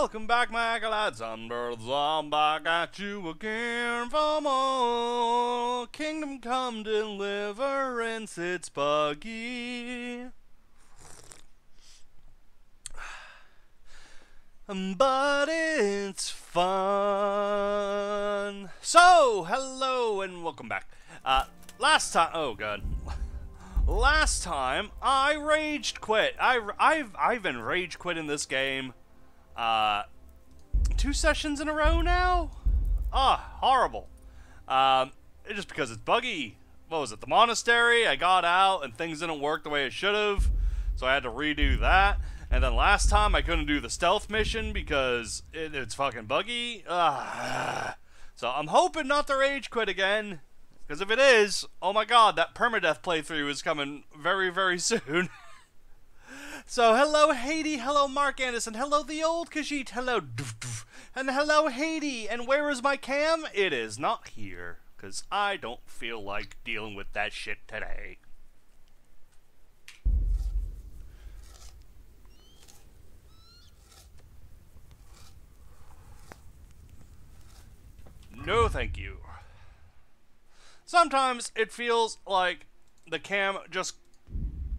Welcome back, my acolytes. I'm back at you again for more Kingdom Come Deliverance. It's buggy, but it's fun. So, hello and welcome back. Last time, oh god. Last time I rage quit. I've been rage quitting this game 2 sessions in a row now. Horrible. Just because it's buggy. What was it? The monastery. I got out and things didn't work the way it should have, so I had to redo that. And then last time I couldn't do the stealth mission because it's fucking buggy. So I'm hoping not to rage quit again. Because if it is, oh my god, that permadeath playthrough is coming very, very soon. So, hello Haiti, hello Mark Anderson, hello the old Khajiit, hello and hello Haiti. And where is my cam? It is not here. Because I don't feel like dealing with that shit today. No thank you. Sometimes it feels like the cam just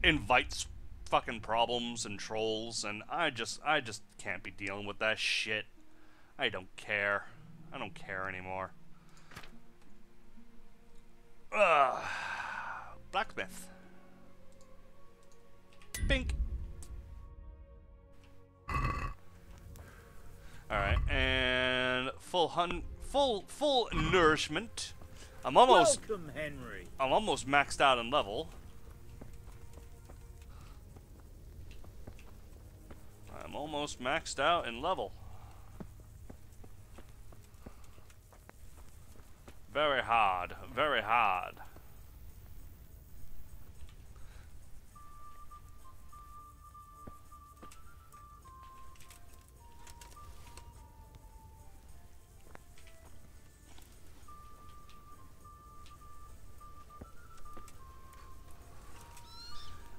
invites fucking problems and trolls, and I just can't be dealing with that shit. I don't care. I don't care anymore. Blacksmith. Pink. Alright, and full nourishment. Welcome, Henry. I'm almost maxed out in level. I'm almost maxed out in level. Very hard, very hard.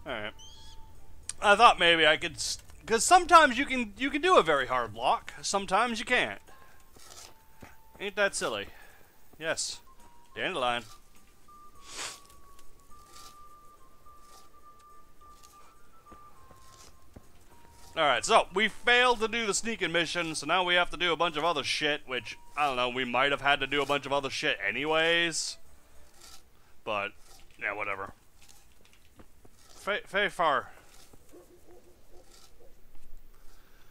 Alright. I thought maybe I could, because sometimes you can do a very hard block, sometimes you can't. Ain't that silly? Yes. Dandelion. Alright, so we failed to do the sneaking mission, so now we have to do a bunch of other shit, which, I don't know, we might have had to do a bunch of other shit anyways. But, yeah, whatever. Far.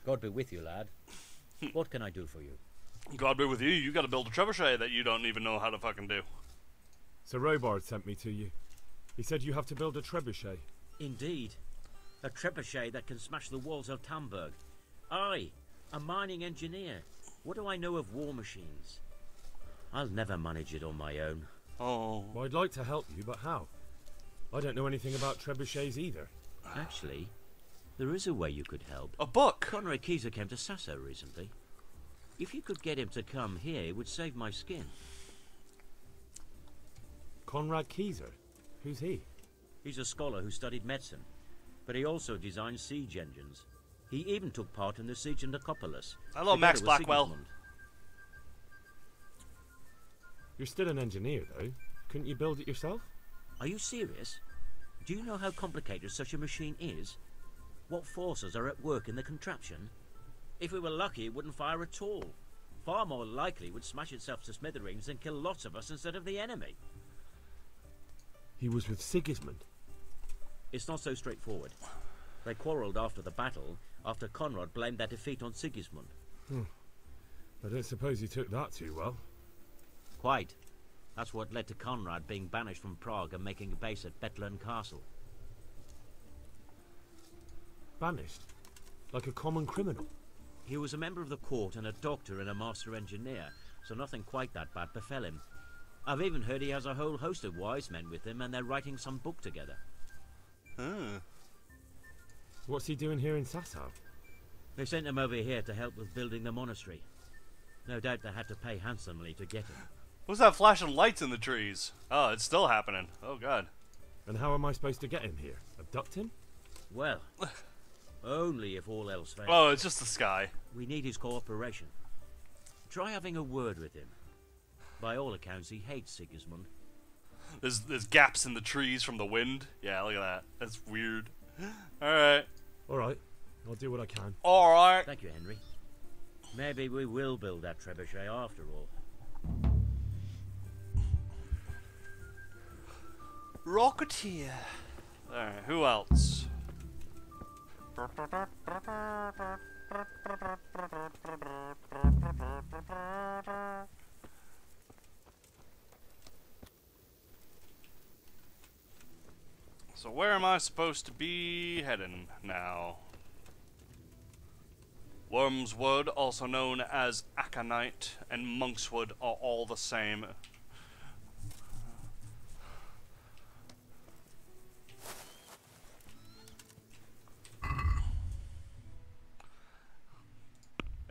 God be with you, lad. What can I do for you? God be with you. You gotta build a trebuchet that you don't even know how to fucking do. Sir Robard sent me to you. He said you have to build a trebuchet. Indeed. A trebuchet that can smash the walls of Tamburg. I, a mining engineer. What do I know of war machines? I'll never manage it on my own. Oh. Well, I'd like to help you, but how? I don't know anything about trebuchets either. Actually, there is a way you could help. A book! Conrad came to Sasso recently. If you could get him to come here, it would save my skin. Conrad Keyser? Who's he? He's a scholar who studied medicine, but he also designed siege engines. He even took part in the siege of Nicopolis. Hello, Max Blackwell. Sigismund. You're still an engineer, though. Couldn't you build it yourself? Are you serious? Do you know how complicated such a machine is? What forces are at work in the contraption? If we were lucky, it wouldn't fire at all. Far more likely, it would smash itself to smithereens and kill lots of us instead of the enemy. He was with Sigismund. It's not so straightforward. They quarrelled after the battle, after Conrad blamed their defeat on Sigismund. I don't suppose he took that too well. Quite. That's what led to Conrad being banished from Prague and making a base at Bethlen Castle. Banished? Like a common criminal? He was a member of the court and a doctor and a master engineer, so nothing quite that bad befell him. I've even heard he has a whole host of wise men with him and they're writing some book together. What's he doing here in Sasso? They sent him over here to help with building the monastery. No doubt they had to pay handsomely to get him. What's that flashing lights in the trees? Oh, it's still happening. Oh, God. And how am I supposed to get him here? Abduct him? Well, Only if all else fails. Oh, it's just the sky. We need his cooperation. Try having a word with him. By all accounts, he hates Sigismund. There's gaps in the trees from the wind. Yeah, look at that. That's weird. Alright. Alright, I'll do what I can. Alright. Thank you, Henry. Maybe we will build that trebuchet after all. Rocketeer. Alright, who else? So where am I supposed to be heading now? Wormswood, also known as Aconite, and Monkswood are all the same.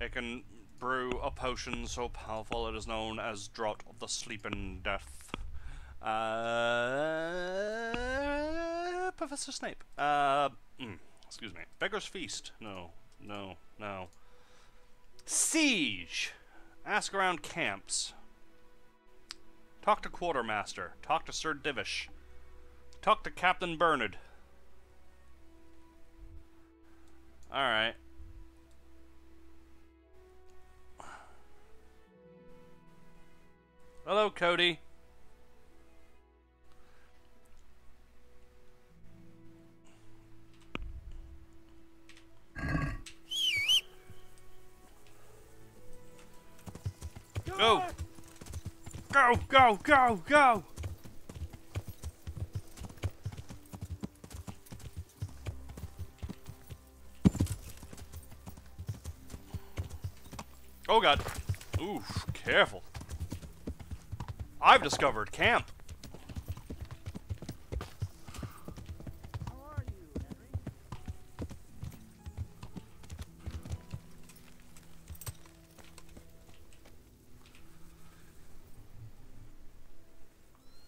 It can brew a potion so powerful it is known as Draught of the Sleeping Death. Professor Snape. Excuse me. Beggar's Feast. No. Siege. Ask around camps. Talk to Quartermaster. Talk to Sir Divish. Talk to Captain Bernard. Alright. Hello, Cody. Go! Go, go, go, go! Oh god. Oof, careful. I've discovered camp. How are you, Henry?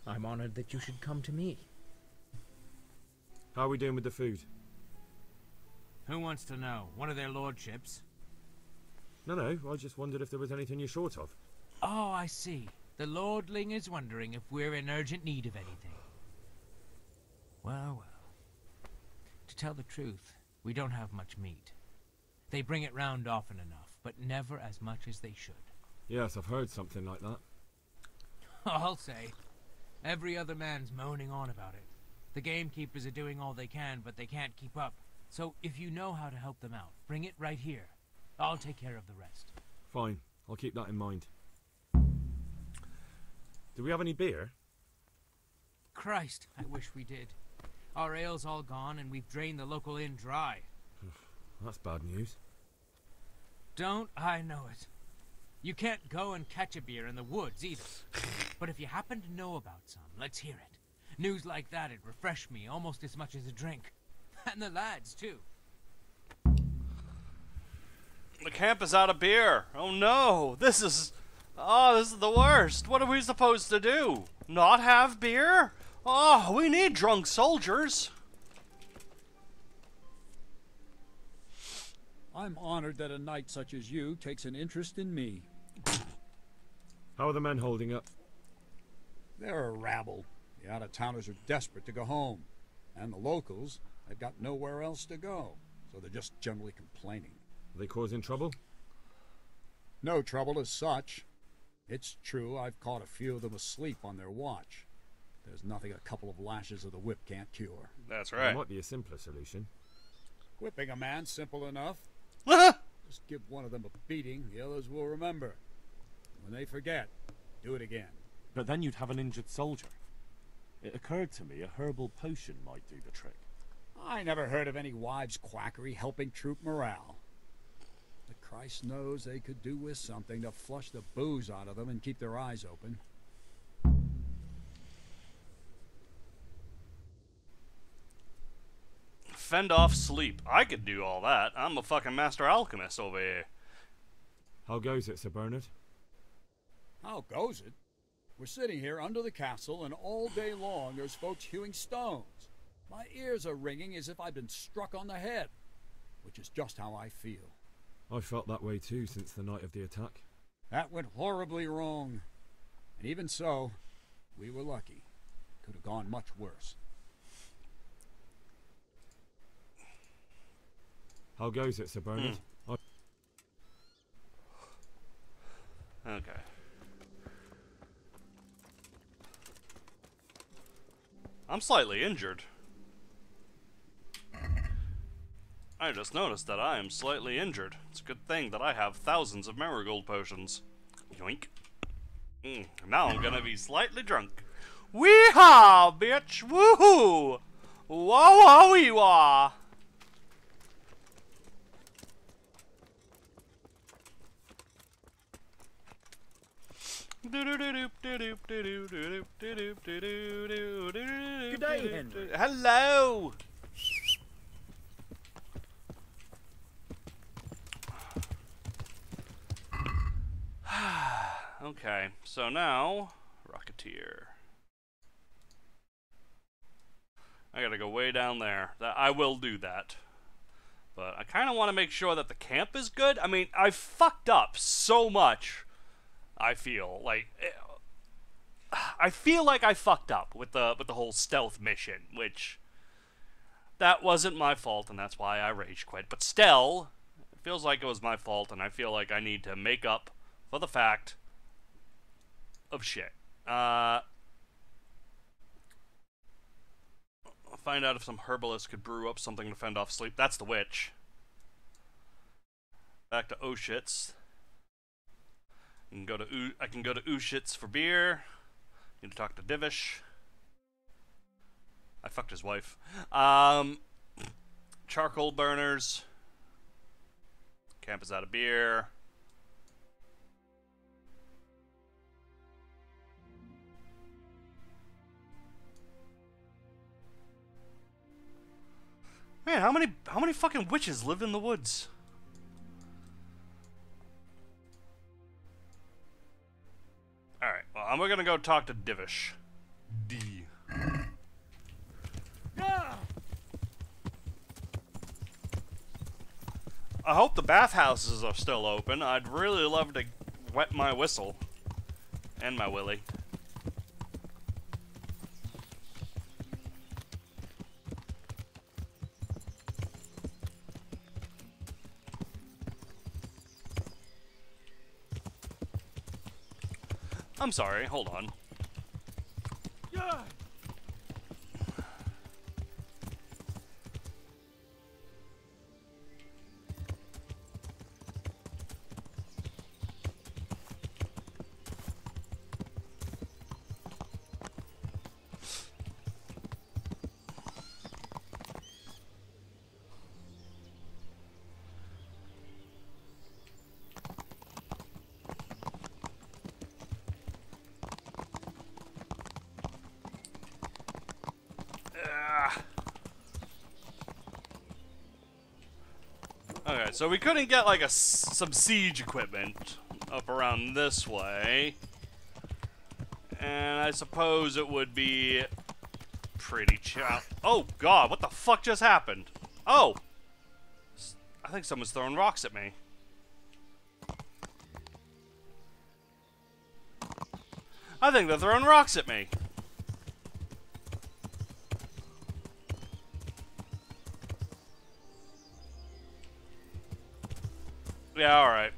I'm honored that you should come to me. How are we doing with the food? Who wants to know? One of their lordships? No, I just wondered if there was anything you're short of. Oh, I see. The lordling is wondering if we're in urgent need of anything. Well. To tell the truth, we don't have much meat. They bring it round often enough, but never as much as they should. Yes, I've heard something like that. I'll say. Every other man's moaning on about it. The gamekeepers are doing all they can, but they can't keep up. So if you know how to help them out, bring it right here. I'll take care of the rest. Fine, I'll keep that in mind. Do we have any beer? Christ, I wish we did. Our ale's all gone, and we've drained the local inn dry. That's bad news. Don't I know it? You can't go and catch a beer in the woods, either. But if you happen to know about some, let's hear it. News like that'd refresh me almost as much as a drink. And the lads, too. The camp is out of beer. Oh no, this is the worst. What are we supposed to do? Not have beer? Oh, we need drunk soldiers. I'm honored that a knight such as you takes an interest in me. How are the men holding up? They're a rabble. The out-of-towners are desperate to go home. And the locals, they've got nowhere else to go. So they're just generally complaining. Are they causing trouble? No trouble as such. It's true I've caught a few of them asleep on their watch. There's nothing a couple of lashes of the whip can't cure. That's There right. might be a simpler solution. Whipping a man, simple enough. Well, Just give one of them a beating, the others will remember. When they forget, do it again. But then you'd have an injured soldier. It occurred to me a herbal potion might do the trick. I never heard of any wives' quackery helping troop morale. But Christ knows they could do with something to flush the booze out of them and keep their eyes open. fend off sleep. I could do all that. I'm a fucking master alchemist over here. How goes it, Sir Bernard? How goes it? We're sitting here under the castle, and all day long there's folks hewing stones. My ears are ringing as if I'd been struck on the head. which is just how I feel. I felt that way too since the night of the attack. That went horribly wrong. And even so, we were lucky. Could have gone much worse. How goes it, Sir Bernard? Okay. I'm slightly injured. I just noticed that I am slightly injured. It's a good thing that I have thousands of marigold potions. Yoink. Now I'm gonna be slightly drunk. Wee-haw, bitch! Woohoo! Wah-wah-wee-wah! Good day, Henry. Hello! Okay, so now, Rocketeer. I gotta go way down there. I will do that. But I kind of want to make sure that the camp is good. I mean, I fucked up so much. I feel like I fucked up with the whole stealth mission, which that wasn't my fault, and that's why I rage quit. But still, it feels like it was my fault, and I feel like I need to make up for the fact of shit. I'll find out if some herbalist could brew up something to fend off sleep. That's the witch. Back to Oshitz. I can go to Ushitz for beer. Need to talk to Divish. I fucked his wife. Charcoal burners. Camp is out of beer. Man, how many fucking witches live in the woods? Alright, well, we're gonna go talk to Divish. D. I hope the bathhouses are still open. I'd really love to wet my whistle. And my willy. I'm sorry, hold on. Okay, so we couldn't get like some siege equipment up around this way, and I suppose it would be pretty Oh god, what the fuck just happened? Oh! I think someone's throwing rocks at me. I think they're throwing rocks at me. Yeah, alright.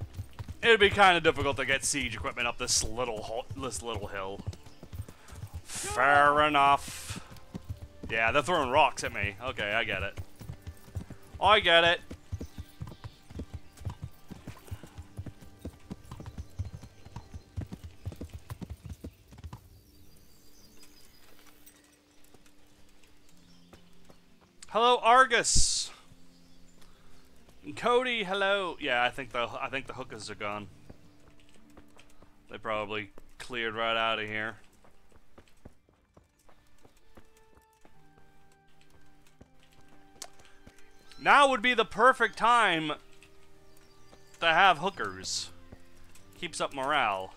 It'd be kind of difficult to get siege equipment up this little hill. Fair enough. Yeah, they're throwing rocks at me. Okay, I get it. I get it. Hello, Argus. And Cody, hello. Yeah, I think the hookers are gone. They probably cleared right out of here. Now would be the perfect time to have hookers. Keeps up morale.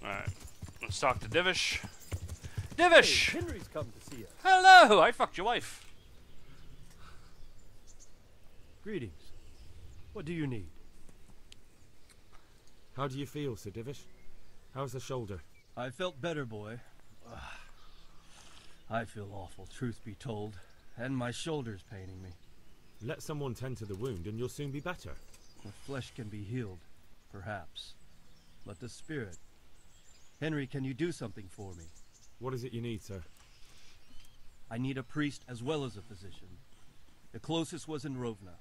Alright. Let's talk to Divish. Divish! Hey, Henry's come to see us. Hello! I fucked your wife. Greetings. What do you need? How do you feel, Sir Divish? How's the shoulder? I felt better, boy. I feel awful, truth be told. And my shoulder's paining me. Let someone tend to the wound and you'll soon be better. The flesh can be healed, perhaps. But the spirit... Henry, can you do something for me? What is it you need, sir? I need a priest as well as a physician. The closest was in Rovna,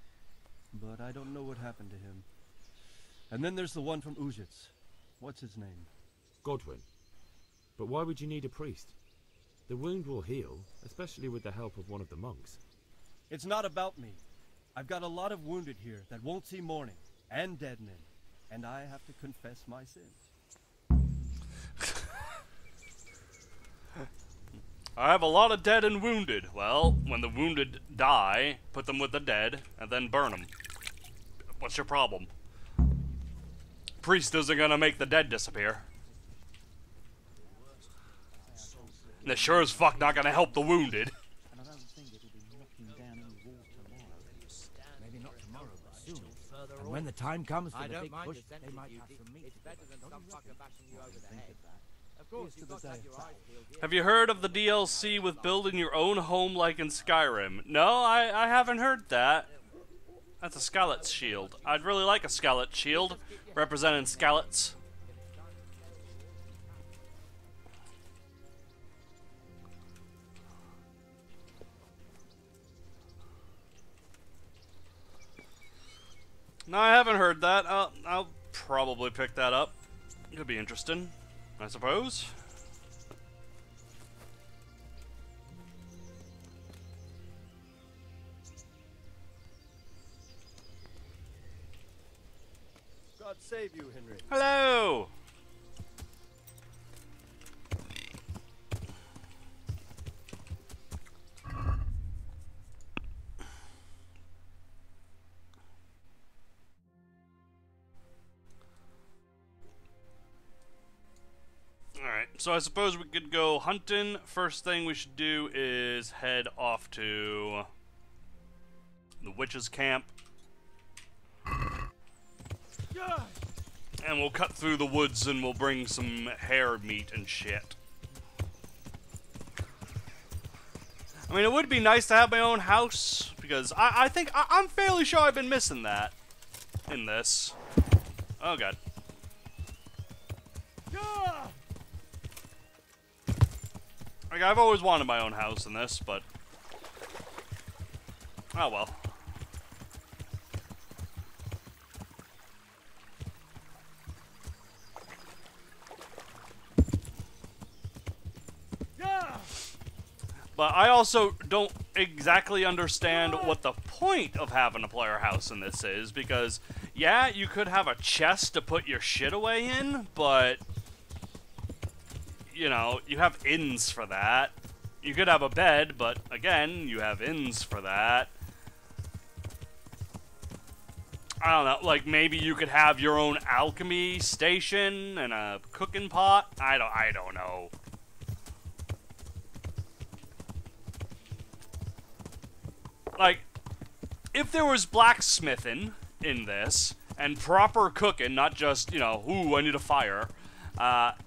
but I don't know what happened to him. And then there's the one from Ujits. What's his name? Godwin. But why would you need a priest? The wound will heal, especially with the help of one of the monks. It's not about me. I've got a lot of wounded here that won't see morning, and dead men, and I have to confess my sins. I have a lot of dead and wounded. Well, when the wounded die, put them with the dead, and then burn them. What's your problem? Priest isn't gonna make the dead disappear. And they're sure as fuck not gonna help the wounded. And I don't think it'll be knocking down any wall tomorrow. Maybe not tomorrow, but soon. And when the time comes for the big push, they might have to meet. It's better than some fucker bashing you over the head. Of course, you've got to have your eyes peeled. Have you heard of the DLC with building your own home like in Skyrim? No, I haven't heard that. That's a Skeleton shield. I'd really like a Skeleton shield representing Skeletons. No, I haven't heard that. I'll probably pick that up. Could be interesting, I suppose. God save you, Henry. Hello! Alright, so I suppose we could go hunting. First thing we should do is head off to the witch's camp. And we'll cut through the woods and we'll bring some hare meat and shit. I mean, it would be nice to have my own house, because I think I'm fairly sure I've been missing that in this. Oh god. Like, I've always wanted my own house in this, but oh well. But I also don't exactly understand what the point of having a player house in this is, because, yeah, you could have a chest to put your shit away in, but, you know, you have inns for that. You could have a bed, but, again, you have inns for that. I don't know, like, maybe you could have your own alchemy station and a cooking pot? I don't know. Like, if there was blacksmithing in this, and proper cooking, not just, you know, ooh, I need a fire, add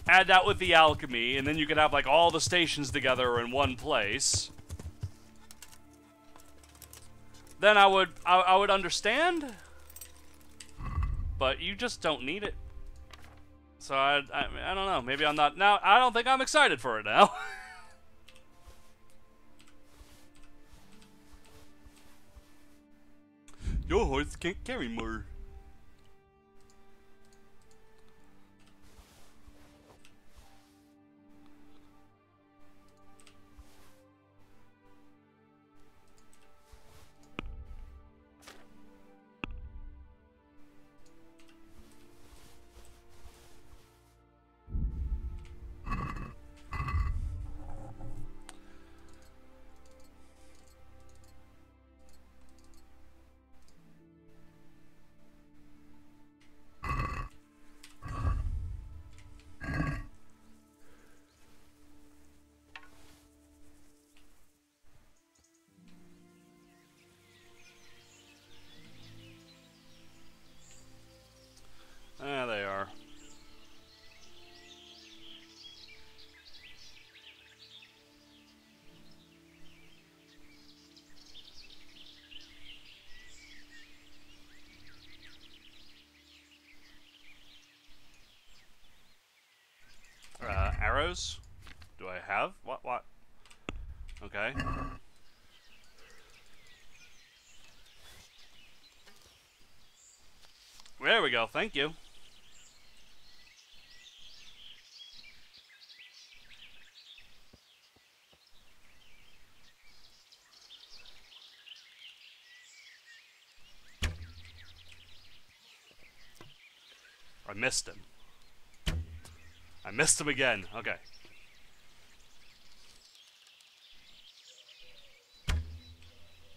that with the alchemy, and then you could have, like, all the stations together in one place, then I would understand, but you just don't need it. So, I don't know, maybe I'm not, now, I don't think I'm excited for it now. Your horse can't carry more. arrows? Do I have? What? Okay. There we go, thank you. I missed him. I missed him again. Okay.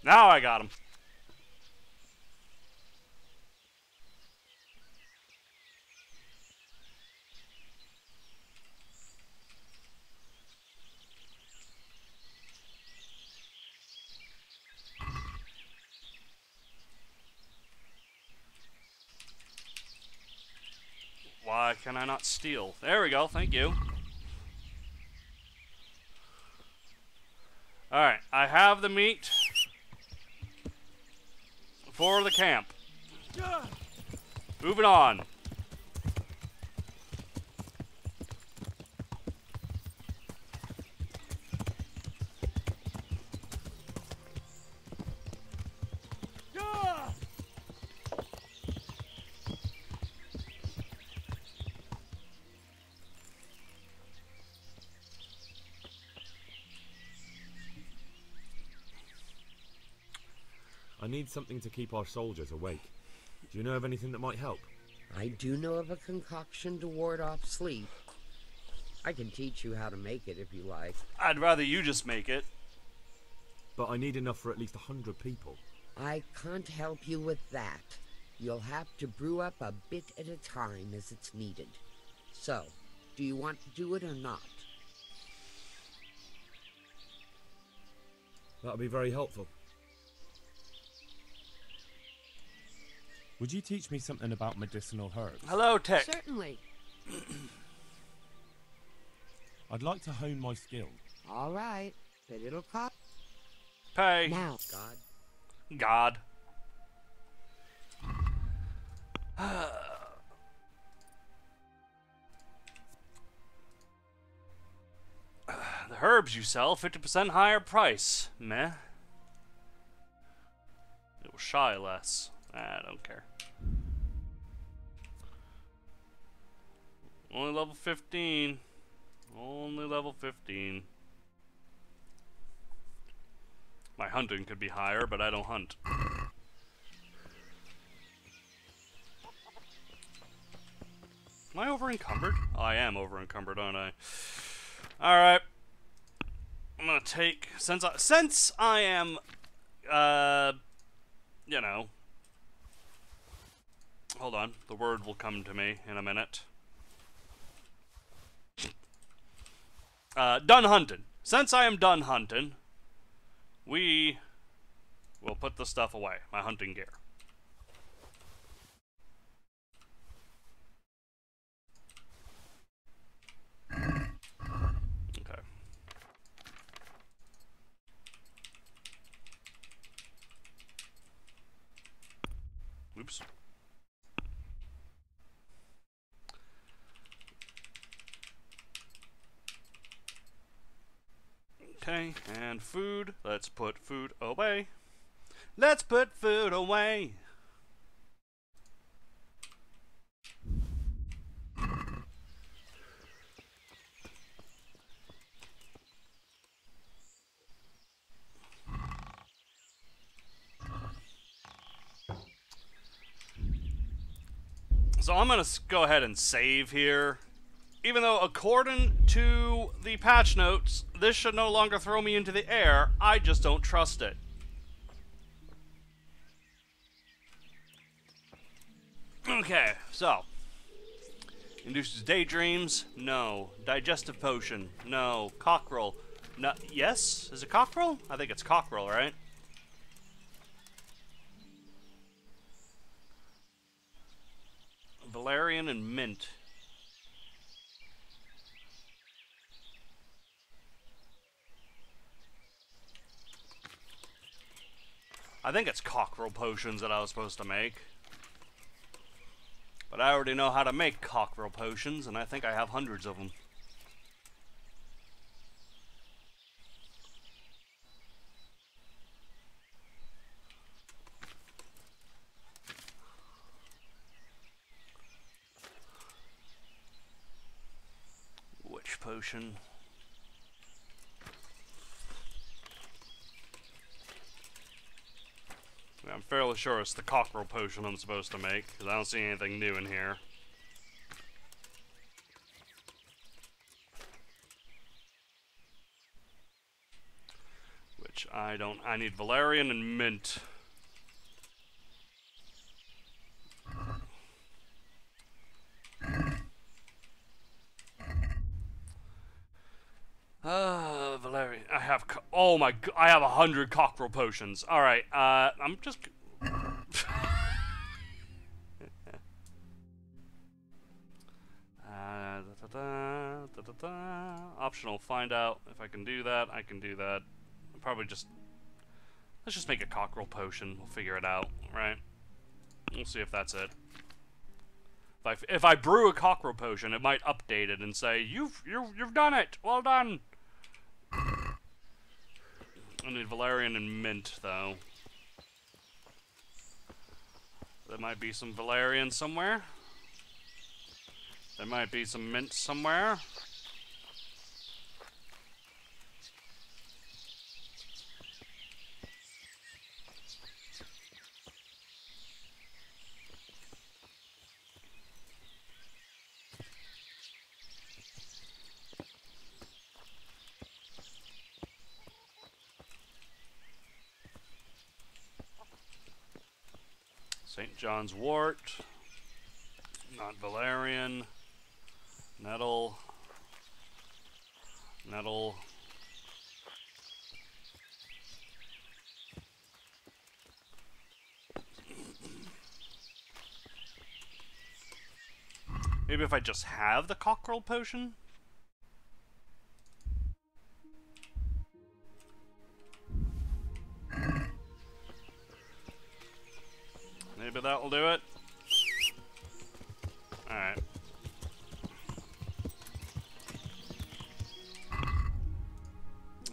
Now I got him. Why can I not steal? There we go, thank you. Alright, I have the meat for the camp. Moving on. I need something to keep our soldiers awake. Do you know of anything that might help? I do know of a concoction to ward off sleep. I can teach you how to make it if you like. I'd rather you just make it. But I need enough for at least 100 people. I can't help you with that. You'll have to brew up a bit at a time as it's needed. So, do you want to do it or not? That'll be very helpful. Would you teach me something about medicinal herbs? Hello, Tech. Certainly. I'd like to hone my skill. All right, but it'll cost. Pay. Now, God. The herbs you sell, 50% higher price. Meh. It will shy less. I don't care. Only level 15. Only level 15. My hunting could be higher, but I don't hunt. Am I over encumbered? Oh, I am over encumbered, aren't I? Alright. I'm gonna take, since I am, you know, hold on, the word will come to me in a minute. Done hunting. Since I am done hunting, we will put the stuff away, my hunting gear. Okay. Oops. Okay, and food. Let's put food away. Let's put food away. So I'm gonna go ahead and save here. Even though, according to the patch notes, this should no longer throw me into the air, I just don't trust it. Okay, so. Induces daydreams? No. Digestive potion? No. Cockerel? No. Yes? Is it cockerel? I think it's cockerel, right? Valerian and mint. I think it's cockerel potions that I was supposed to make. But I already know how to make cockerel potions, and I think I have hundreds of them. Which potion? I'm fairly sure it's the cockerel potion I'm supposed to make, because I don't see anything new in here. Which I don't. I need valerian and mint. Valerian. I have. Oh my. I have 100 cockerel potions. All right. I'm just. Optional. Find out if I can do that. I can do that. I'll probably just. Let's just make a cockerel potion. We'll figure it out, right? We'll see if that's it. If I brew a cockerel potion, it might update it and say you've done it. Well done. I need valerian and mint though. There might be some valerian somewhere. There might be some mint somewhere. St. John's wort, not valerian, nettle, nettle, maybe if I just have the cockerel potion? Maybe that will do it. Alright.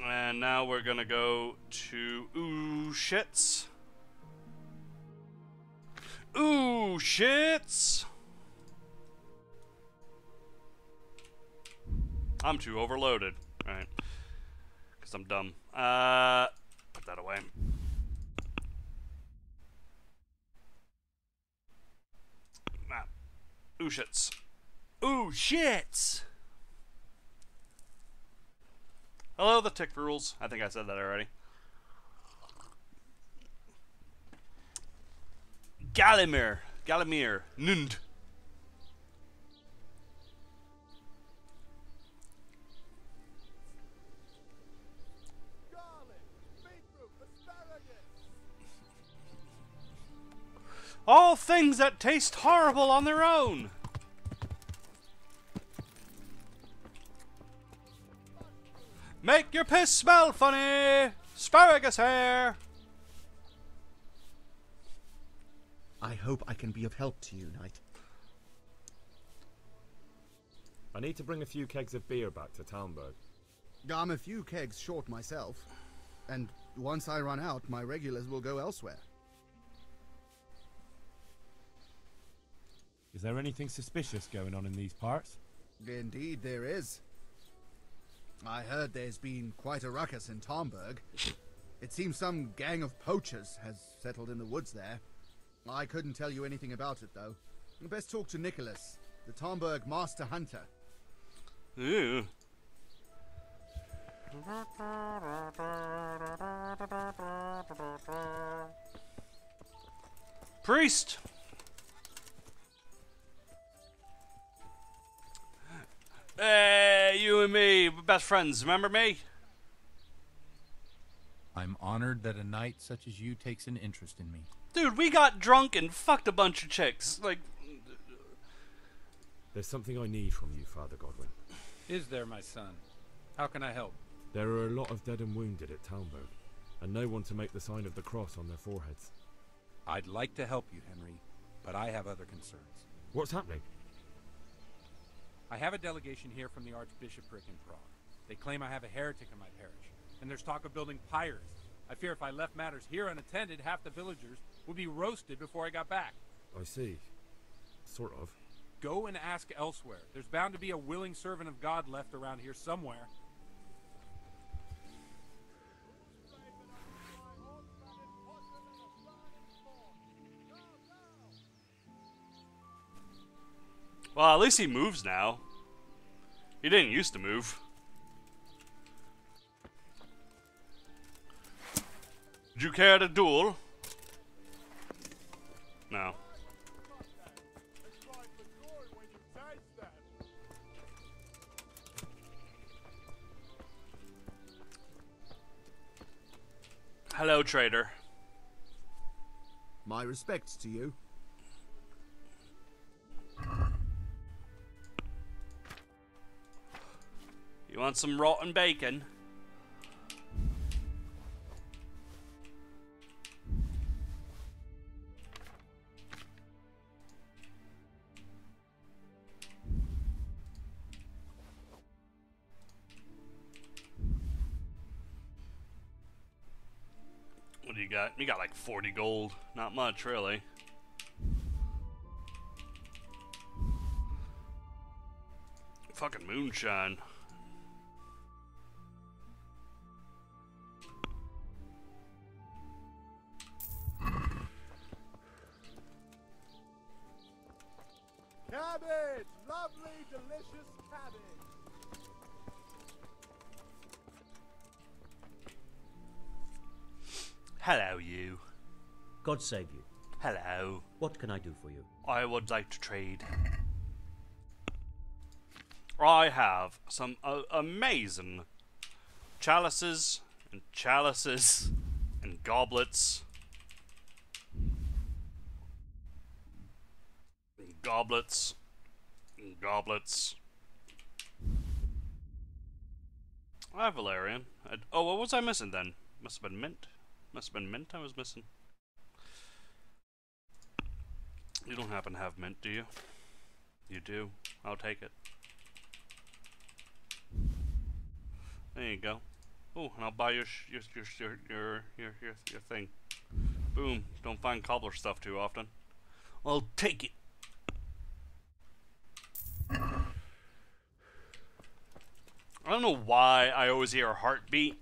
And now we're gonna go to Ooh Shits. Ooh Shits! I'm too overloaded. Alright. Because I'm dumb. Put that away. Ooh shits. Ooh shits! Hello, the tick rules. I think I said that already. Galimir. Nund. All things that taste horrible on their own. Make your piss smell funny. Asparagus hair. I hope I can be of help to you, Knight. I need to bring a few kegs of beer back to Talmberg. I'm a few kegs short myself, and once I run out, my regulars will go elsewhere. Is there anything suspicious going on in these parts? Indeed there is. I heard there's been quite a ruckus in Talmberg. It seems some gang of poachers has settled in the woods there. I couldn't tell you anything about it, though. Best talk to Nicholas, the Talmberg master hunter. Ew. Priest! Hey, you and me, best friends, remember me? I'm honored that a knight such as you takes an interest in me. Dude, we got drunk and fucked a bunch of chicks. Like, there's something I need from you, Father Godwin. Is there, my son? How can I help? There are a lot of dead and wounded at Talmberg, and no one to make the sign of the cross on their foreheads. I'd like to help you, Henry, but I have other concerns. What's happening? I have a delegation here from the Archbishopric in Prague. They claim I have a heretic in my parish, and there's talk of building pyres. I fear if I left matters here unattended, half the villagers would be roasted before I got back. I see. Sort of. Go and ask elsewhere. There's bound to be a willing servant of God left around here somewhere. Well, at least he moves now. He didn't used to move. Would you care to duel? No. Hello, trader. My respects to you. You want some rotten bacon? What do you got? You got like 40 gold. Not much, really. Fucking moonshine. Cabbage! Lovely, delicious cabbage! Hello, you. God save you. Hello. What can I do for you? I would like to trade. I have some amazing chalices and goblets. Goblets. I have Valerian. Oh, what was I missing then? Must have been mint. Must have been mint I was missing. You don't happen to have mint, do you? You do. I'll take it. There you go. Oh, and I'll buy your thing. Boom. Don't find cobbler stuff too often. I'll take it. I don't know why I always hear a heartbeat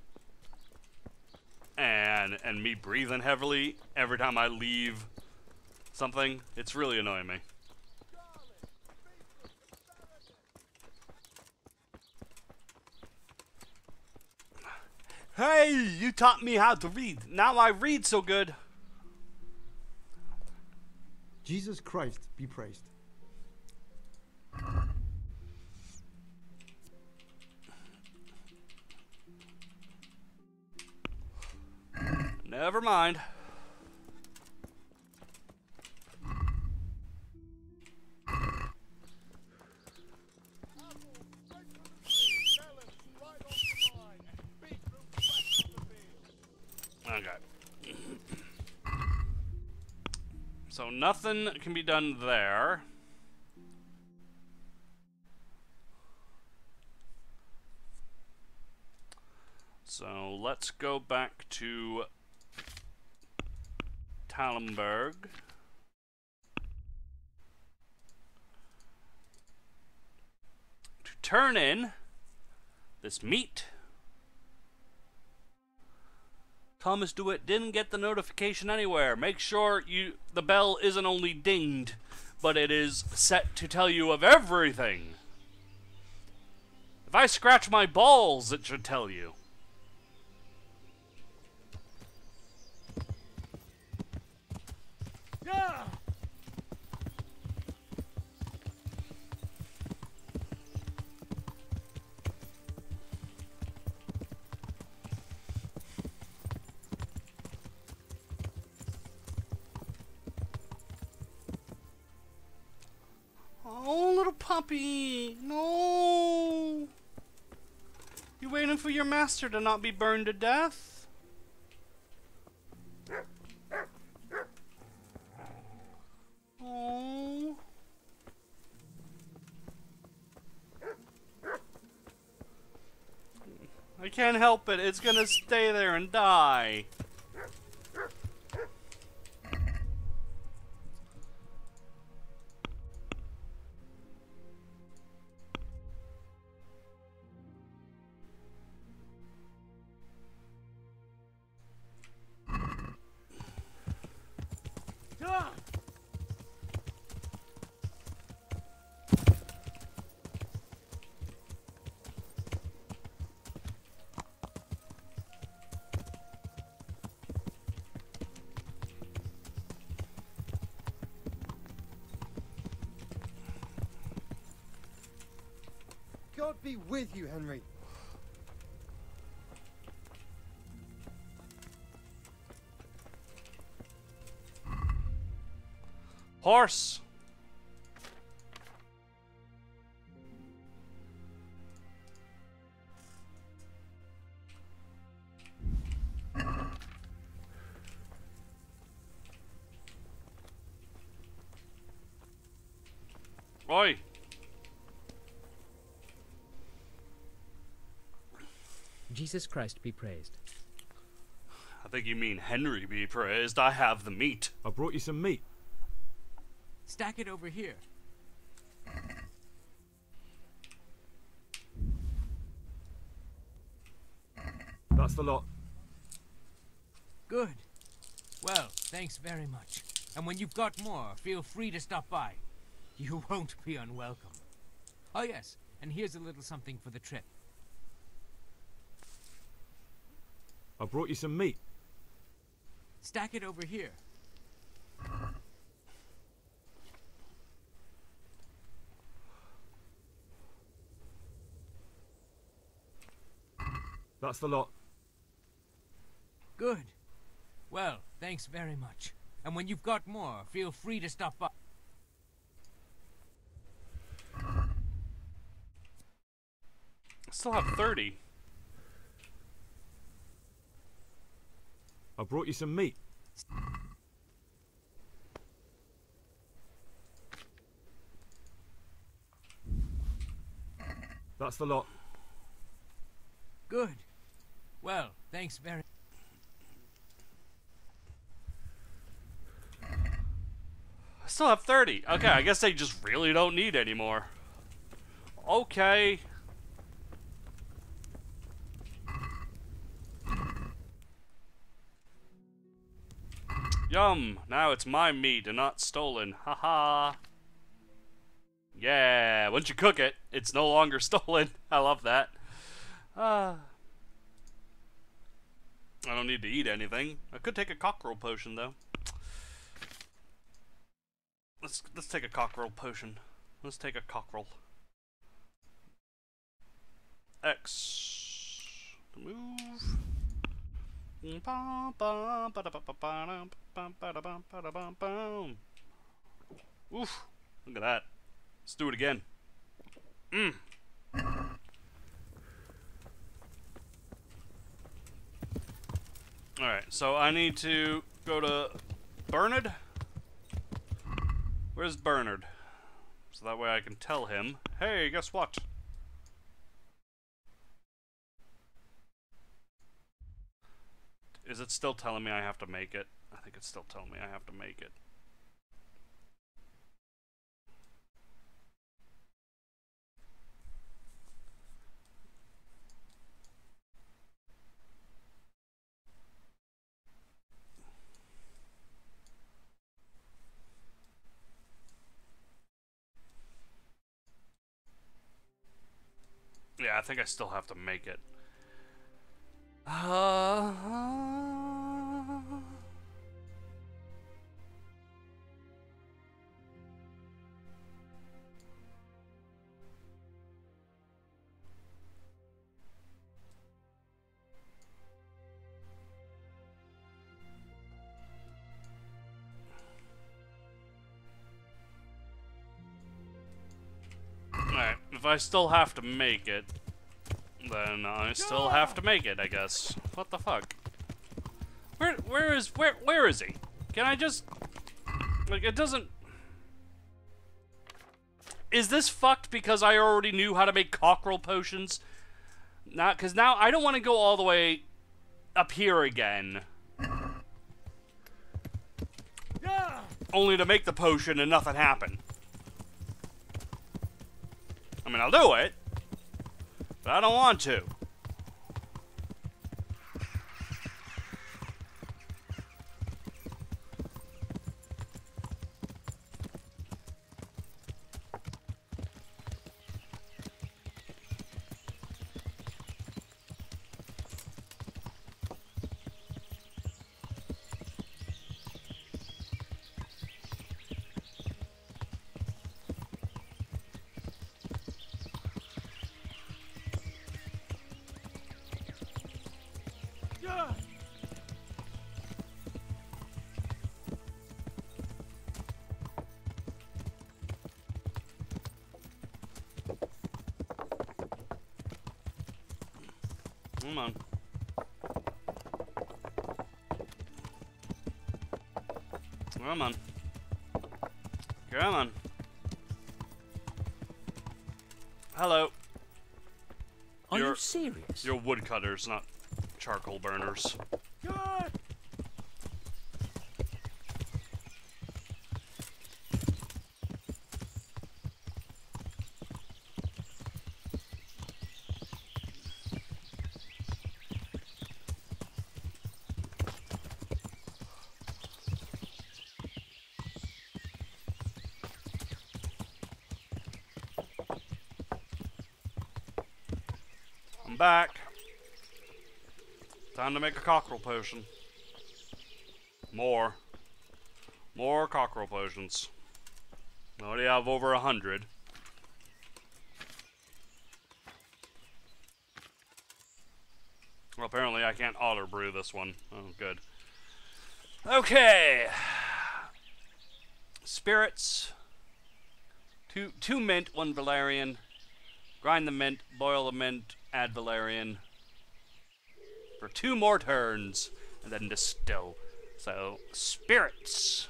and me breathing heavily every time I leave something. It's really annoying me. Hey, you taught me how to read. Now I read so good. Jesus Christ be praised. Never mind. Okay. So nothing can be done there. So let's go back to Talmberg. To turn in this meat. Thomas DeWitt didn't get the notification anywhere. Make sure the bell isn't only dinged, but it is set to tell you of everything. If I scratch my balls, it should tell you. Yeah! Oh, little puppy. No. You waiting for your master to not be burned to death? Oh. I can't help it. It's gonna stay there and die. God be with you, Henry. Horse. Oi. Jesus Christ be praised. I think you mean Henry be praised. I have the meat. I brought you some meat. Stack it over here. That's the lot. Good. Well, thanks very much. And when you've got more, feel free to stop by. You won't be unwelcome. Oh yes, and here's a little something for the trip. I brought you some meat. Stack it over here. That's the lot. Good. Well, thanks very much. And when you've got more, feel free to stop by. Still have 30. I brought you some meat. That's the lot. Good. Well, thanks very... I still have 30. Okay, I guess they just really don't need any more. Okay. Yum. Now it's my meat and not stolen. Haha. Yeah. Once you cook it, it's no longer stolen. I love that. I don't need to eat anything. I could take a cockerel potion though. Let's take a cockerel potion. Let's take a cockerel. X to move. Oof! Look at that. Let's do it again. Alright, so I need to go to Bernard. Where's Bernard? So that way I can tell him, hey, guess what? Is it still telling me I have to make it? I think it's still telling me I have to make it. Yeah, I think I still have to make it. Alright, if I still have to make it, then I still have to make it, I guess. What the fuck? Where is he? Can I just... Like, it doesn't... Is this fucked because I already knew how to make cockerel potions? Not, because now I don't want to go all the way up here again. Only to make the potion and nothing happen. I mean, I'll do it, but I don't want to. Come on. Come on. Come on. Hello. Are you serious? You're woodcutters, not charcoal burners. Good. I'm back. Time to make a cockerel potion. More cockerel potions. I already have over 100. Well, apparently I can't auto brew this one. Oh, good. Okay. Spirits. Two mint, 1 valerian. Grind the mint, boil the mint, add valerian. For 2 more turns, and then distill. So, spirits.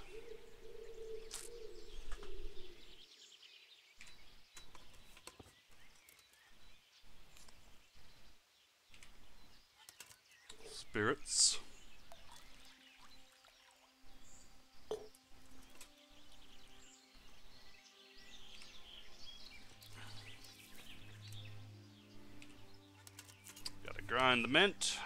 Spirits. Gotta grind the mint.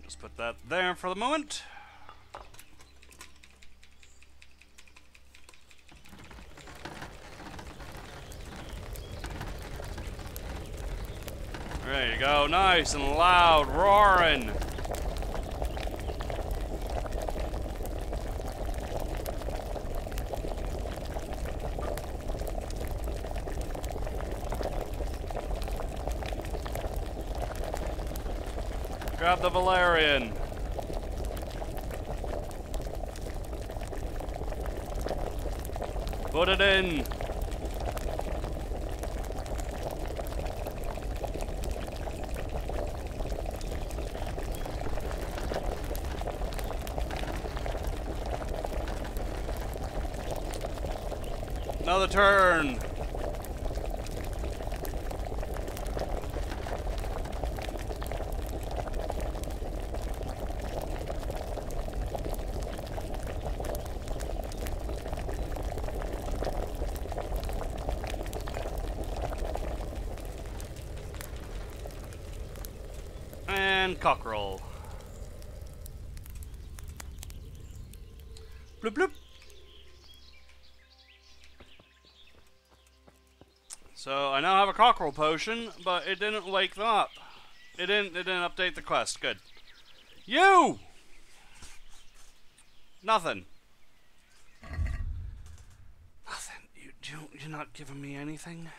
Just put that there for the moment. There you go, nice and loud, roaring. Grab the valerian. Put it in. Another turn. Cockerel. Bloop bloop. So I now have a cockerel potion, but it didn't wake them up. It didn't update the quest. Good. You. Nothing. Nothing. You're not giving me anything.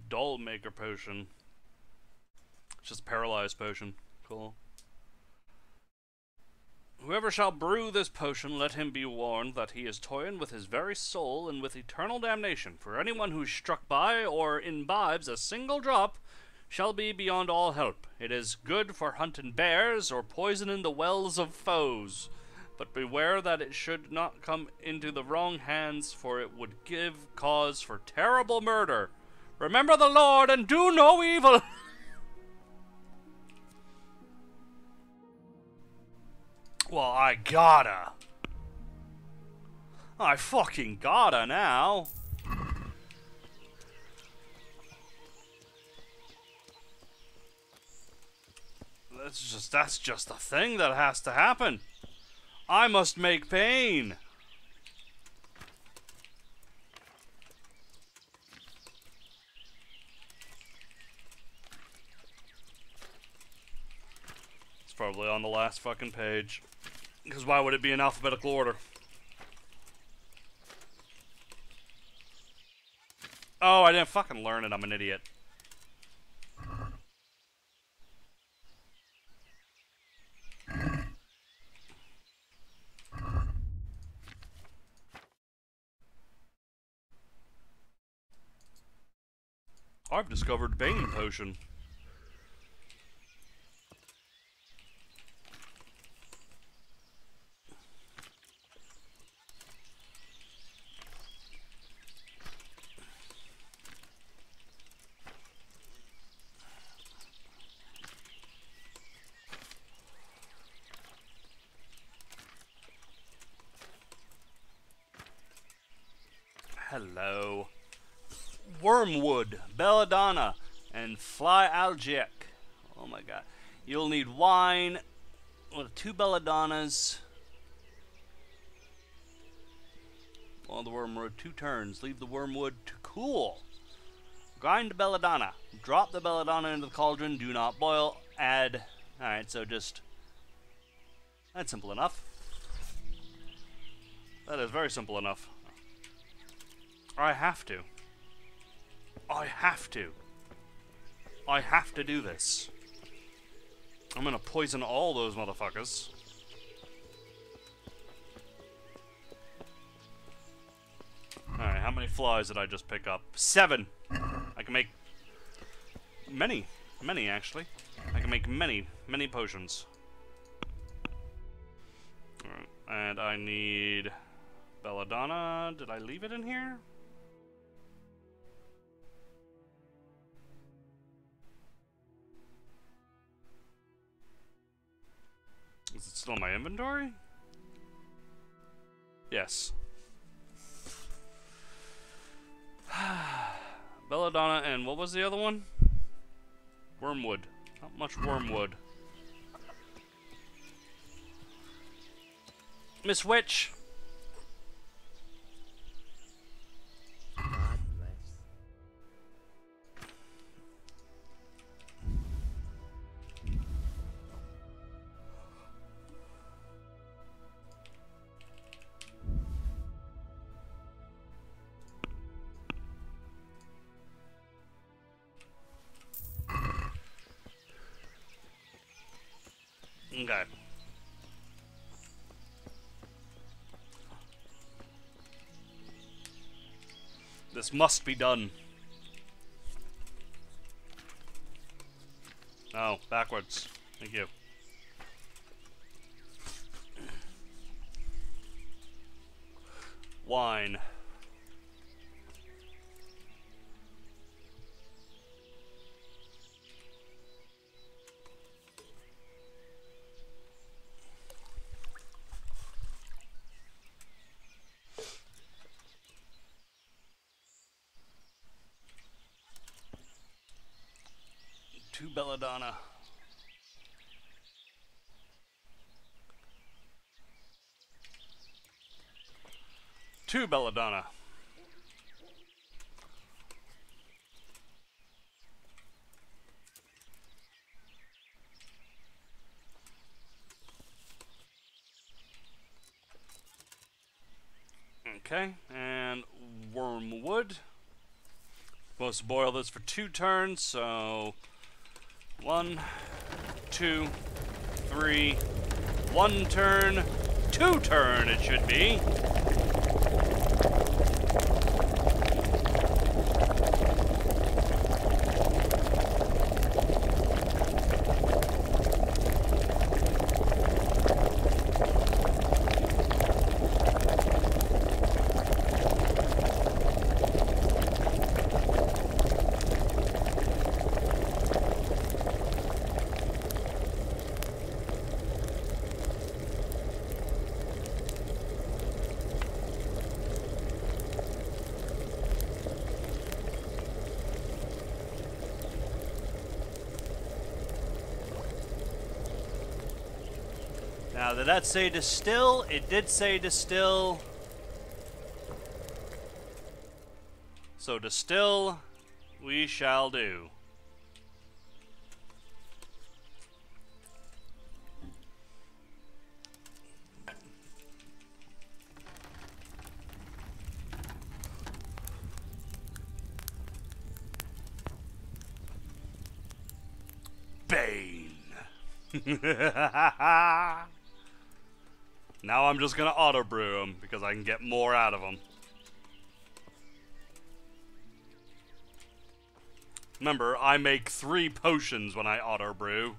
Doll maker potion. It's just a paralyzed potion. Cool. Whoever shall brew this potion, let him be warned that he is toying with his very soul and with eternal damnation. For anyone who is struck by or imbibes a single drop shall be beyond all help. It is good for hunting bears or poisoning the wells of foes. But beware that it should not come into the wrong hands, for it would give cause for terrible murder. Remember the Lord and do no evil. Well, I gotta. I fucking gotta now. That's just a thing that has to happen. I must make pain. It's probably on the last fucking page. Because why would it be in alphabetical order? Oh, I didn't fucking learn it. I'm an idiot. I've discovered Bane Potion. Hello. Wormwood, belladonna, and fly algic. Oh my god. You'll need wine with 2 belladonnas. While the wormwood 2 turns. Leave the wormwood to cool. Grind the belladonna. Drop the belladonna into the cauldron. Do not boil. Add. Alright, so just... That's simple enough. That is very simple enough. I have to. I have to. I have to do this. I'm gonna poison all those motherfuckers. Alright, how many flies did I just pick up? 7! I can make many actually. I can make many potions. Alright, and I need belladonna. Did I leave it in here? Is it still in my inventory? Yes. Belladonna and what was the other one? Wormwood. Not much wormwood. Miss Witch! Okay. This must be done. Oh, backwards. Thank you. Wine. Belladonna. Two belladonna. Okay, and wormwood. Supposed to boil this for 2 turns, so 1, 2, 3, 1 turn, 2 turn it should be. Now, did that say distill? It did say distill. So distill, we shall do. Bane. Now I'm just gonna auto brew them because I can get more out of them. Remember, I make 3 potions when I auto brew.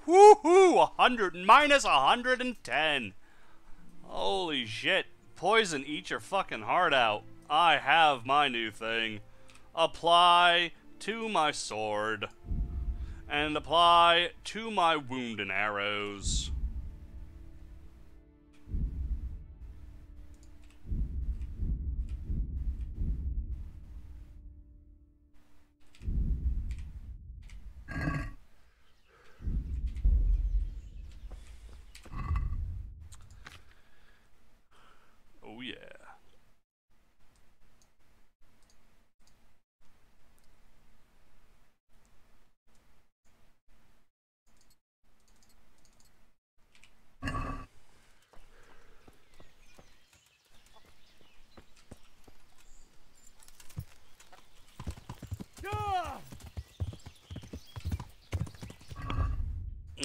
Woohoo! 100 minus 110. Holy shit. Poison, eat your fucking heart out. I have my new thing. Apply to my sword. And apply to my wound and arrows. Oh yeah.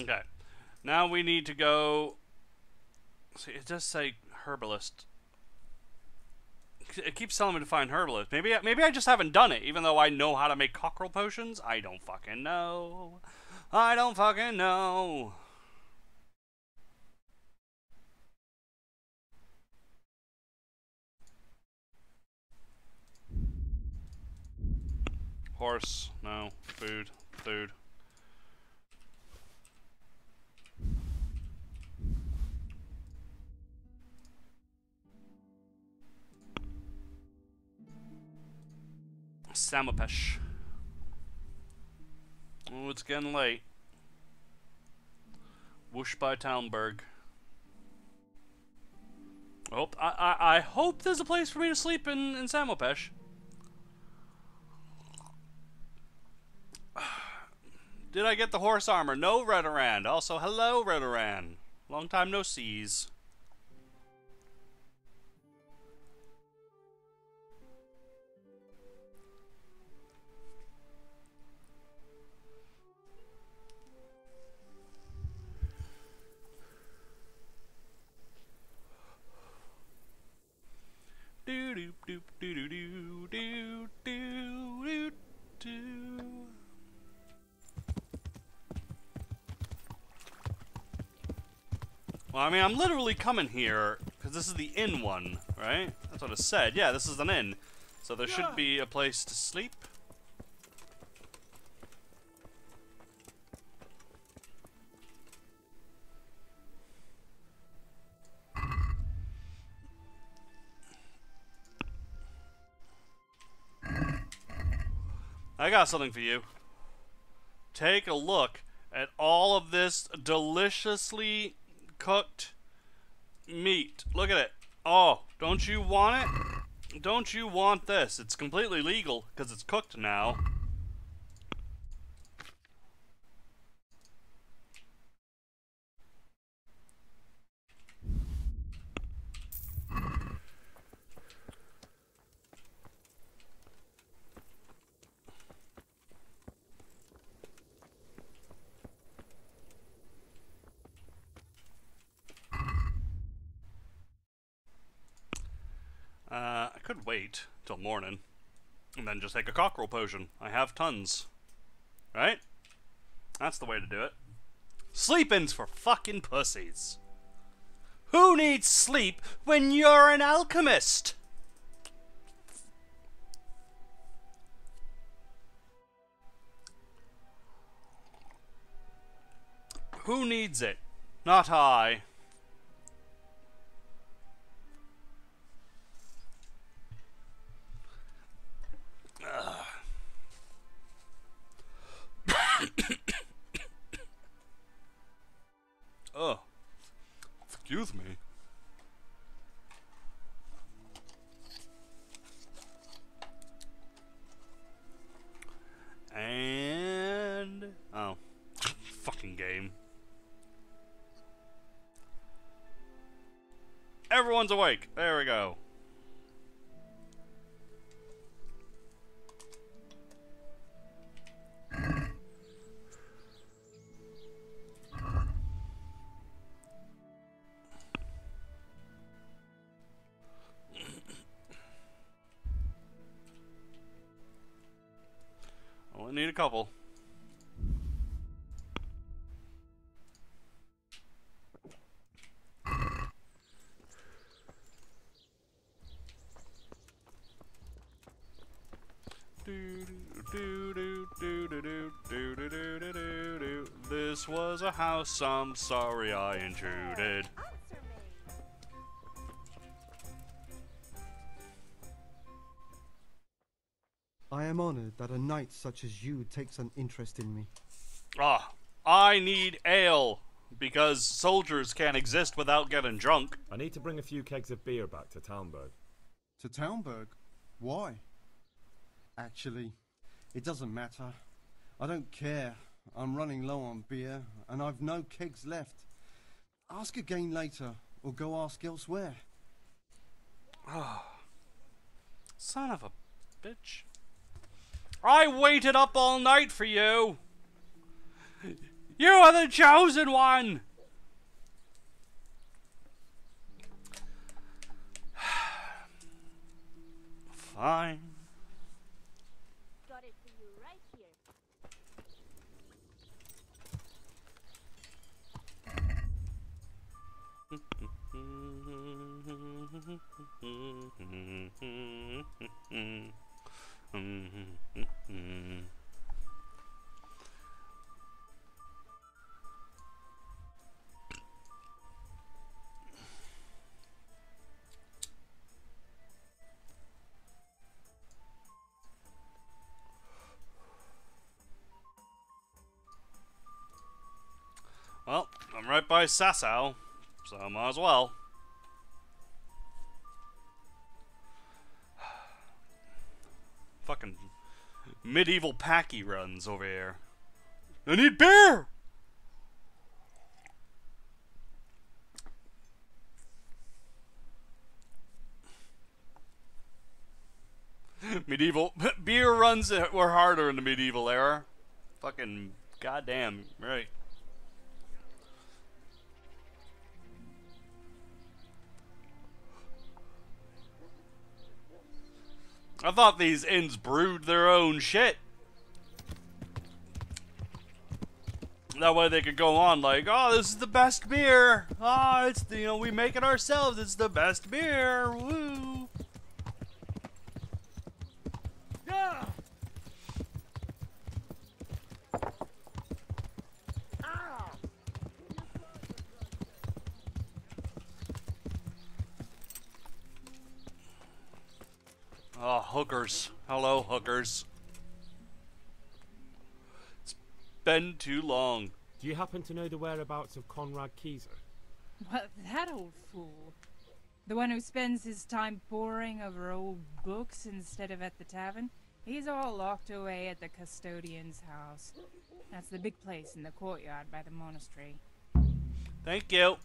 Okay. Now we need to go. See, it does say herbalist. It keeps telling me to find herbalist. Maybe I just haven't done it, even though I know how to make cockerel potions. I don't fucking know. I don't fucking know. Horse, no. Food, food. Samapesh. Oh, it's getting late. Whoosh by Townburg. I hope there's a place for me to sleep in Samopesh. Did I get the horse armor? No, Redorand. Also, hello, Redorand. Long time no sees. Do do do do do do do do do. Well, I mean, I'm literally coming here because this is the inn one, right? That's what it said. Yeah, this is an inn, so there should be a place to sleep. I got something for you. Take a look at all of this deliciously cooked meat. Look at it. Oh, don't you want it? Don't you want this? It's completely legal because it's cooked now. I could wait till morning and then just take a cockerel potion. I have tons. Right? That's the way to do it. Sleep-ins for fucking pussies. Who needs sleep when you're an alchemist? Who needs it? Not I. with me. And... oh. Fucking game. Everyone's awake. There we go. Only need a couple. This was a house, I'm sorry I intruded. I am honored that a knight such as you takes an interest in me. Ah, I need ale, because soldiers can't exist without getting drunk. I need to bring a few kegs of beer back to Talmberg. To Talmberg? Why? Actually, it doesn't matter. I don't care. I'm running low on beer, and I've no kegs left. Ask again later, or go ask elsewhere. Oh, son of a bitch. I waited up all night for you. You are the chosen one. Fine. Got it for you right here. Well, I'm right by Sasau, so I might as well. Fucking medieval packy runs over here. I need beer! Medieval beer runs were harder in the medieval era. Fucking goddamn right. I thought these inns brewed their own shit. That way they could go on like, oh, this is the best beer. Oh, it's, you know, we make it ourselves. It's the best beer. Woo. Yeah. Oh, hookers. Hello, hookers. It's been too long. Do you happen to know the whereabouts of Conrad Kieser? What, that old fool? The one who spends his time poring over old books instead of at the tavern? He's all locked away at the custodian's house. That's the big place in the courtyard by the monastery. Thank you.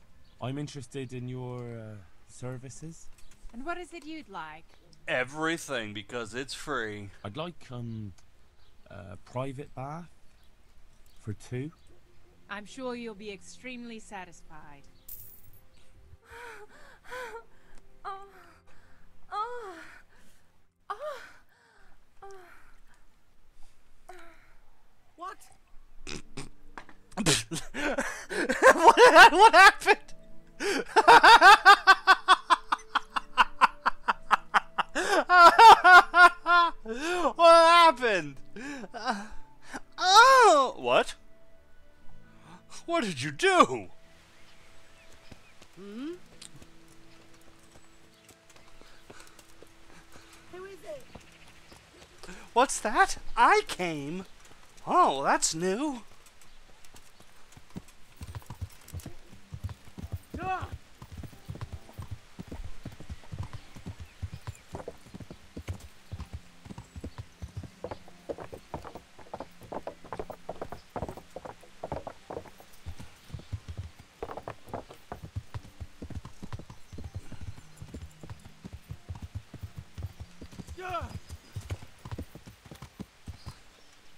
I'm interested in your services. And what is it you'd like? Everything, because it's free. I'd like a private bath for 2. I'm sure you'll be extremely satisfied. What? What happened? What happened? Oh! What? What did you do? Hmm? Who is it? What's that? I came. Oh, that's new.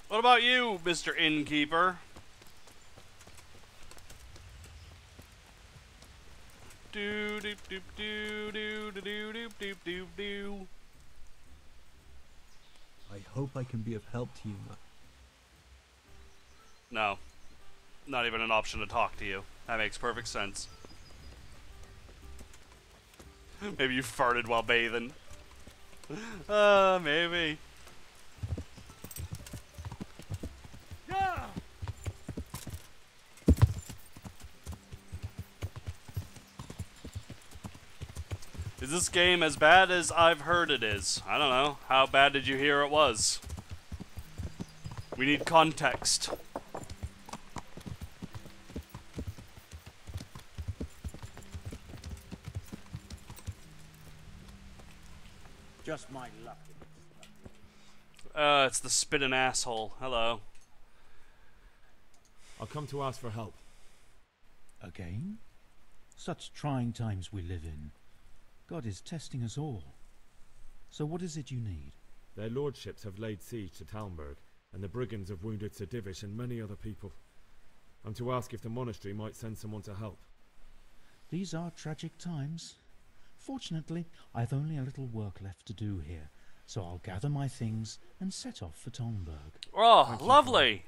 What about you, Mr. Innkeeper? Do do do do do do do do do do. I hope I can be of help to you. No. Not even an option to talk to you. That makes perfect sense. Maybe you farted while bathing. Maybe. Is this game as bad as I've heard it is? I don't know. How bad did you hear it was? We need context. Just my luck. It's the spitting asshole. Hello. I'll come to ask for help. Again? Such trying times we live in. God is testing us all. So what is it you need? Their lordships have laid siege to Talmberg, and the brigands have wounded Sir Divish and many other people. I'm to ask if the monastery might send someone to help. These are tragic times. Fortunately, I've only a little work left to do here, so I'll gather my things and set off for Talmberg. Oh, lovely!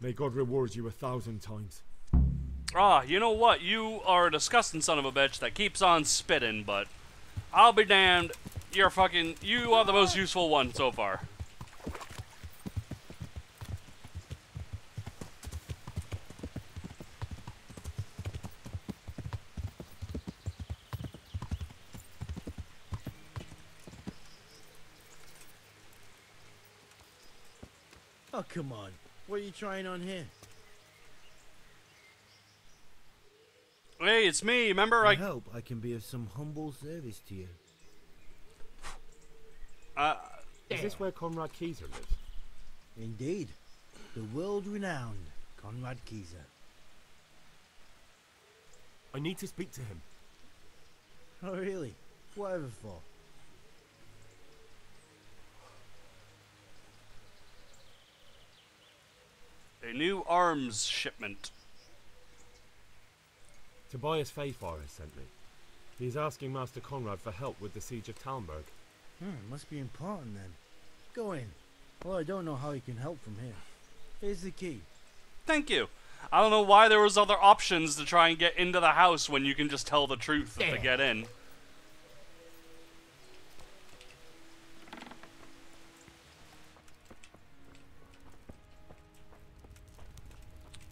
May God reward you 1,000 times. Ah, you know what? You are a disgusting son of a bitch that keeps on spitting, but I'll be damned. You are the most useful one so far. Oh, come on. What are you trying on here? Hey, it's me. Remember I hope I can be of some humble service to you. Is this where Conrad Kieser lives? Indeed. The world-renowned Conrad Kieser. I need to speak to him. Oh, really? Whatever for? A new arms shipment. Tobias Fayfar has sent me. He's asking Master Conrad for help with the siege of Talmberg. Must be important then. Go in. Well, I don't know how he can help from here. Here's the key. Thank you. I don't know why there was other options to try and get into the house when you can just tell the truth to get in.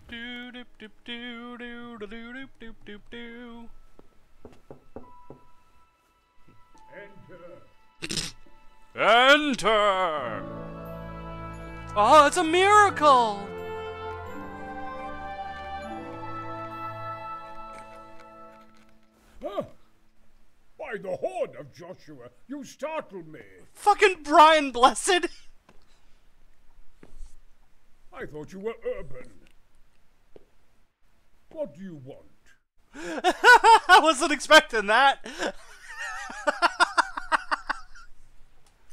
Do do do do do do do do do. Enter! Oh, it's a miracle! Huh? By the horn of Joshua, you startled me. Fucking Brian Blessed! I thought you were urban. What do you want? I wasn't expecting that!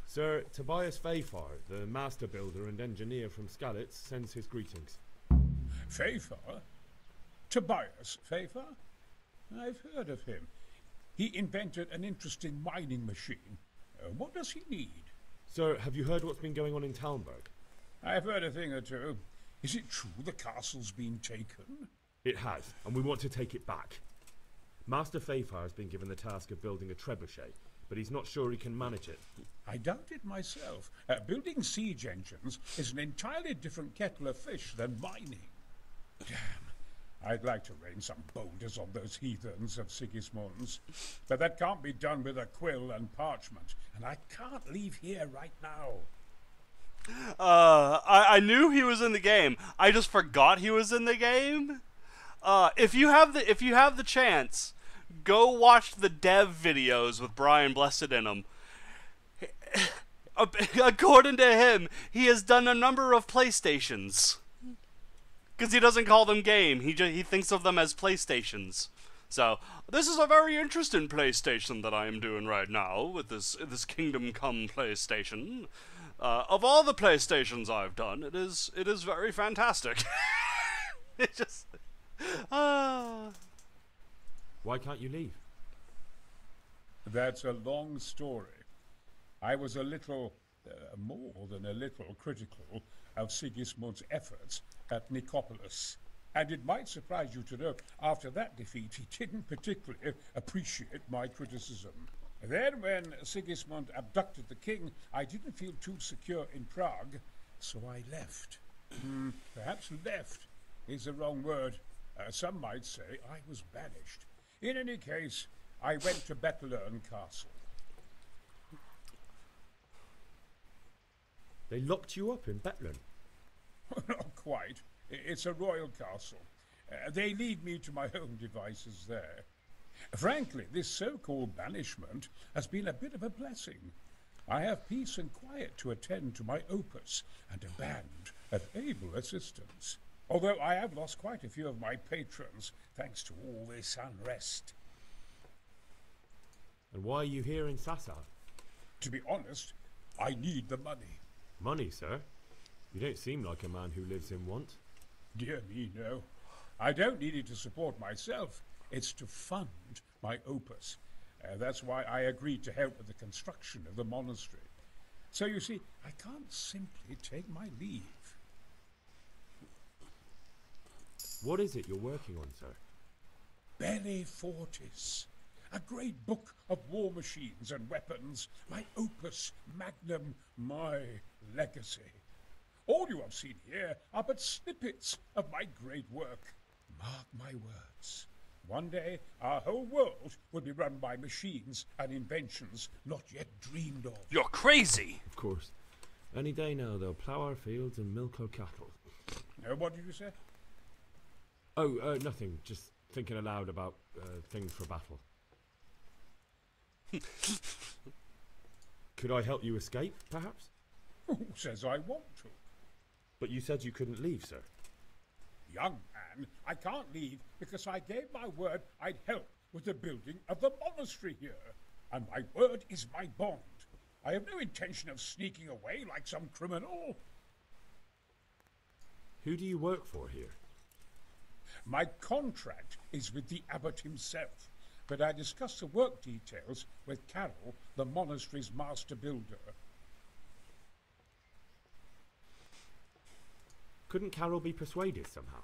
Sir Tobias Fayfar, the master builder and engineer from Skalitz, sends his greetings. Fayfar? Tobias Fayfar? I've heard of him. He invented an interesting mining machine. What does he need? Sir, have you heard what's been going on in Talmberg? I've heard a thing or two. Is it true the castle's been taken? It has, and we want to take it back. Master Fayfar has been given the task of building a trebuchet, but he's not sure he can manage it. I doubt it myself. Building siege engines is an entirely different kettle of fish than mining. Damn. I'd like to rain some boulders on those heathens of Sigismund's, but that can't be done with a quill and parchment, and I can't leave here right now. I knew he was in the game. I just forgot he was in the game. If you have the chance, go watch the dev videos with Brian Blessed in them. According to him, he has done a number of PlayStations. Because he doesn't call them game. He thinks of them as PlayStations. So, this is a very interesting PlayStation that I am doing right now with this Kingdom Come PlayStation. Of all the PlayStations I've done, it is very fantastic. It just... Why can't you leave? That's a long story. I was a little, more than a little, critical of Sigismund's efforts at Nicopolis. And it might surprise you to know, after that defeat, he didn't particularly appreciate my criticism. Then, when Sigismund abducted the king, I didn't feel too secure in Prague, so I left. Perhaps left is the wrong word. Some might say I was banished. In any case, I went to Bettelern Castle. They locked you up in Bettelern? Not quite. It's a royal castle. They leave me to my own devices there. Frankly, this so-called banishment has been a bit of a blessing. I have peace and quiet to attend to my opus and a band of able assistants. Although I have lost quite a few of my patrons, thanks to all this unrest. And why are you here in Sassar? To be honest, I need the money. Money, sir? You don't seem like a man who lives in want. Dear me, no. I don't need it to support myself. It's to fund my opus. That's why I agreed to help with the construction of the monastery. So you see, I can't simply take my leave. What is it you're working on, sir? Belli Fortis. A great book of war machines and weapons. My opus magnum, my legacy. All you have seen here are but snippets of my great work. Mark my words. One day, our whole world will be run by machines and inventions not yet dreamed of. You're crazy! Of course. Any day now, they'll plough our fields and milk our cattle. What did you say? Oh, nothing. Just thinking aloud about things for battle. Could I help you escape, perhaps? Who says I want to? But you said you couldn't leave, sir. Young man, I can't leave because I gave my word I'd help with the building of the monastery here. And my word is my bond. I have no intention of sneaking away like some criminal. Who do you work for here? My contract is with the abbot himself, but I discussed the work details with Carol, the monastery's master builder. Couldn't Carol be persuaded somehow?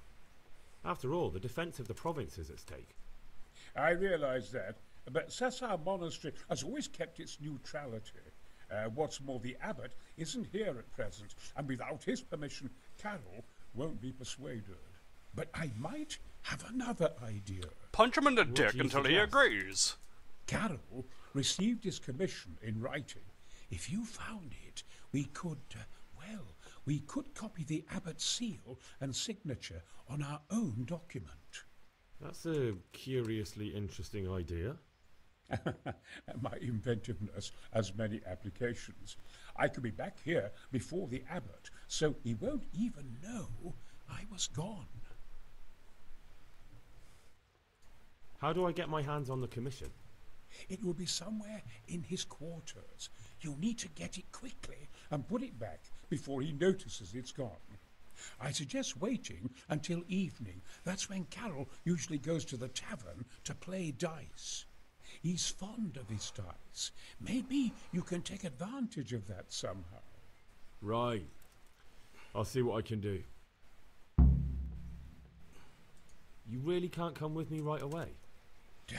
After all, the defence of the province is at stake. I realise that, but Sassar Monastery has always kept its neutrality. What's more, the abbot isn't here at present, and without his permission, Carol won't be persuaded. But I might have another idea. Punch him in the dick until he agrees. Carol received his commission in writing. If you found it, we could, we could copy the abbot's seal and signature on our own document. That's a curiously interesting idea. My inventiveness has many applications. I could be back here before the abbot, so he won't even know I was gone. How do I get my hands on the commission? It will be somewhere in his quarters. You'll need to get it quickly and put it back before he notices it's gone. I suggest waiting until evening. That's when Carol usually goes to the tavern to play dice. He's fond of his dice. Maybe you can take advantage of that somehow. Right. I'll see what I can do. You really can't come with me right away? Damn.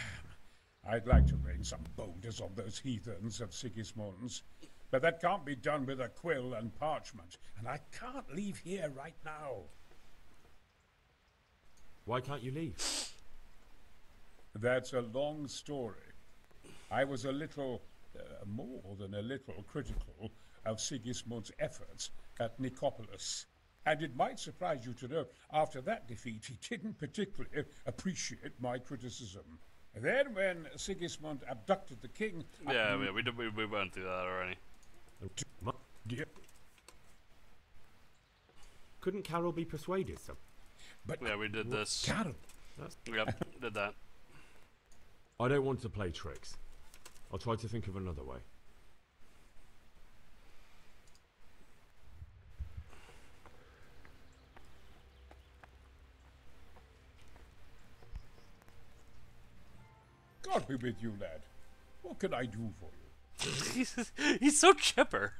I'd like to rain some boulders on those heathens of Sigismund's. But that can't be done with a quill and parchment. And I can't leave here right now. Why can't you leave? That's a long story. I was a little, more than a little, critical of Sigismund's efforts at Nicopolis. And it might surprise you to know, after that defeat, he didn't particularly appreciate my criticism. Then, when Sigismund abducted the king... Yeah, we went through that already. Couldn't Carol be persuaded, sir? But yeah, we did this. Carol? Yep, did that. I don't want to play tricks. I'll try to think of another way. God be with you, lad. What can I do for you? He's so chipper.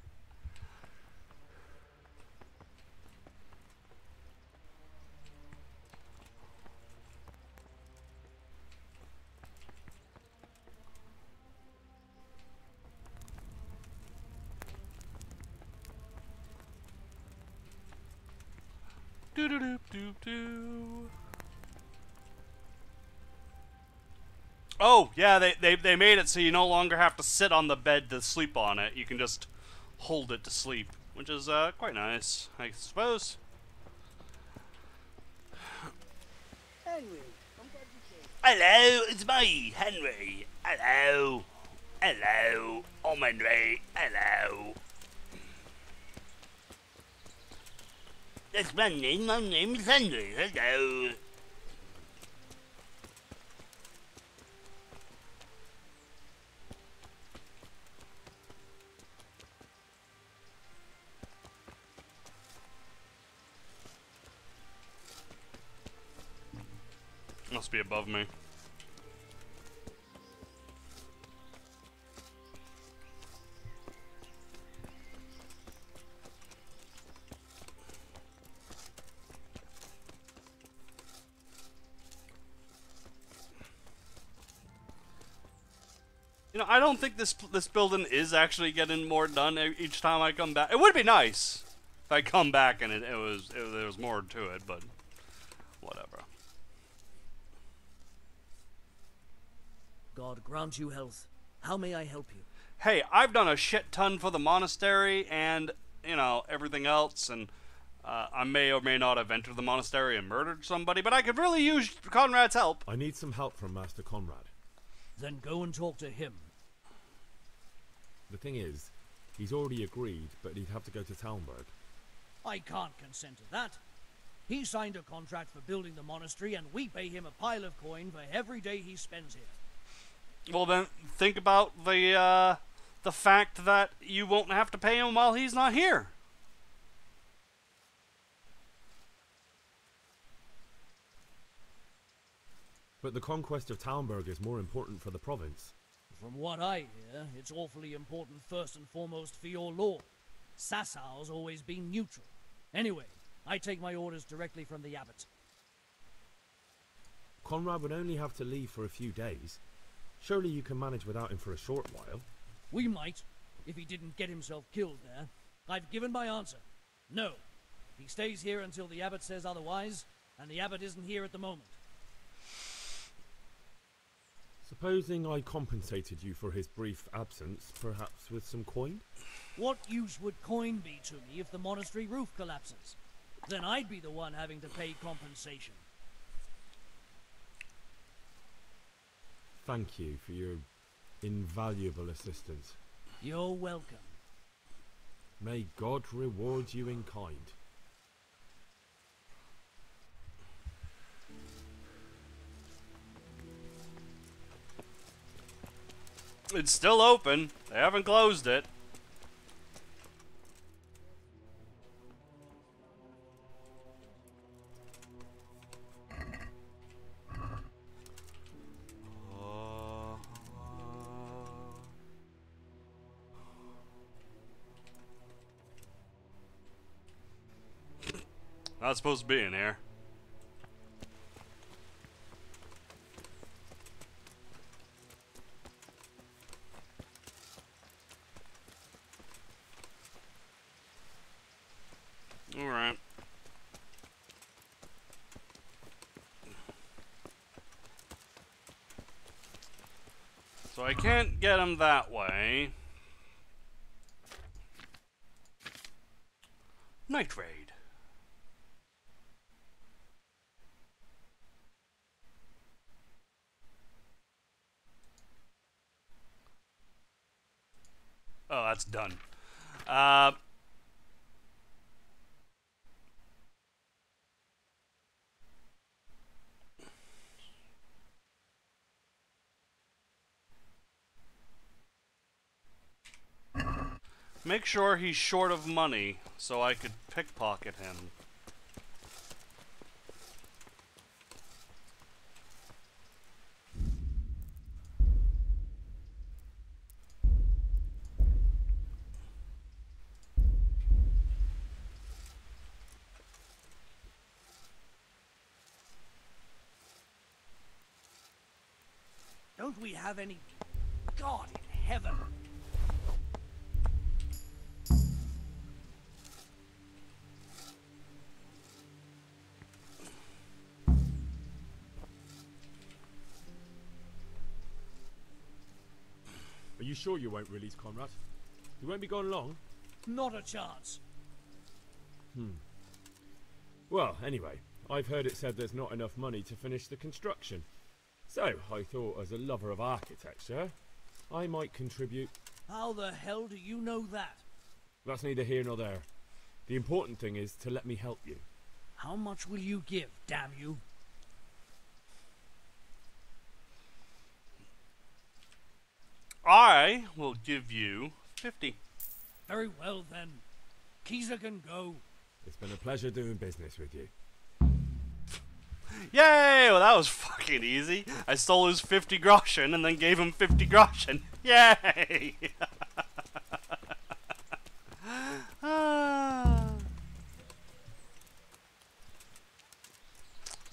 Do do do do do. Oh yeah, they made it so you no longer have to sit on the bed to sleep on it. You can just hold it to sleep, which is quite nice, I suppose. Henry, I'm glad you came. Hello, it's me, Henry. Hello. Hello. I'm Henry. Hello. That's my name. My name is Henry. Hello. Must be above me. You know, I don't think this building is actually getting more done each time I come back. It would be nice if I come back and there was more to it, but whatever. God grant you health. How may I help you? Hey, I've done a shit ton for the monastery and, you know, everything else, and I may or may not have entered the monastery and murdered somebody, but I could really use Conrad's help. I need some help from Master Conrad. Then go and talk to him. The thing is, he's already agreed, but he'd have to go to Talmberg. I can't consent to that. He signed a contract for building the monastery, and we pay him a pile of coin for every day he spends here. Well, then think about the fact that you won't have to pay him while he's not here. But the conquest of Talmberg is more important for the province. From what I hear, it's awfully important first and foremost for your lord. Sassau's always been neutral. Anyway, I take my orders directly from the abbot. Conrad would only have to leave for a few days. Surely you can manage without him for a short while. We might, if he didn't get himself killed there. I've given my answer. No. He stays here until the abbot says otherwise, and the abbot isn't here at the moment. Supposing I compensated you for his brief absence, perhaps with some coin? What use would coin be to me if the monastery roof collapses? Then I'd be the one having to pay compensation. Thank you for your invaluable assistance. You're welcome. May God reward you in kind. It's still open. They haven't closed it. Not supposed to be in here. Alright. So I can't get him that way. Night raid. Oh, that's done. Make sure he's short of money so I could pickpocket him. Don't we have any God in heaven? Are you sure you won't release Conrad? He won't be gone long? Not a chance. Well, anyway, I've heard it said there's not enough money to finish the construction. So, I thought as a lover of architecture, I might contribute. How the hell do you know that? That's neither here nor there. The important thing is to let me help you. How much will you give, damn you? I will give you 50. Very well then. Keezer can go. It's been a pleasure doing business with you. Yay! Well, that was fucking easy. I stole his 50 groschen and then gave him 50 groschen. Yay!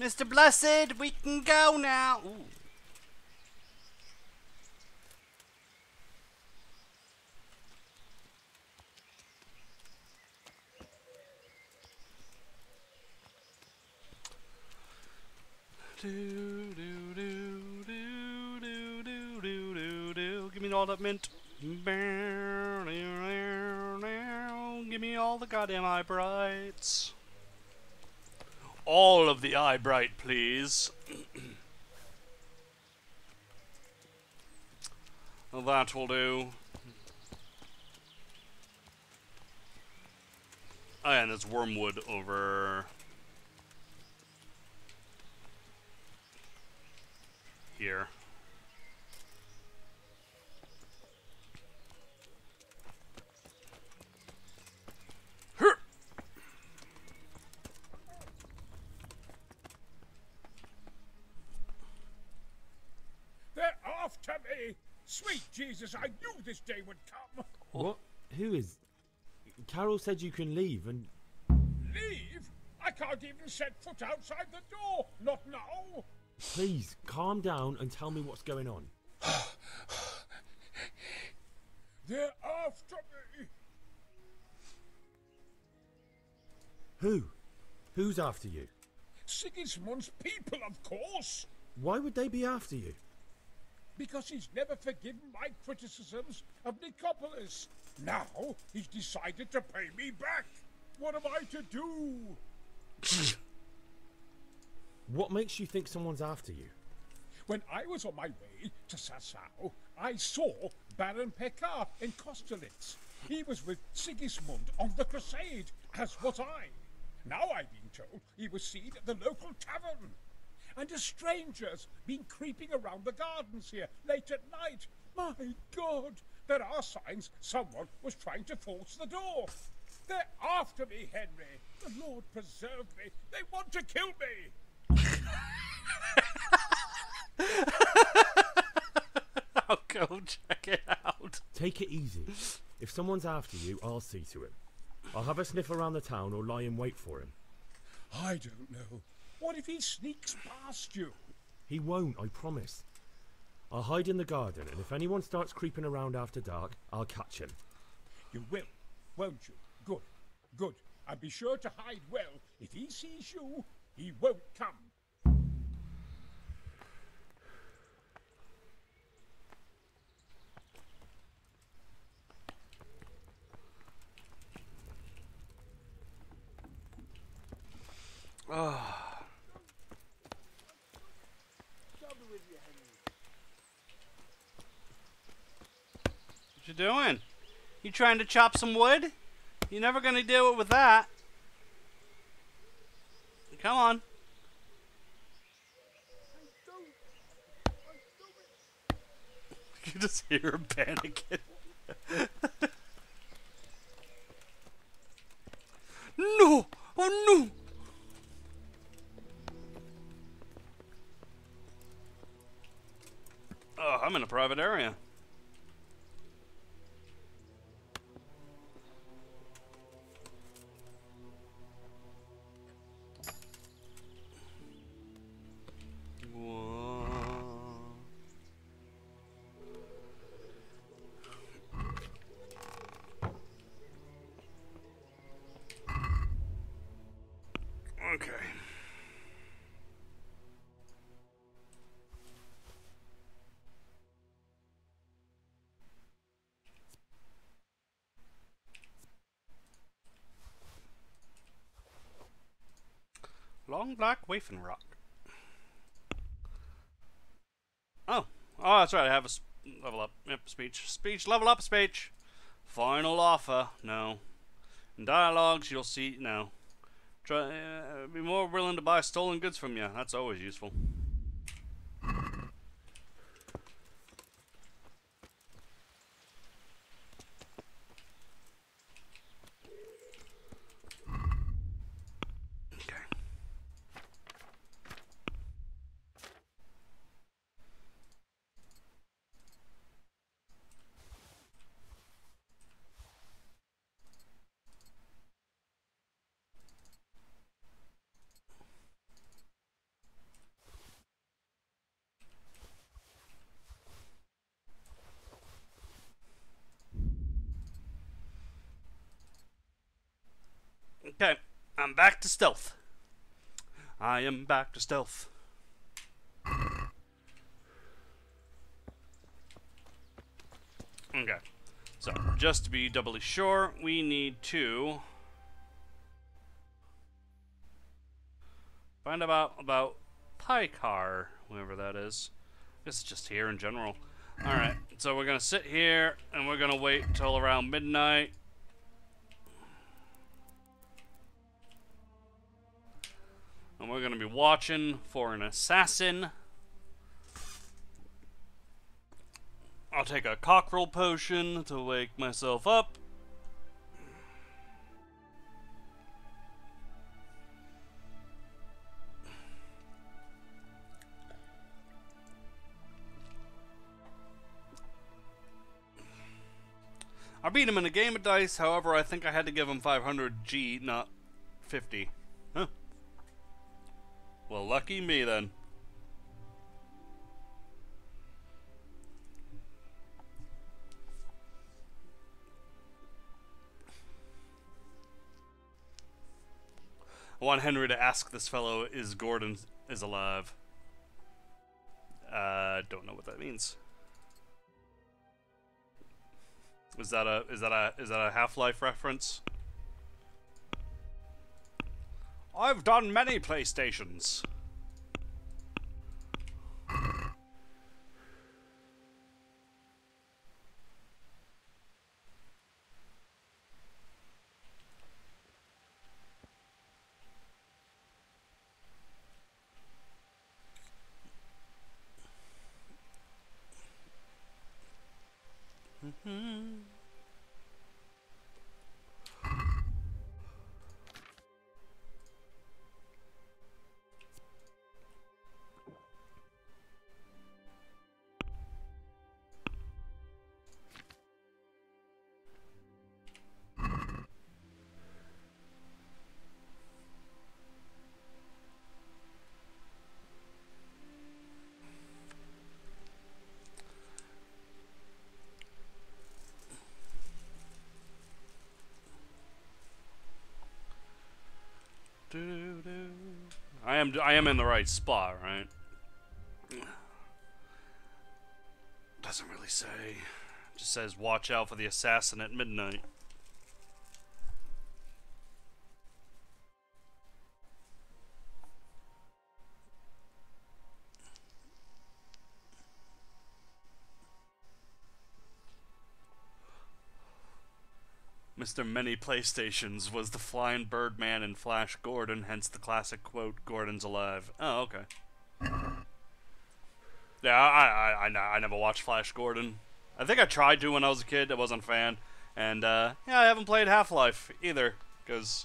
Mr. Blessed, we can go now. Ooh. Give me all that mint. Give me all the goddamn eye brights. All of the eye bright, please. Well, that will do. Oh, yeah, and there's wormwood over here. They're after me! Sweet Jesus, I knew this day would come! What? Who is... Carol said you can leave and... Leave? I can't even set foot outside the door! Not now! Please, calm down and tell me what's going on. They're after me! Who? Who's after you? Sigismund's people, of course! Why would they be after you? Because he's never forgiven my criticisms of Nicopolis. Now he's decided to pay me back. What am I to do? What makes you think someone's after you? When I was on my way to Sassau, I saw Baron Pekar in Kostolitz. He was with Sigismund on the crusade, as was I. Now I've been told he was seen at the local tavern. And a stranger's been creeping around the gardens here late at night. My God, there are signs someone was trying to force the door. They're after me, Henry. The Lord preserve me. They want to kill me. I'll go check it out. Take it easy. If someone's after you, I'll see to him. I'll have a sniff around the town or lie in wait for him. I don't know. What if he sneaks past you? He won't, I promise. I'll hide in the garden, and if anyone starts creeping around after dark, I'll catch him. You will, won't you? Good, good. And be sure to hide well. If he sees you, he won't come. What you doing? You trying to chop some wood? You're never gonna do it with that. Come on. You just hear him panicking. no! Oh, I'm in a private area. Okay. Long black wafin rock. Oh, that's right. I have a level up. Yep, speech, level up, speech. Final offer. No. In dialogues, you'll see. No. Try. Be more willing to buy stolen goods from you. That's always useful. Okay, I'm back to stealth. I am back to stealth. Okay, so just to be doubly sure, we need to find about Pykar, whoever that is. I guess it's just here in general. Alright, so we're gonna sit here and we're gonna wait until around midnight. And we're going to be watching for an assassin. I'll take a cockerel potion to wake myself up. I beat him in a game of dice, however, I think I had to give him 500 G, not 50. Huh. Well, lucky me then. I want Henry to ask this fellow, is Gordon is alive? Don't know what that means. Is that a Half-Life reference? I've done many PlayStations. I am in the right spot, right? Doesn't really say. Just says watch out for the assassin at midnight. Mr. Many PlayStations was the Flying Birdman in Flash Gordon, hence the classic quote, Gordon's alive. Oh, okay. Yeah, I never watched Flash Gordon. I think I tried to when I was a kid, I wasn't a fan. And, yeah, I haven't played Half-Life either, because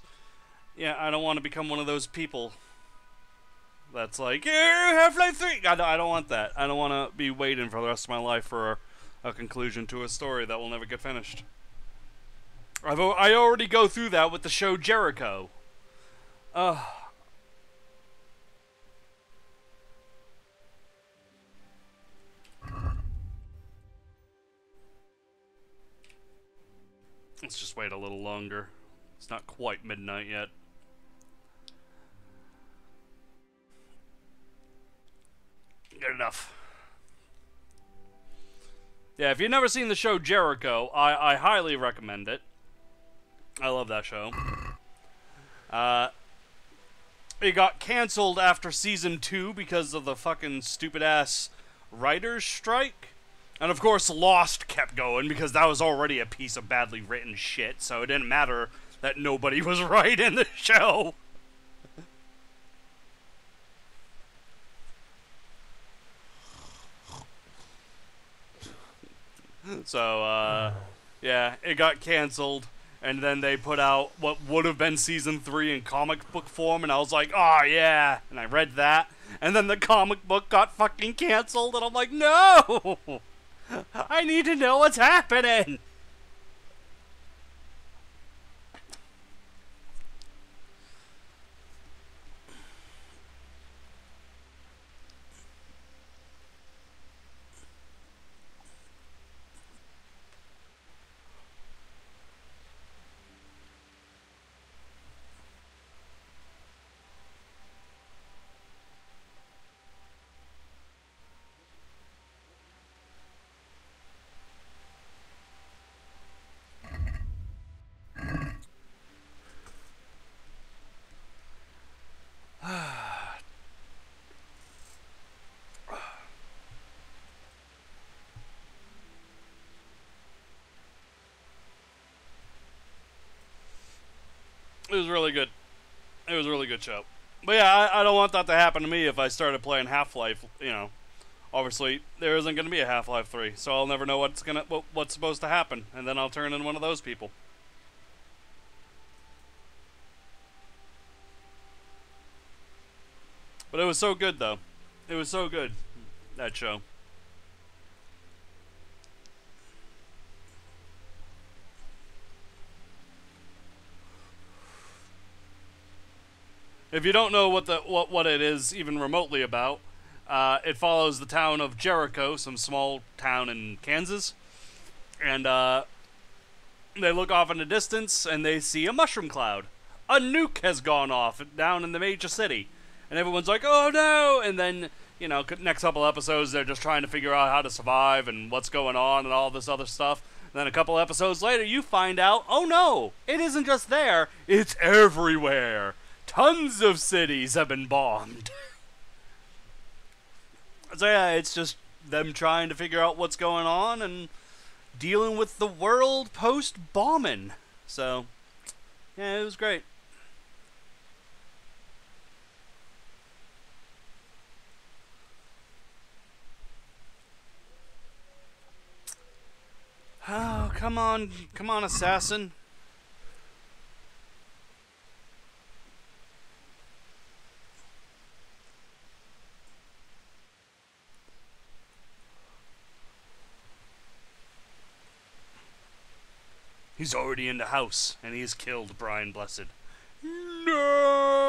Yeah, I don't want to become one of those people that's like, yeah, Half-Life 3. I don't want that. I don't want to be waiting for the rest of my life for a conclusion to a story that will never get finished. I already go through that with the show Jericho. Let's just wait a little longer. It's not quite midnight yet. Good enough. Yeah, if you've never seen the show Jericho, I highly recommend it. I love that show. It got canceled after season 2 because of the fucking stupid-ass writer's strike. And of course, Lost kept going because that was already a piece of badly written shit, so it didn't matter that nobody was writing the show. So, yeah, it got canceled, and then they put out what would have been season 3 in comic book form, and I was like, oh yeah, and I read that, and then the comic book got fucking canceled, and I'm like, no! I need to know what's happening! It was really good. It was a really good show. But yeah, I don't want that to happen to me if I started playing Half-Life, you know. Obviously, there isn't going to be a Half-Life 3, so I'll never know what's supposed to happen, and then I'll turn into one of those people. But it was so good, though. It was so good, that show. If you don't know what it is even remotely about, it follows the town of Jericho, some small town in Kansas, and they look off in the distance and they see a mushroom cloud. A nuke has gone off down in the major city, and everyone's like, "Oh no!" And then, you know, next couple episodes they're just trying to figure out how to survive and what's going on and all this other stuff. And then a couple episodes later, you find out, oh no, it isn't just there; it's everywhere. Tons of cities have been bombed. So yeah, it's just them trying to figure out what's going on and dealing with the world post-bombing. So, yeah, it was great. Oh, come on, assassin. He's already in the house, and he has killed Brian Blessed. No!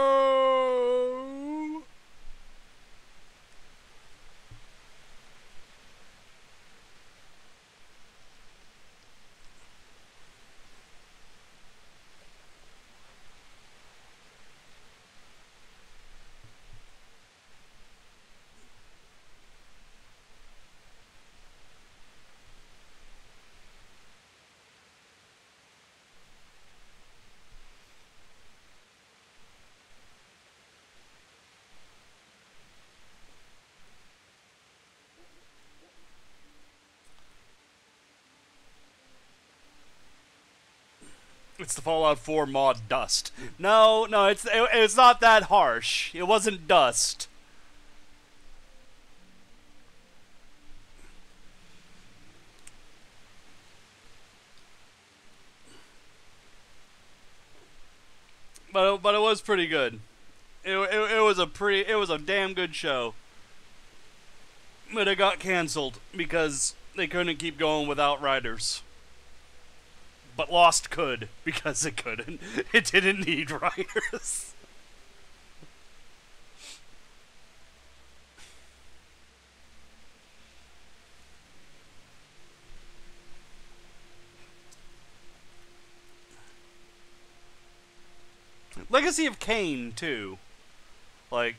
It's the Fallout 4 mod dust. No, it's not that harsh. It wasn't dust. but it was pretty good. It was a damn good show. But it got canceled because they couldn't keep going without writers. But Lost could, because it couldn't. It didn't need writers. Legacy of Kain too. Like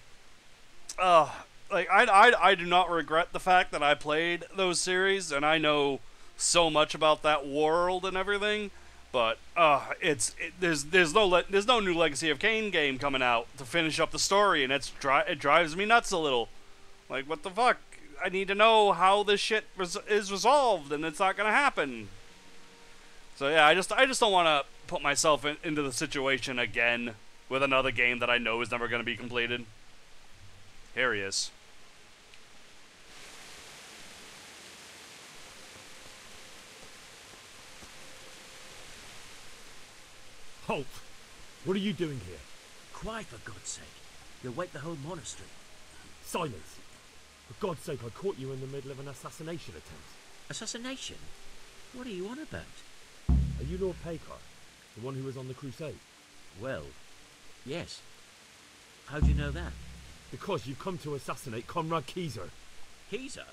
I do not regret the fact that I played those series and I know so much about that world and everything. But there's no new Legacy of Kain game coming out to finish up the story, and it drives me nuts a little. Like, what the fuck? I need to know how this shit is resolved, and it's not gonna happen. So yeah, I just don't want to put myself into the situation again with another game that I know is never going to be completed. Here he is. Halt! What are you doing here? Quiet, for God's sake. You'll wake the whole monastery. Silence! For God's sake, I caught you in the middle of an assassination attempt. Assassination? What are you on about? Are you Lord Pekar, the one who was on the crusade? Well, yes. How do you know that? Because you've come to assassinate Conrad Keyser. Keyser?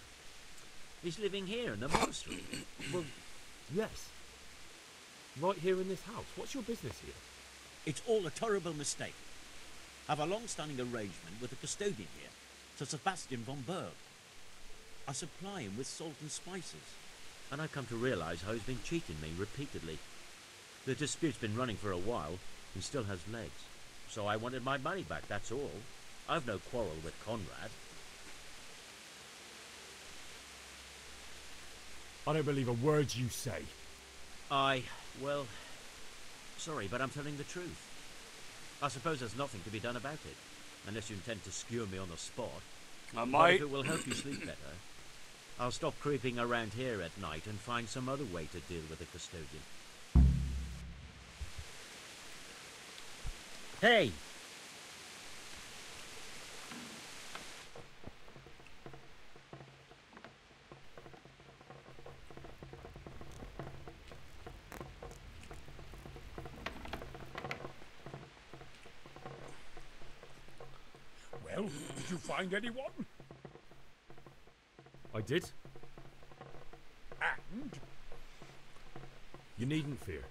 He's living here in the monastery. Well, yes. Right here in this house. What's your business here? It's all a terrible mistake. I've a long-standing arrangement with the custodian here, Sir Sebastian von Berg. I supply him with salt and spices, and I've come to realise how he's been cheating me repeatedly. The dispute's been running for a while, and still has legs. So I wanted my money back, that's all. I've no quarrel with Conrad. I don't believe a word you say. Well, sorry, but I'm telling the truth. I suppose there's nothing to be done about it, unless you intend to skewer me on the spot. I But might. if it will help you sleep better, I'll stop creeping around here at night and find some other way to deal with the custodian. Hey! Well, did you find anyone? I did. And? You needn't fear.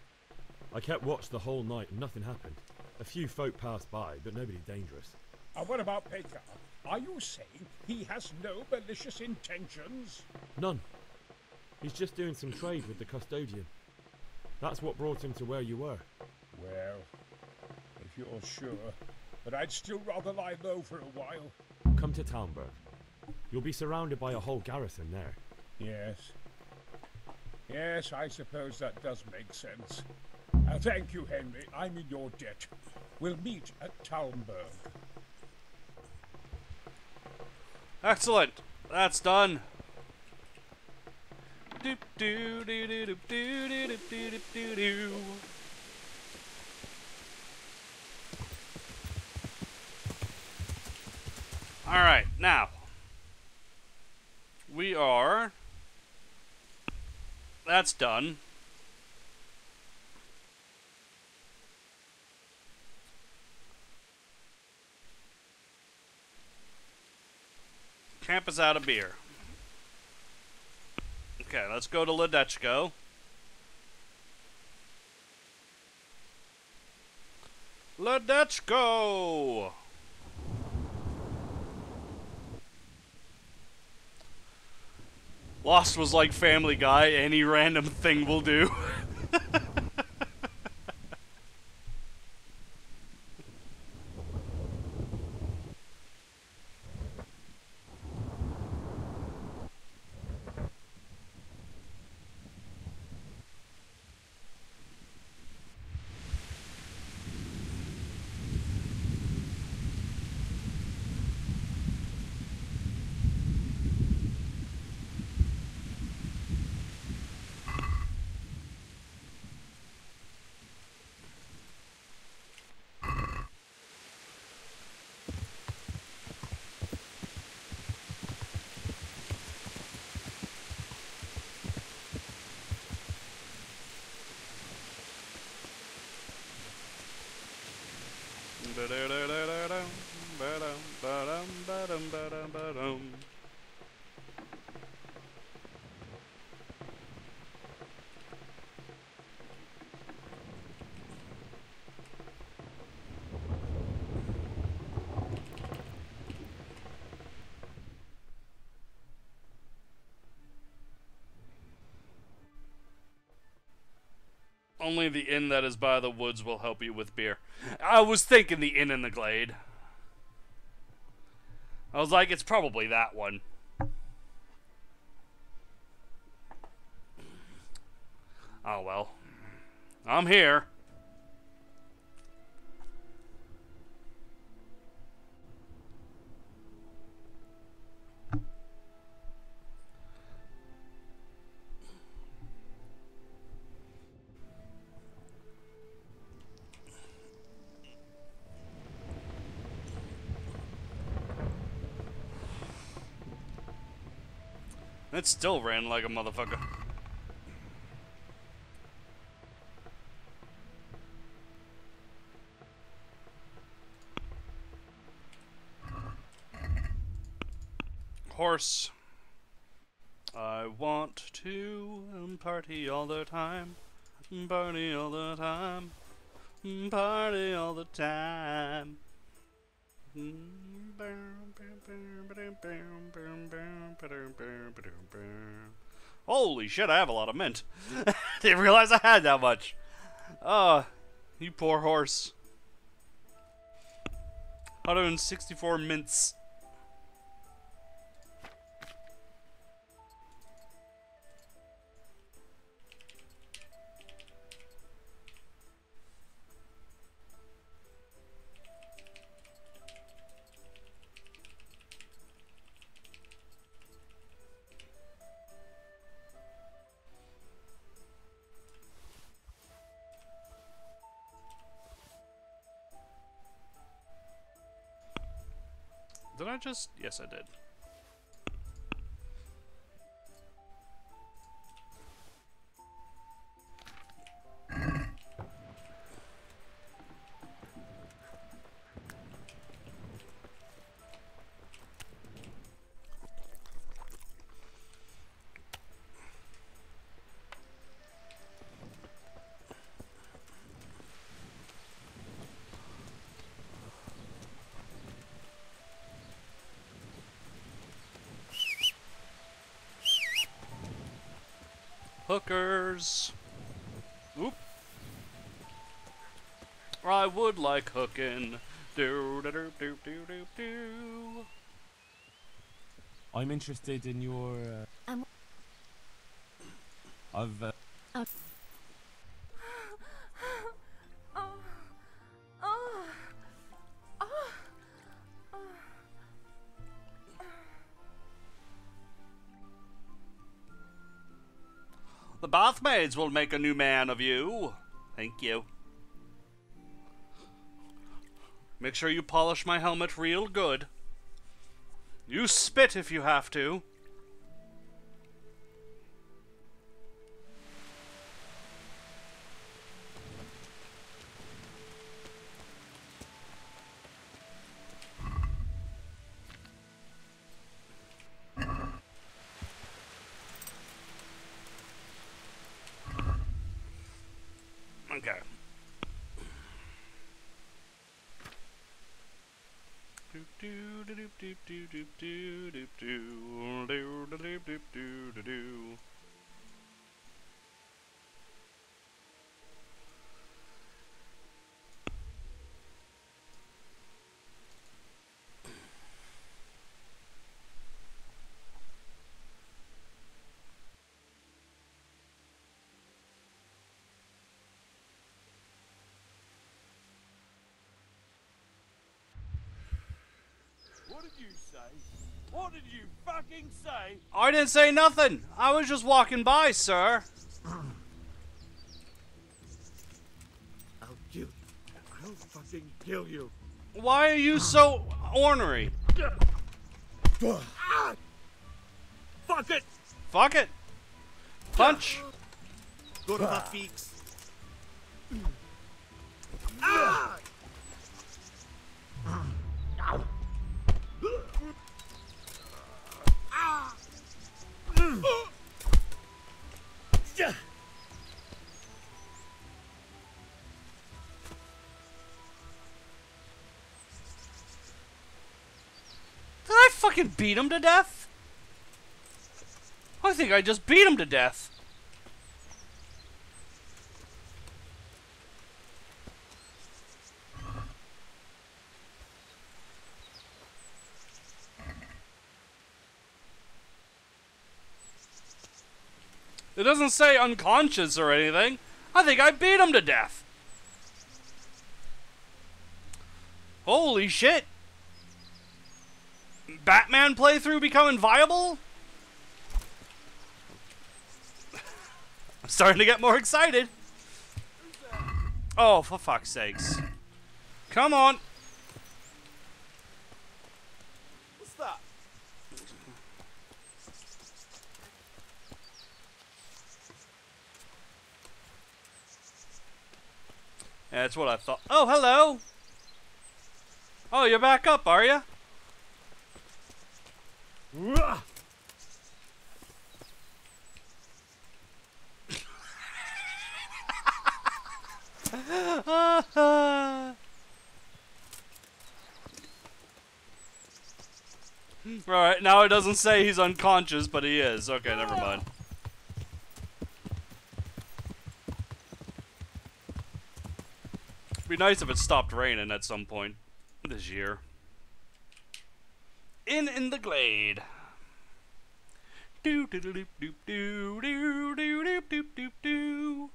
I kept watch the whole night and nothing happened. A few folk passed by, but nobody dangerous. What about Pekar? Are you saying he has no malicious intentions? None. He's just doing some trade with the custodian. That's what brought him to where you were. Well, if you're sure, but I'd still rather lie low for a while. Come to Talmberg. You'll be surrounded by a whole garrison there. Yes. Yes, I suppose that does make sense. Thank you, Henry. I'm in your debt. We'll meet at Talmberg. Excellent. That's done. Doop doo doo doo doo doo doo doo doo doo doo. All right, now we are. That's done. Camp is out of beer. Okay, let's go to Ledechko. Ledechko! Lost was like Family Guy, any random thing will do. Only the inn that is by the woods will help you with beer. I was thinking the inn in the glade. I was like, it's probably that one. Oh well. I'm here. It still ran like a motherfucker. Horse. I want to party all the time. Party all the time. Party all the time. Holy shit, I have a lot of mint. Didn't realize I had that much. Oh, you poor horse. 164 mints. Did I just? Yes, I did. Hookers. Oop. I would like hooking. Do do do do do do do. I'm interested in your. I've. The bathmaids will make a new man of you. Thank you. Make sure you polish my helmet real good. You spit if you have to. Okay. What did you say? What did you fucking say? I didn't say nothing. I was just walking by, sir. I'll kill you. I'll fucking kill you. Why are you so ornery? Ah! Fuck it! Fuck it. Punch. Go to my feet. Ah! Did I fucking beat him to death? I think I just beat him to death. It doesn't say unconscious or anything. I think I beat him to death. Holy shit. Batman playthrough becoming viable? I'm starting to get more excited. Oh, for fuck's sakes. Come on. What's that? Yeah, that's what I thought. Oh, hello. Oh, you're back up, are you? Alright, now it doesn't say he's unconscious, but he is. Okay, never mind. It'd be nice if it stopped raining at some point this year. In the glade. Do do do do do do do do do do do.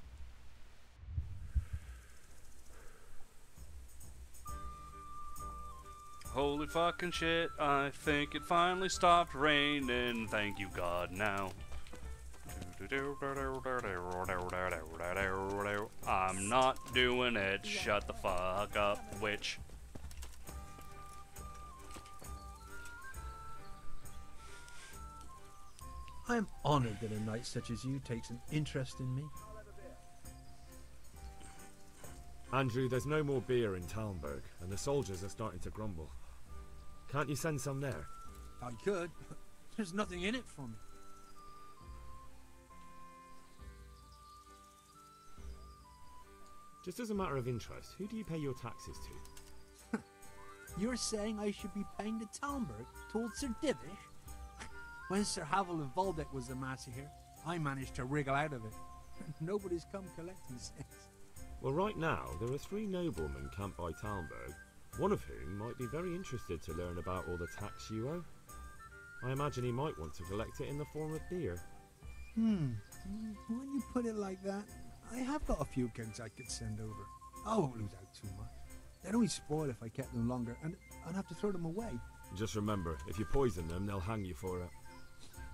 Holy fucking shit, I think it finally stopped raining. Thank you, God, now. I'm not doing it. Shut the fuck up, witch. I am honored that a knight such as you takes an interest in me. Andrew, there's no more beer in Talmberg, and the soldiers are starting to grumble. Can't you send some there? I could, but there's nothing in it for me. Just as a matter of interest, who do you pay your taxes to? You're saying I should be paying to Talmberg towards Sir Divish? When Sir Havel of Voldeck was the master here, I managed to wriggle out of it. Nobody's come collecting since. Well, right now, there are 3 noblemen camped by Talmberg, one of whom might be very interested to learn about all the tax you owe. I imagine he might want to collect it in the form of beer. When you put it like that, I have got a few kegs I could send over. I won't lose out too much. They'd only spoil if I kept them longer, and I'd have to throw them away. Just remember, if you poison them, they'll hang you for it.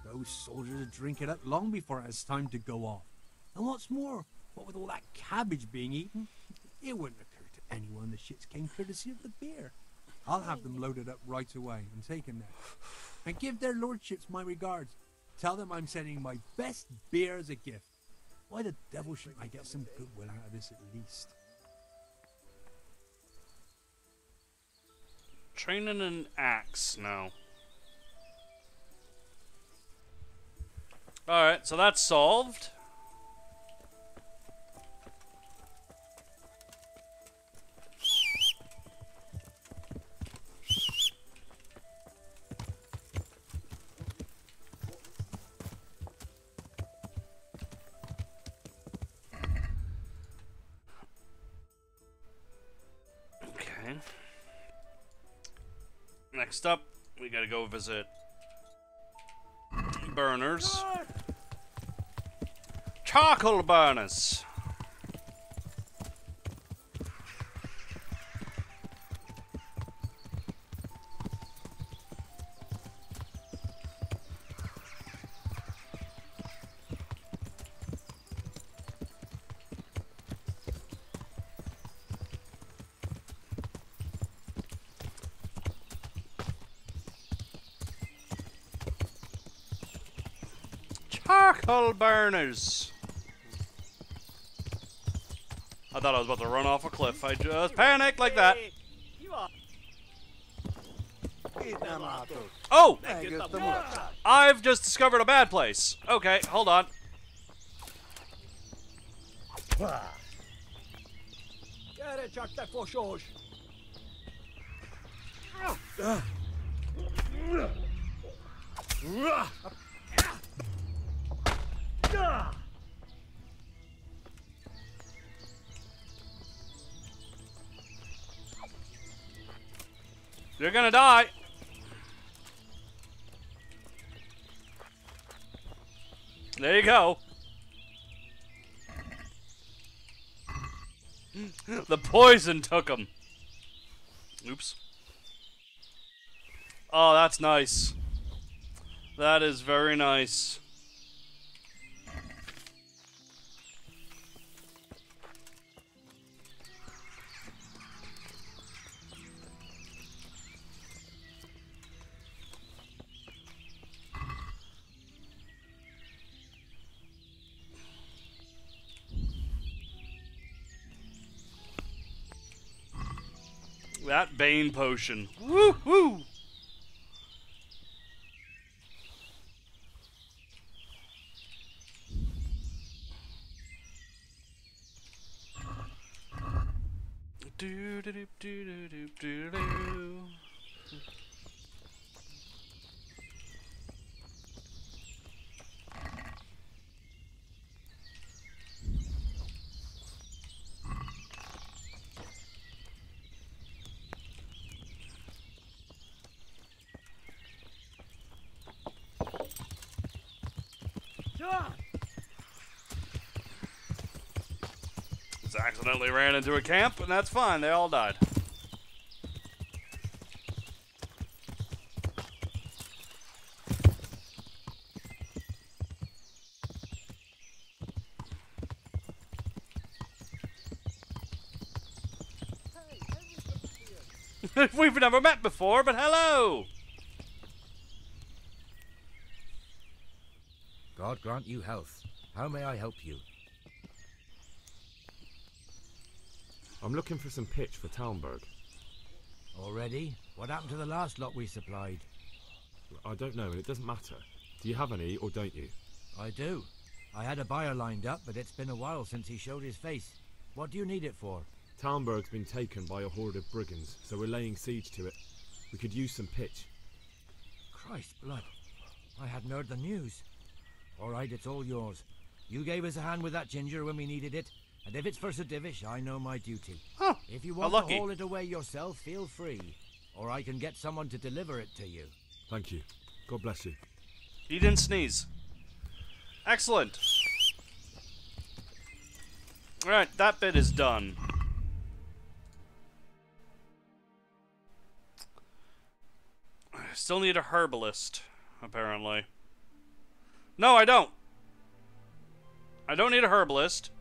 Those soldiers would drink it up long before it has time to go off. And what's more, what with all that cabbage being eaten, it wouldn't occur to anyone the shits came courtesy of the beer. I'll have them loaded up right away and taken there. And give their lordships my regards. Tell them I'm sending my best beer as a gift. Why the devil shouldn't I get some goodwill out of this at least? Training an axe now. Alright, so that's solved. Okay. Next up, we gotta go visit burners. Charcoal burners. Charcoal burners. I thought I was about to run off a cliff. I just panicked like that. Oh! I've just discovered a bad place. Okay, hold on. You're gonna die. There you go. The poison took him. Oops. Oh, that's nice. That is very nice. That Bane potion. Woo woo! Do do do do do do do. Just accidentally ran into a camp, and that's fine. They all died. We've never met before, but hello! God grant you health. How may I help you? I'm looking for some pitch for Talmberg. Already? What happened to the last lot we supplied? I don't know, and it doesn't matter. Do you have any, or don't you? I do. I had a buyer lined up, but it's been a while since he showed his face. What do you need it for? Talmberg's been taken by a horde of brigands, so we're laying siege to it. We could use some pitch. Christ blood. I hadn't heard the news. All right, it's all yours. You gave us a hand with that ginger when we needed it, and if it's for Sir Divish, I know my duty. Huh, if you want to haul it away yourself, feel free, or I can get someone to deliver it to you. Thank you. God bless you. He didn't sneeze. Excellent. Alright, that bit is done. Still need a herbalist, apparently. No, I don't. I don't need a herbalist,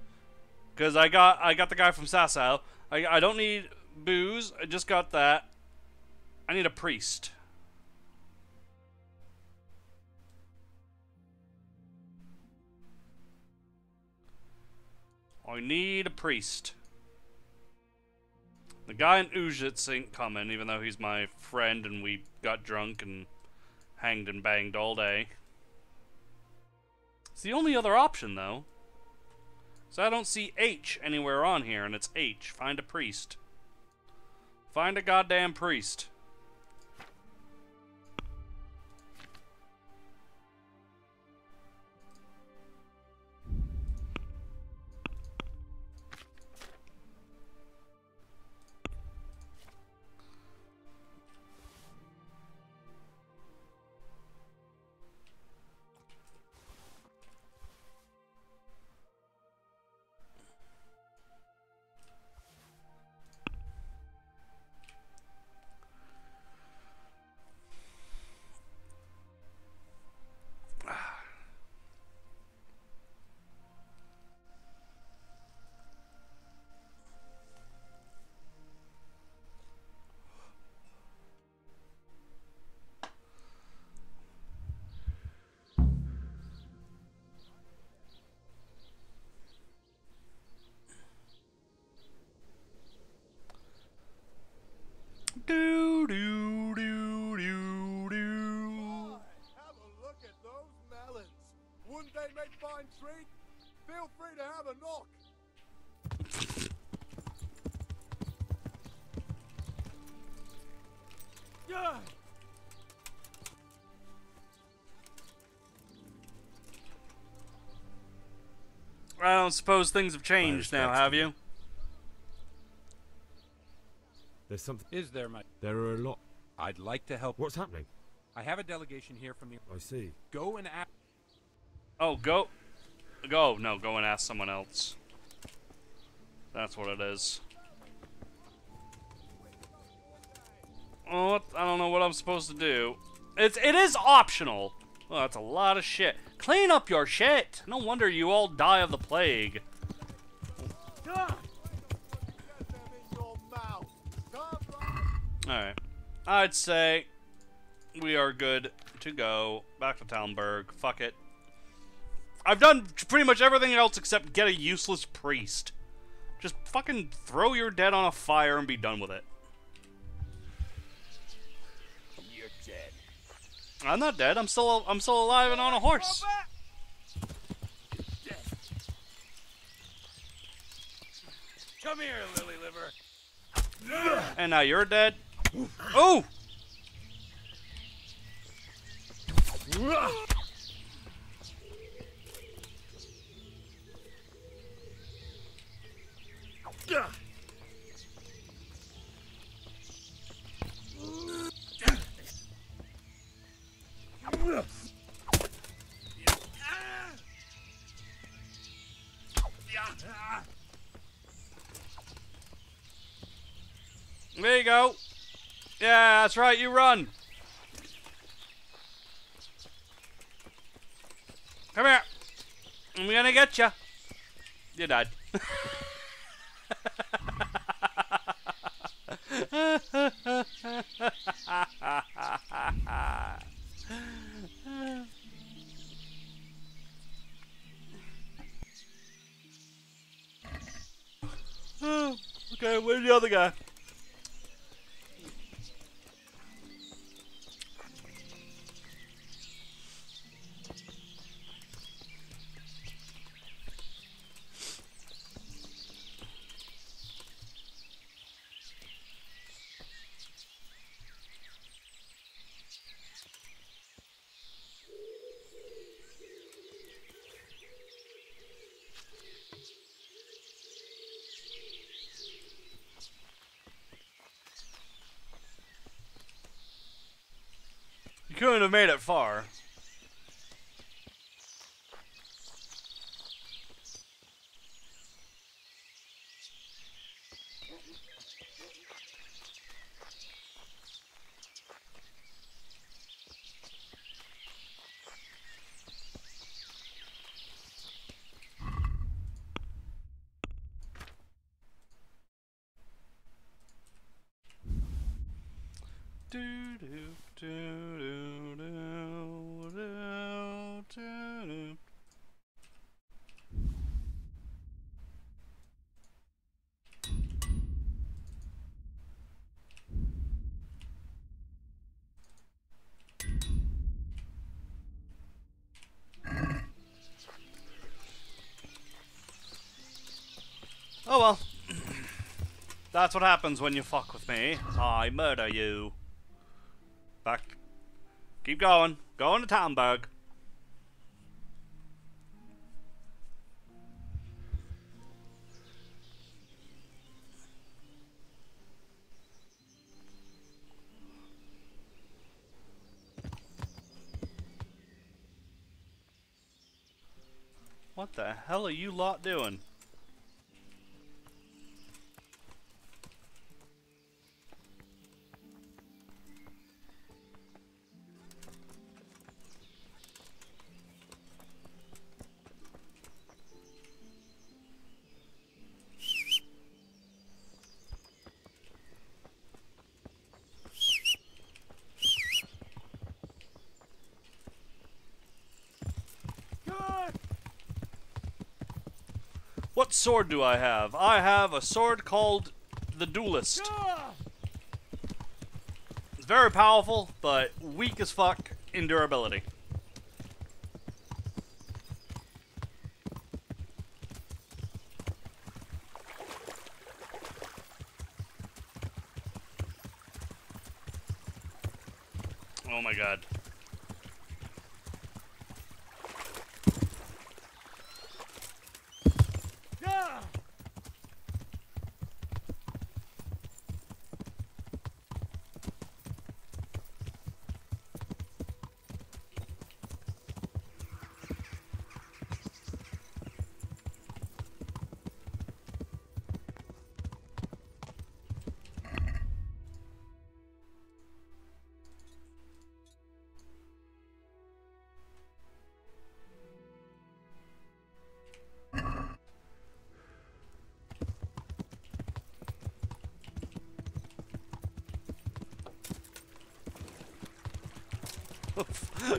because I got the guy from Xile. I don't need booze. I just got that. I need a priest. I need a priest. The guy in Ujits ain't coming, even though he's my friend and we got drunk and hanged and banged all day. It's the only other option, though. So I don't see H anywhere on here, and it's H. Find a priest. Find a goddamn priest. Do do do do do. Have a look at those melons. Wouldn't they make fine treat? Feel free to have a knock. Yeah. I don't suppose things have changed now, have you? There's something. Is there, my... There are a lot. I'd like to help. What's happening? I have a delegation here from the... I see. Go and ask... Oh, go. Go. No, go and ask someone else. That's what it is. Oh, I don't know what I'm supposed to do. It is optional. Oh, that's a lot of shit. Clean up your shit. No wonder you all die of the plague. Alright. I'd say we are good to go. Back to Talmberg. Fuck it. I've done pretty much everything else except get a useless priest. Just fucking throw your dead on a fire and be done with it. You're dead. I'm not dead. I'm still alive and on a horse. Come here, lily liver. And now you're dead. Oh! There you go. Yeah, that's right, you run. Come here. I'm gonna get you. You died. Okay, where's the other guy? You couldn't have made it far. Oh well. That's what happens when you fuck with me. I murder you. Back. Keep going. Go into Talmberg. What the hell are you lot doing? What sword do I have? I have a sword called the Duelist. It's very powerful, but weak as fuck in durability. Oh my god.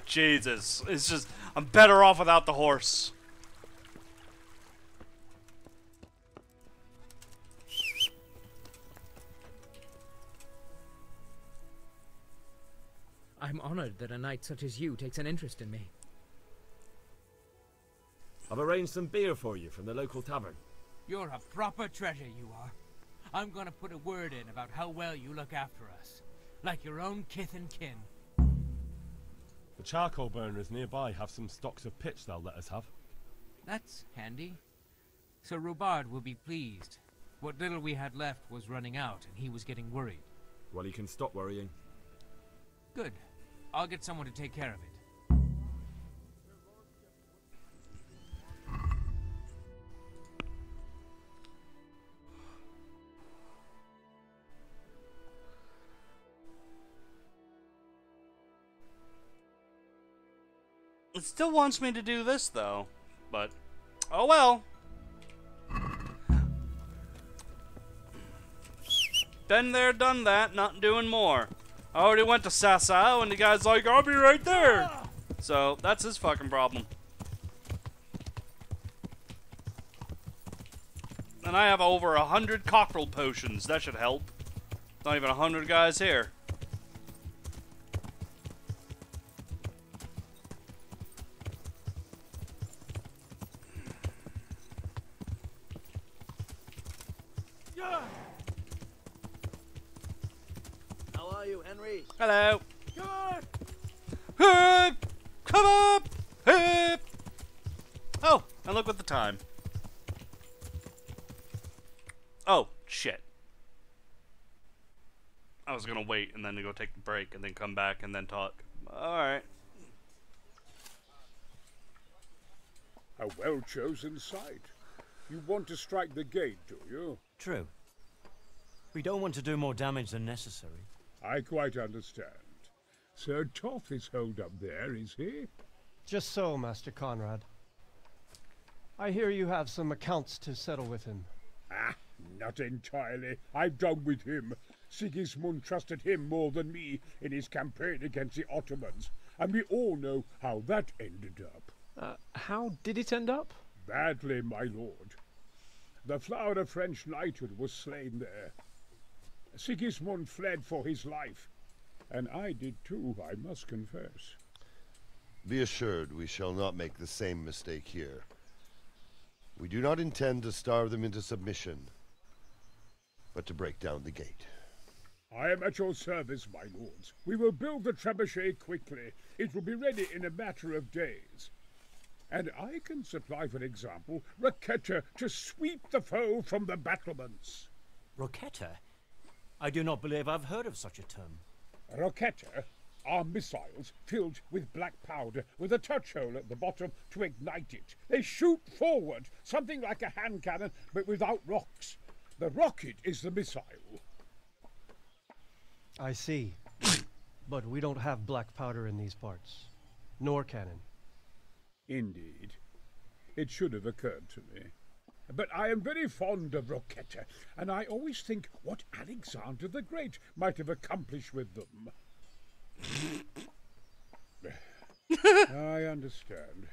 Jesus. It's just, I'm better off without the horse. I'm honored that a knight such as you takes an interest in me. I've arranged some beer for you from the local tavern. You're a proper treasure, you are. I'm gonna put a word in about how well you look after us. Like your own kith and kin. The charcoal burners nearby have some stocks of pitch they'll let us have. That's handy. Sir Rubard will be pleased. What little we had left was running out, and he was getting worried. Well, he can stop worrying. Good. I'll get someone to take care of it. It still wants me to do this, though. But, oh well. Been there, done that, not doing more. I already went to Sasau, and the guy's like, I'll be right there. So, that's his fucking problem. And I have over 100 cockerel potions. That should help. Not even 100 guys here. How are you, Henry? Hello. Good. Hey, come up. Hey. Oh, and look at the time. Oh, shit. I was gonna wait and then to go take a break and then come back and then talk. Alright. A well-chosen site. You want to strike the gate, do you? True. We don't want to do more damage than necessary. I quite understand. Sir Toth is holed up there, is he? Just so, Master Conrad. I hear you have some accounts to settle with him. Ah, not entirely. I've done with him. Sigismund trusted him more than me in his campaign against the Ottomans, and we all know how that ended up. How did it end up? Badly, my lord. The flower of French knighthood was slain there. Sigismund fled for his life, and I did too, I must confess. Be assured we shall not make the same mistake here. We do not intend to starve them into submission, but to break down the gate. I am at your service, my lords. We will build the trebuchet quickly. It will be ready in a matter of days. And I can supply, for example, Roquetta to sweep the foe from the battlements. Roquetta? I do not believe I've heard of such a term. Roquetta are missiles filled with black powder with a touch hole at the bottom to ignite it. They shoot forward, something like a hand cannon, but without rocks. The rocket is the missile. I see. But we don't have black powder in these parts. Nor cannon. Indeed. It should have occurred to me. But I am very fond of Roquetta, and I always think what Alexander the Great might have accomplished with them. I understand.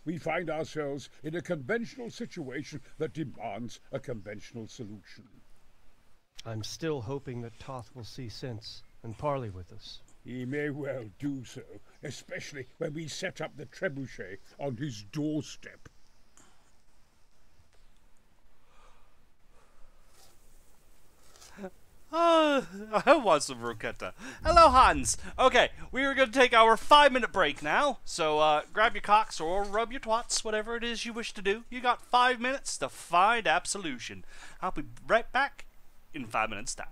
We find ourselves in a conventional situation that demands a conventional solution. I'm still hoping that Toth will see sense and parley with us. He may well do so, especially when we set up the trebuchet on his doorstep. I want some Roquetta. Hello, Hans. Okay, we are going to take our 5-minute break now. So grab your cocks or rub your twats, whatever it is you wish to do. You got 5 minutes to find absolution. I'll be right back in 5 minutes' time.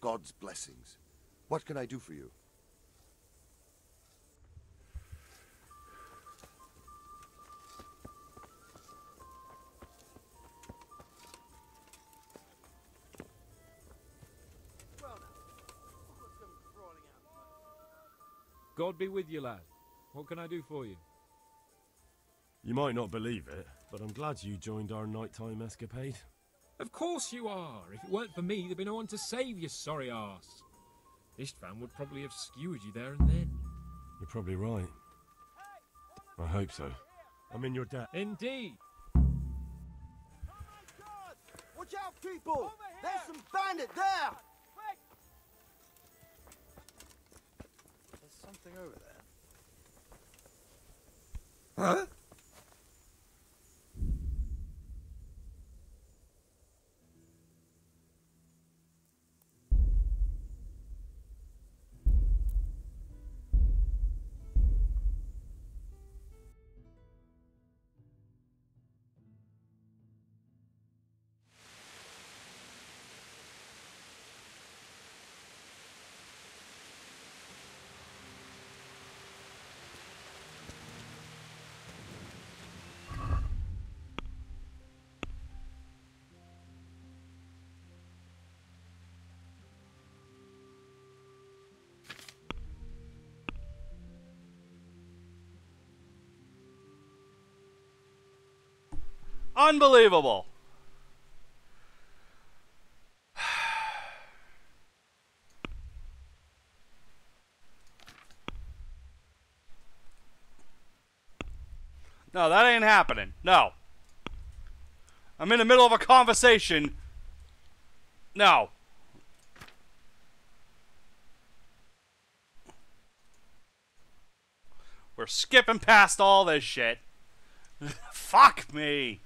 God's blessings. What can I do for you? God be with you, lad. What can I do for you? You might not believe it, but I'm glad you joined our nighttime escapade. Of course you are. If it weren't for me, there'd be no one to save you, sorry arse. Istvan would probably have skewered you there and then. You're probably right. I hope so. I'm in your debt. Indeed. Watch out, people! There's some bandit there! There's something over there. Huh? Unbelievable. No, that ain't happening. No. I'm in the middle of a conversation. No. We're skipping past all this shit. Fuck me.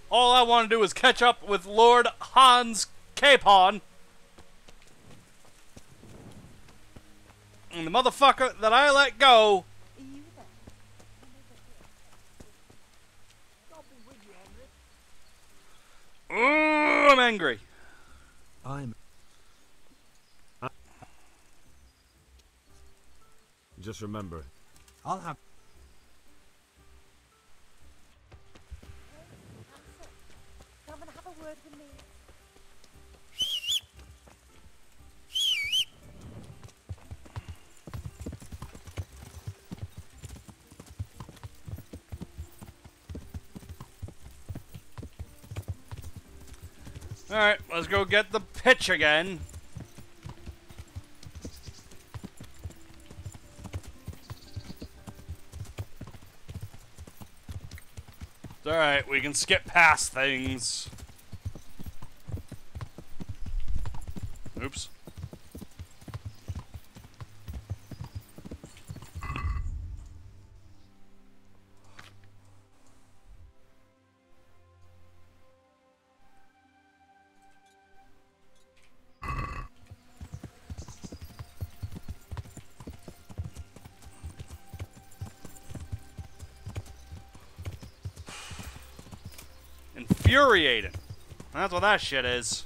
All I want to do is catch up with Lord Hans Capon. And the motherfucker that I let go. Ooh, I'm angry. Just remember. I'll have... Come and have a word with me. Alright, let's go get the pitch again. It's alright, we can skip past things. Oops. Infuriating. That's what that shit is.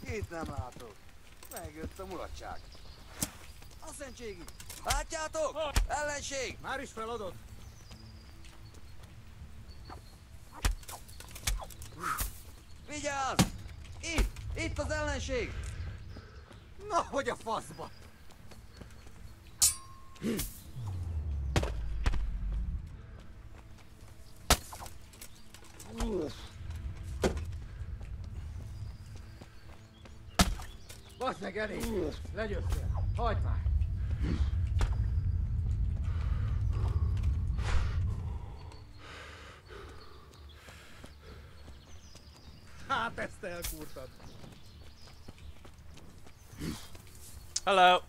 Itt nem látok. Megjött a mulatság. A szentségi. Látjátok? Ellenség! Már is feladott. Vigyázz! Itt az ellenség! Na, hogy a faszba! Basz meg elég! Legyőztél! Hagyd már! Hát ezt elkúrtad! Hello.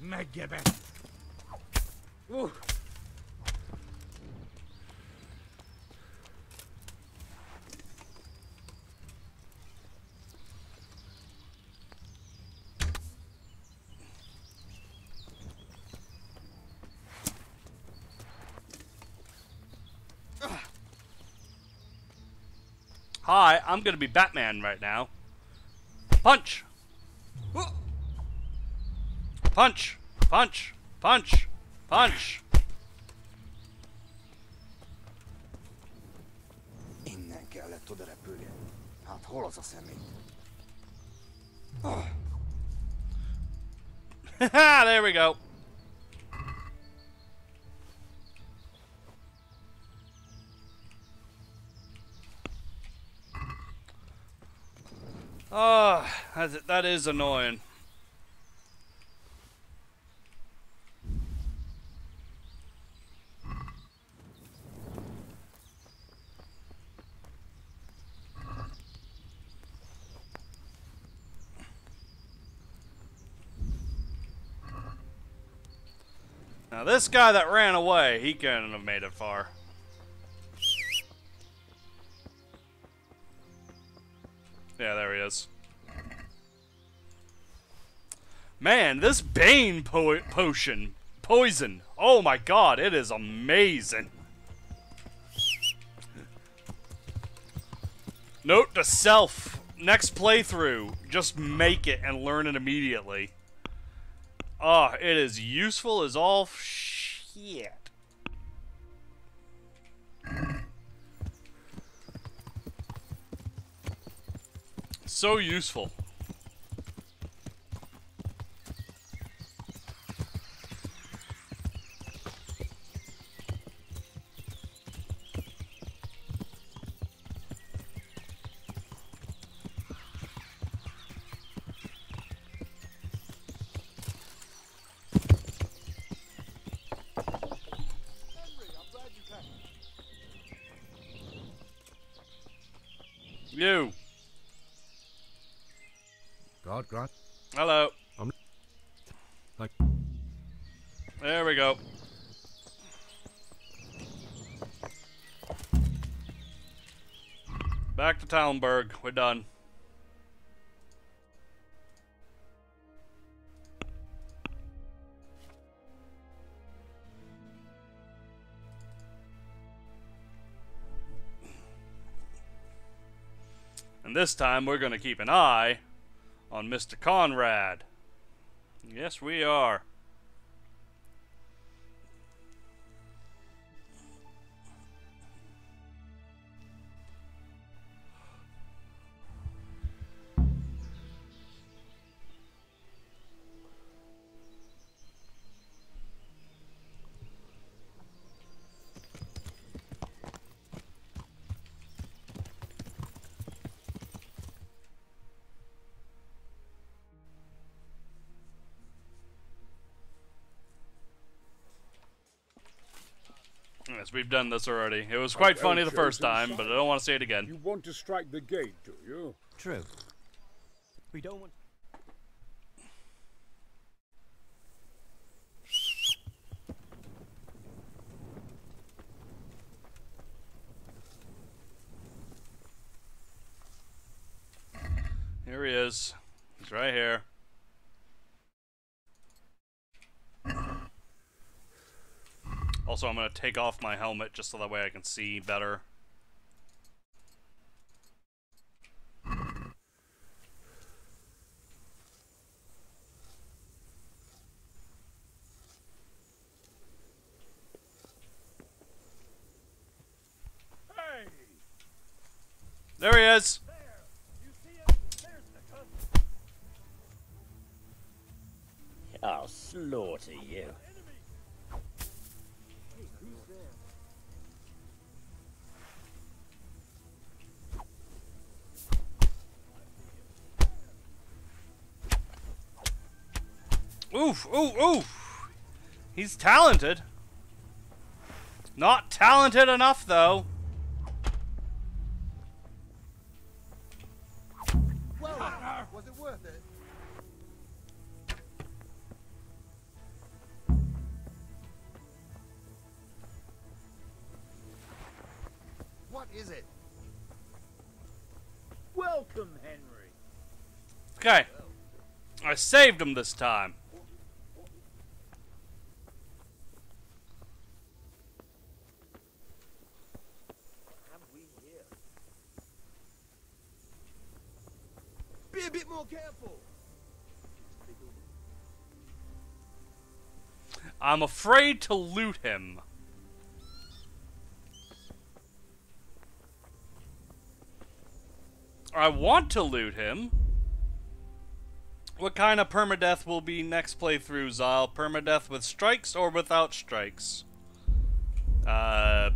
Megibbet. Woo. Hi, I'm gonna be Batman right now. Punch! Punch! Punch! Punch! Punch! Innen kellett oda repülni. Hát hol az a személy? There we go. Oh, that is annoying. Now this guy that ran away, he couldn't have made it far. Yeah, there he is. Man, this Bane potion, poison. Oh my god, it is amazing. Note to self, next playthrough, just make it and learn it immediately. Oh, it is useful as all shit. So useful. You. God, Grant. Hello. Like. There we go. Back to Talmberg. We're done. And this time we're going to keep an eye on Mr. Conrad. Yes, we are. Yes, we've done this already. It was quite funny the first time, but I don't want to say it again. You want to strike the gate, do you? True. We don't want... Here he is. He's right here. Also, I'm going to take off my helmet just so that way I can see better. Hey! There he is. I'll slaughter you. Oof, oof, oof. He's talented. Not talented enough, though. Well, was it worth it? What is it? Welcome, Henry. Okay. I saved him this time. Be a bit more careful. I'm afraid to loot him. I want to loot him. What kind of permadeath will be next playthrough, Xile? Permadeath with strikes or without strikes? Oh.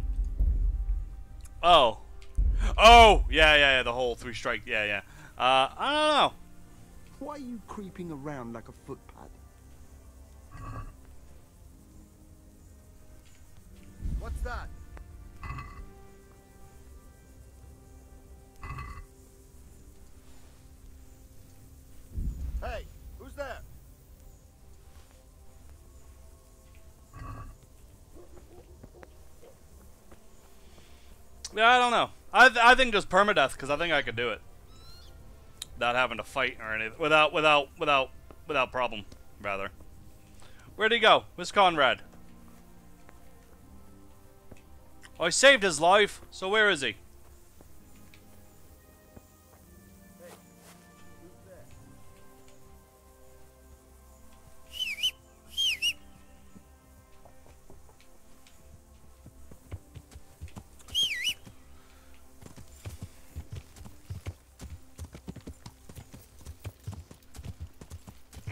Oh! Yeah, the whole 3 strike. Yeah. I don't know. Why are you creeping around like a footpad? What's that? Hey, who's there? Yeah, I don't know. I think just permadeath, because I think I could do it. Without having to fight or anything. Without problem, rather. Where'd he go? Where's Conrad? Oh, I saved his life, so where is he?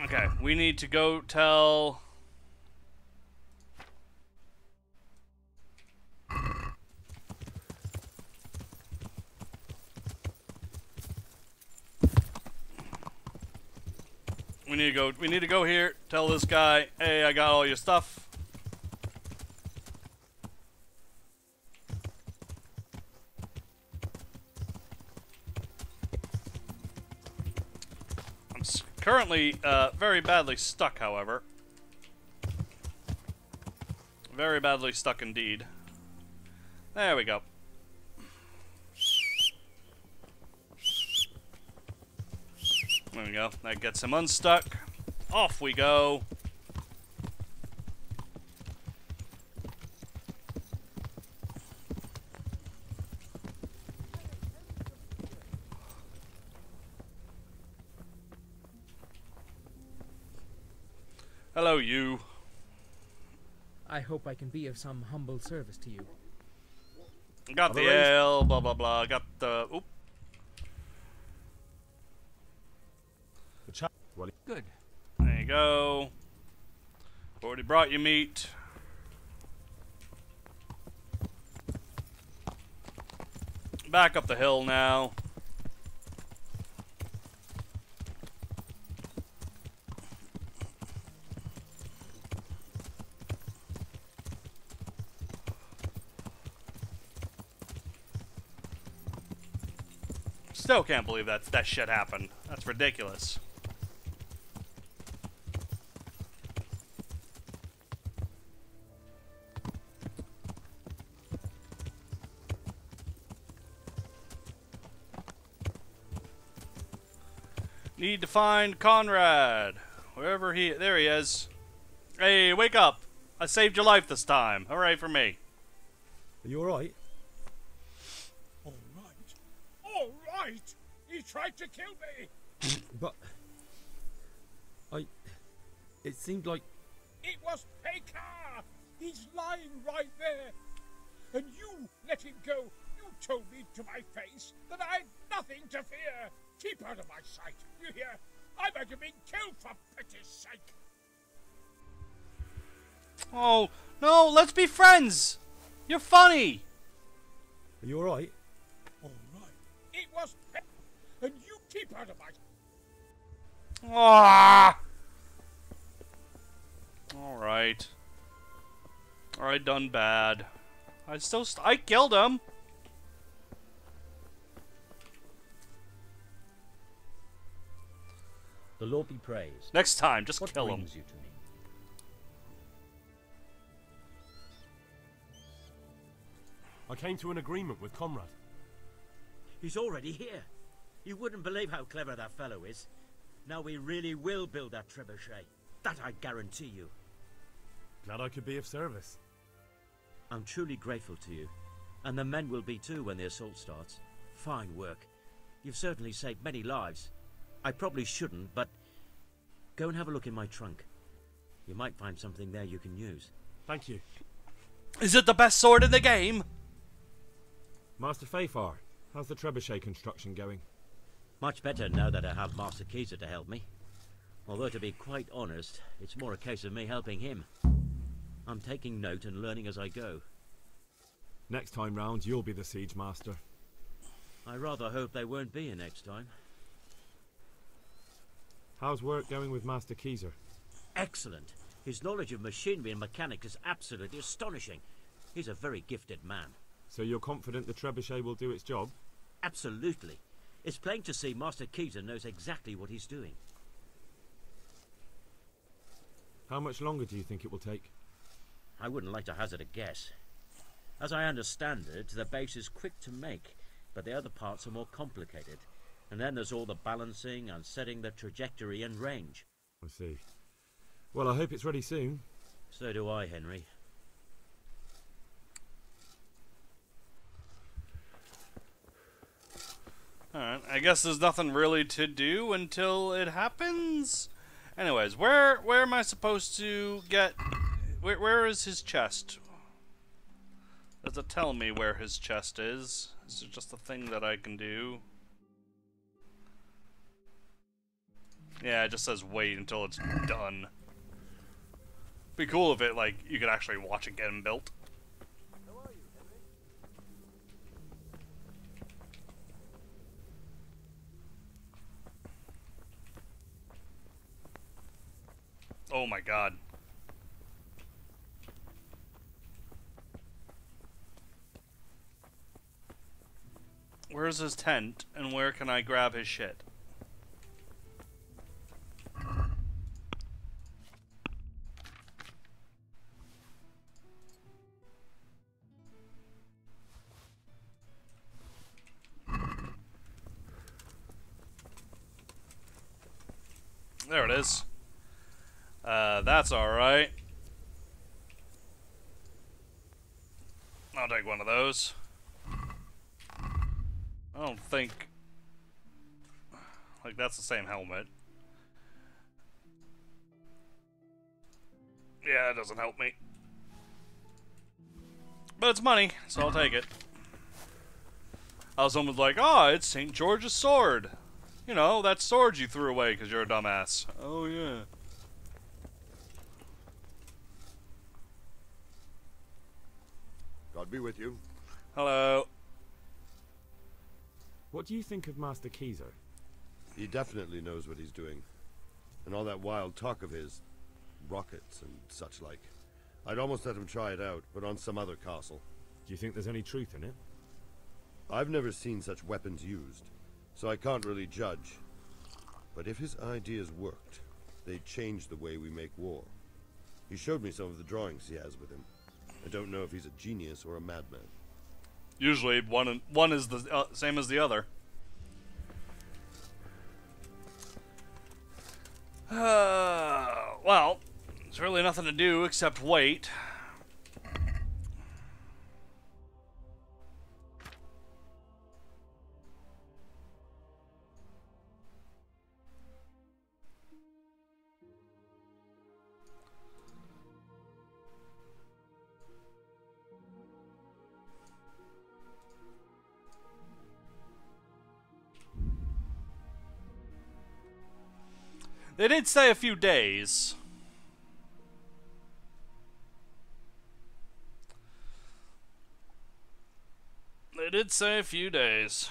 Okay, we need to go tell... We need to go here, tell this guy, hey, I got all your stuff. I'm currently very badly stuck, however. Very badly stuck indeed. There we go. There we go. That gets him unstuck. Off we go. Hello, you. I hope I can be of some humble service to you. Got the ale, blah blah blah. Got the... Oop. Good. There you go. Already brought you meat. Back up the hill now. Still can't believe that shit happened. That's ridiculous. Need to find Conrad. Wherever he... There he is. Hey, wake up. I saved your life this time. Hooray for me. Are you alright? All right. He tried to kill me. But... It seemed like... It was Pekar. He's lying right there. And you let him go. You told me to my face that I had nothing to fear. Keep out of my sight, you hear? I might have been killed for pity's sake. Oh, no, let's be friends. You're funny. Are you alright? All right. It was and you keep out of my... Ah. Alright. Alright, done bad. I killed him. The Lord be praised. Next time, just what kill him. brings you to me? I came to an agreement with Conrad. He's already here. You wouldn't believe how clever that fellow is. Now we really will build that trebuchet. That I guarantee you. Glad I could be of service. I'm truly grateful to you. And the men will be too when the assault starts. Fine work. You've certainly saved many lives. I probably shouldn't, but go and have a look in my trunk. You might find something there you can use. Thank you. Is it the best sword in the game? Master Fafar, how's the trebuchet construction going? Much better now that I have Master Xile to help me. Although, to be quite honest, it's more a case of me helping him. I'm taking note and learning as I go. Next time round, you'll be the siege master. I rather hope they won't be here next time. How's work going with Master Xile? Excellent. His knowledge of machinery and mechanics is absolutely astonishing. He's a very gifted man. So you're confident the trebuchet will do its job? Absolutely. It's plain to see Master Xile knows exactly what he's doing. How much longer do you think it will take? I wouldn't like to hazard a guess. As I understand it, the base is quick to make, but the other parts are more complicated. And then there's all the balancing and setting the trajectory and range. I see. Well, I hope it's ready soon. So do I, Henry. Alright, I guess there's nothing really to do until it happens? Anyways, where am I supposed to get... Where is his chest? Does it tell me where his chest is? Is it just a thing that I can do? Yeah, it just says wait until it's done. Be cool if it, like, you could actually watch it getting built. Oh my god. Where's his tent, and where can I grab his shit? There it is. That's alright. I'll take one of those. I don't think... Like, that's the same helmet. Yeah, that doesn't help me. But it's money, so I'll take it. I was almost like, oh, it's St. George's sword. You know, that sword you threw away because you're a dumbass. Oh, yeah. God be with you. Hello. What do you think of Master Xile? He definitely knows what he's doing. And all that wild talk of his, rockets and such like. I'd almost let him try it out, but on some other castle. Do you think there's any truth in it? I've never seen such weapons used, so I can't really judge. But if his ideas worked, they'd change the way we make war. He showed me some of the drawings he has with him. I don't know if he's a genius or a madman. Usually, one is the same as the other. Well, there's really nothing to do except wait. They did say a few days. They did say a few days.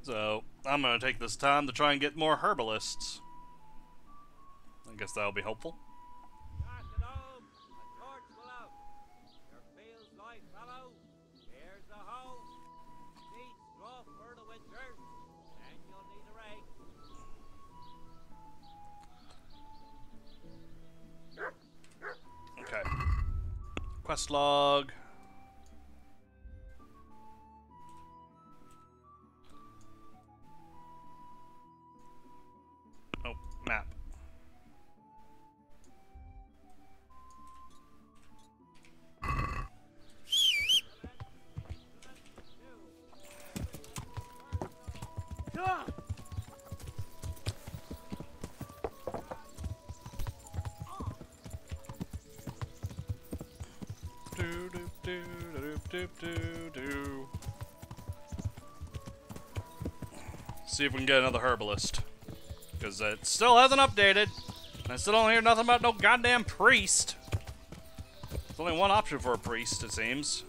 So, I'm gonna take this time to try and get more herbalists. I guess that'll be helpful. Quest log. Oh, map. See if we can get another herbalist, because it still hasn't updated. And I still don't hear nothing about no goddamn priest. There's only one option for a priest, it seems.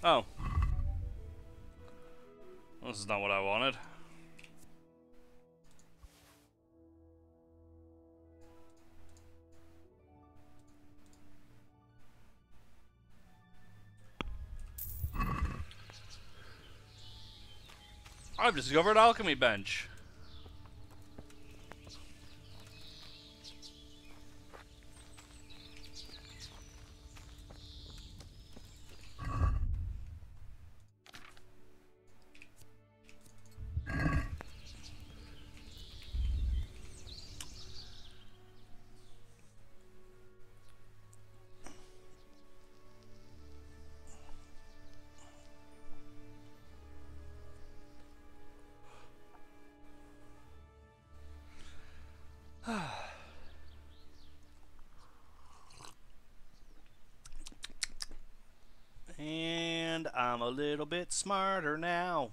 Oh. This is not what I wanted. I've discovered Alchemy bench. And I'm a little bit smarter now.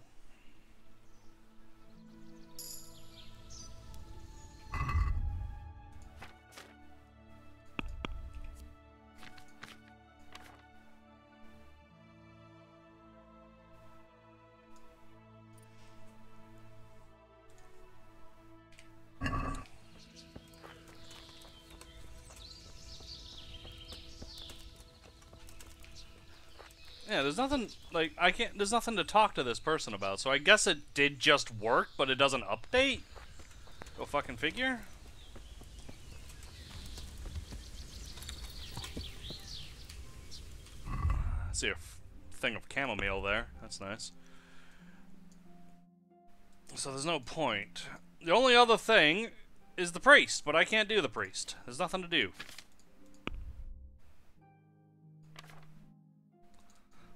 Yeah, there's nothing, like, there's nothing to talk to this person about, so I guess it did just work, but it doesn't update? Go fucking figure. I see a thing of chamomile there. That's nice. So there's no point. The only other thing is the priest, but I can't do the priest. There's nothing to do.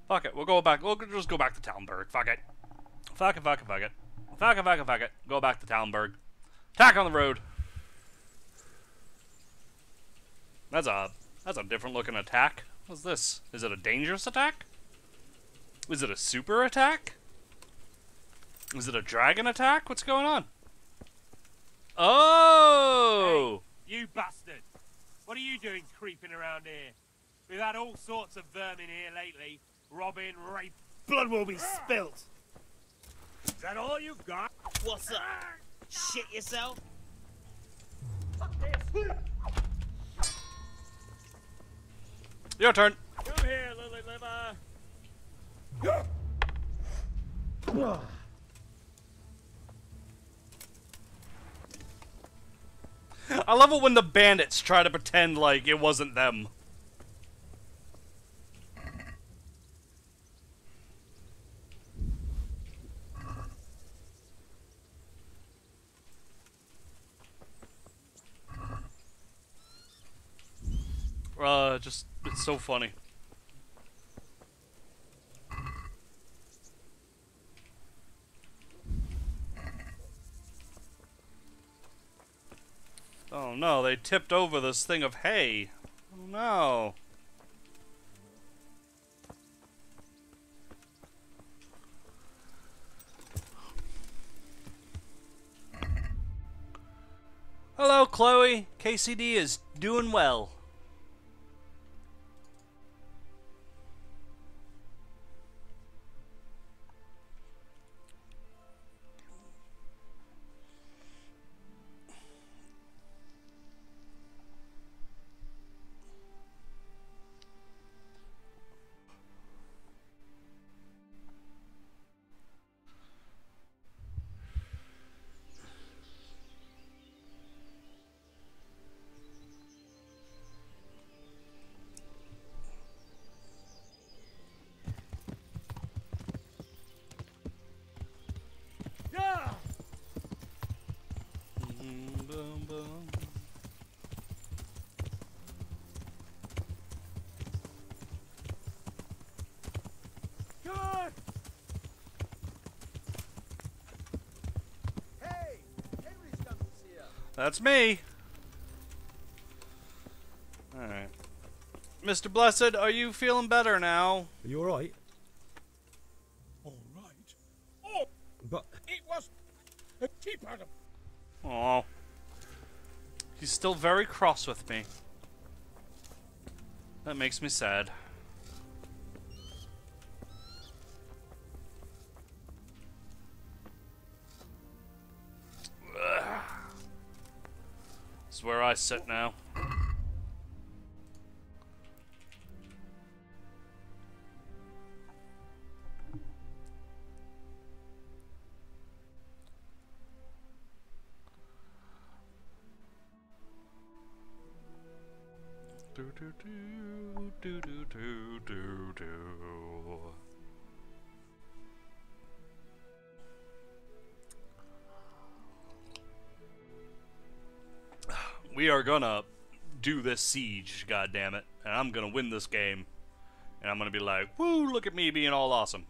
Fuck it, we'll go back. We'll just go back to Talmberg. Fuck it. Fuck it, fuck it, fuck it. Fuck it, fuck it, fuck it. Go back to Talmberg. Attack on the road. That's a different looking attack. What's this? Is it a dangerous attack? Is it a super attack? Is it a dragon attack? What's going on? Oh! Hey, you bastard! What are you doing creeping around here? We've had all sorts of vermin here lately. Robbing, rape, blood will be spilt. Is that all you've got? What's up? Shit yourself? Your turn. Come here, lily liver. I love it when the bandits try to pretend like it wasn't them. It's so funny. Oh no, they tipped over this thing of hay. Oh no. Hello, Chloe. KCD is doing well. That's me. Alright. Mr. Blessed, are you feeling better now? Are you alright? All right. Oh, but it was a teapot. Aw. He's still very cross with me. That makes me sad. This is where I sit now. Do do do do do do do do. We are gonna do this siege, goddammit, and I'm gonna win this game. And I'm gonna be like, woo, look at me being all awesome.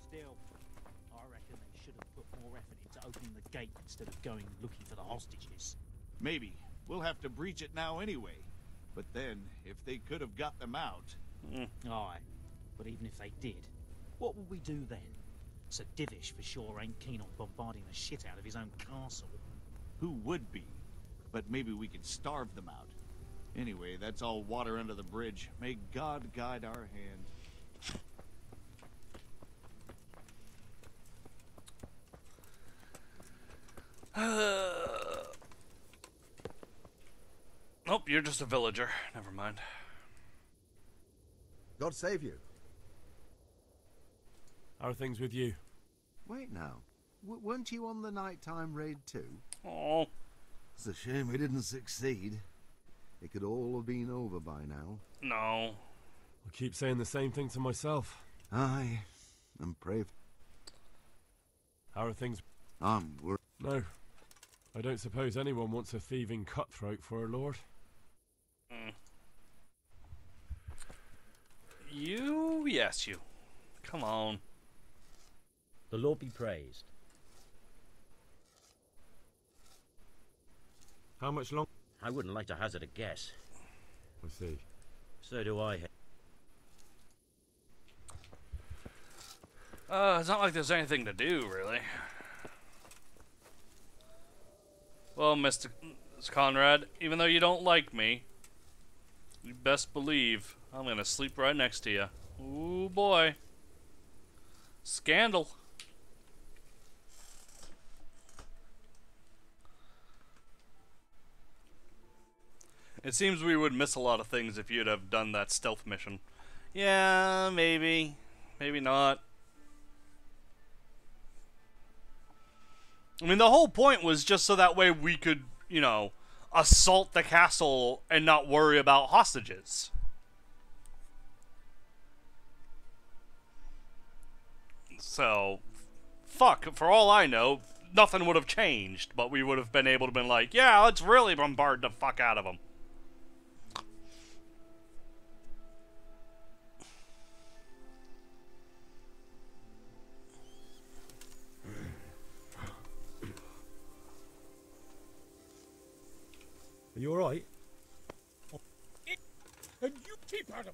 Still, I reckon they should have put more effort into opening the gate instead of going looking for the hostages. Maybe. We'll have to breach it now anyway. But then, if they could have got them out... Aye. But even if they did, what would we do then? Sir Divish for sure ain't keen on bombarding the shit out of his own castle. Who would be? But maybe we could starve them out. Anyway, that's all water under the bridge. May God guide our hand. Nope, you're just a villager. Never mind. God save you. How are things with you? Wait now. Weren't you on the nighttime raid too? Oh. It's a shame we didn't succeed. It could all have been over by now. No. I keep saying the same thing to myself. Aye. And pray. How are things? I'm worried. No. I don't suppose anyone wants a thieving cutthroat for a lord. You? Yes, you. Come on. The Lord be praised. How much longer? I wouldn't like to hazard a guess. I see. So do I. It's not like there's anything to do, really. Well, Mr. Conrad, even though you don't like me, you best believe I'm gonna sleep right next to you. Ooh, boy. Scandal. It seems we would miss a lot of things if you'd have done that stealth mission. Yeah, maybe. Maybe not. I mean, the whole point was just so that way we could, you know, assault the castle and not worry about hostages. So, fuck, for all I know, nothing would have changed, but we would have been able to be like, yeah, let's really bombard the fuck out of them. Are you alright? And you keep out of it.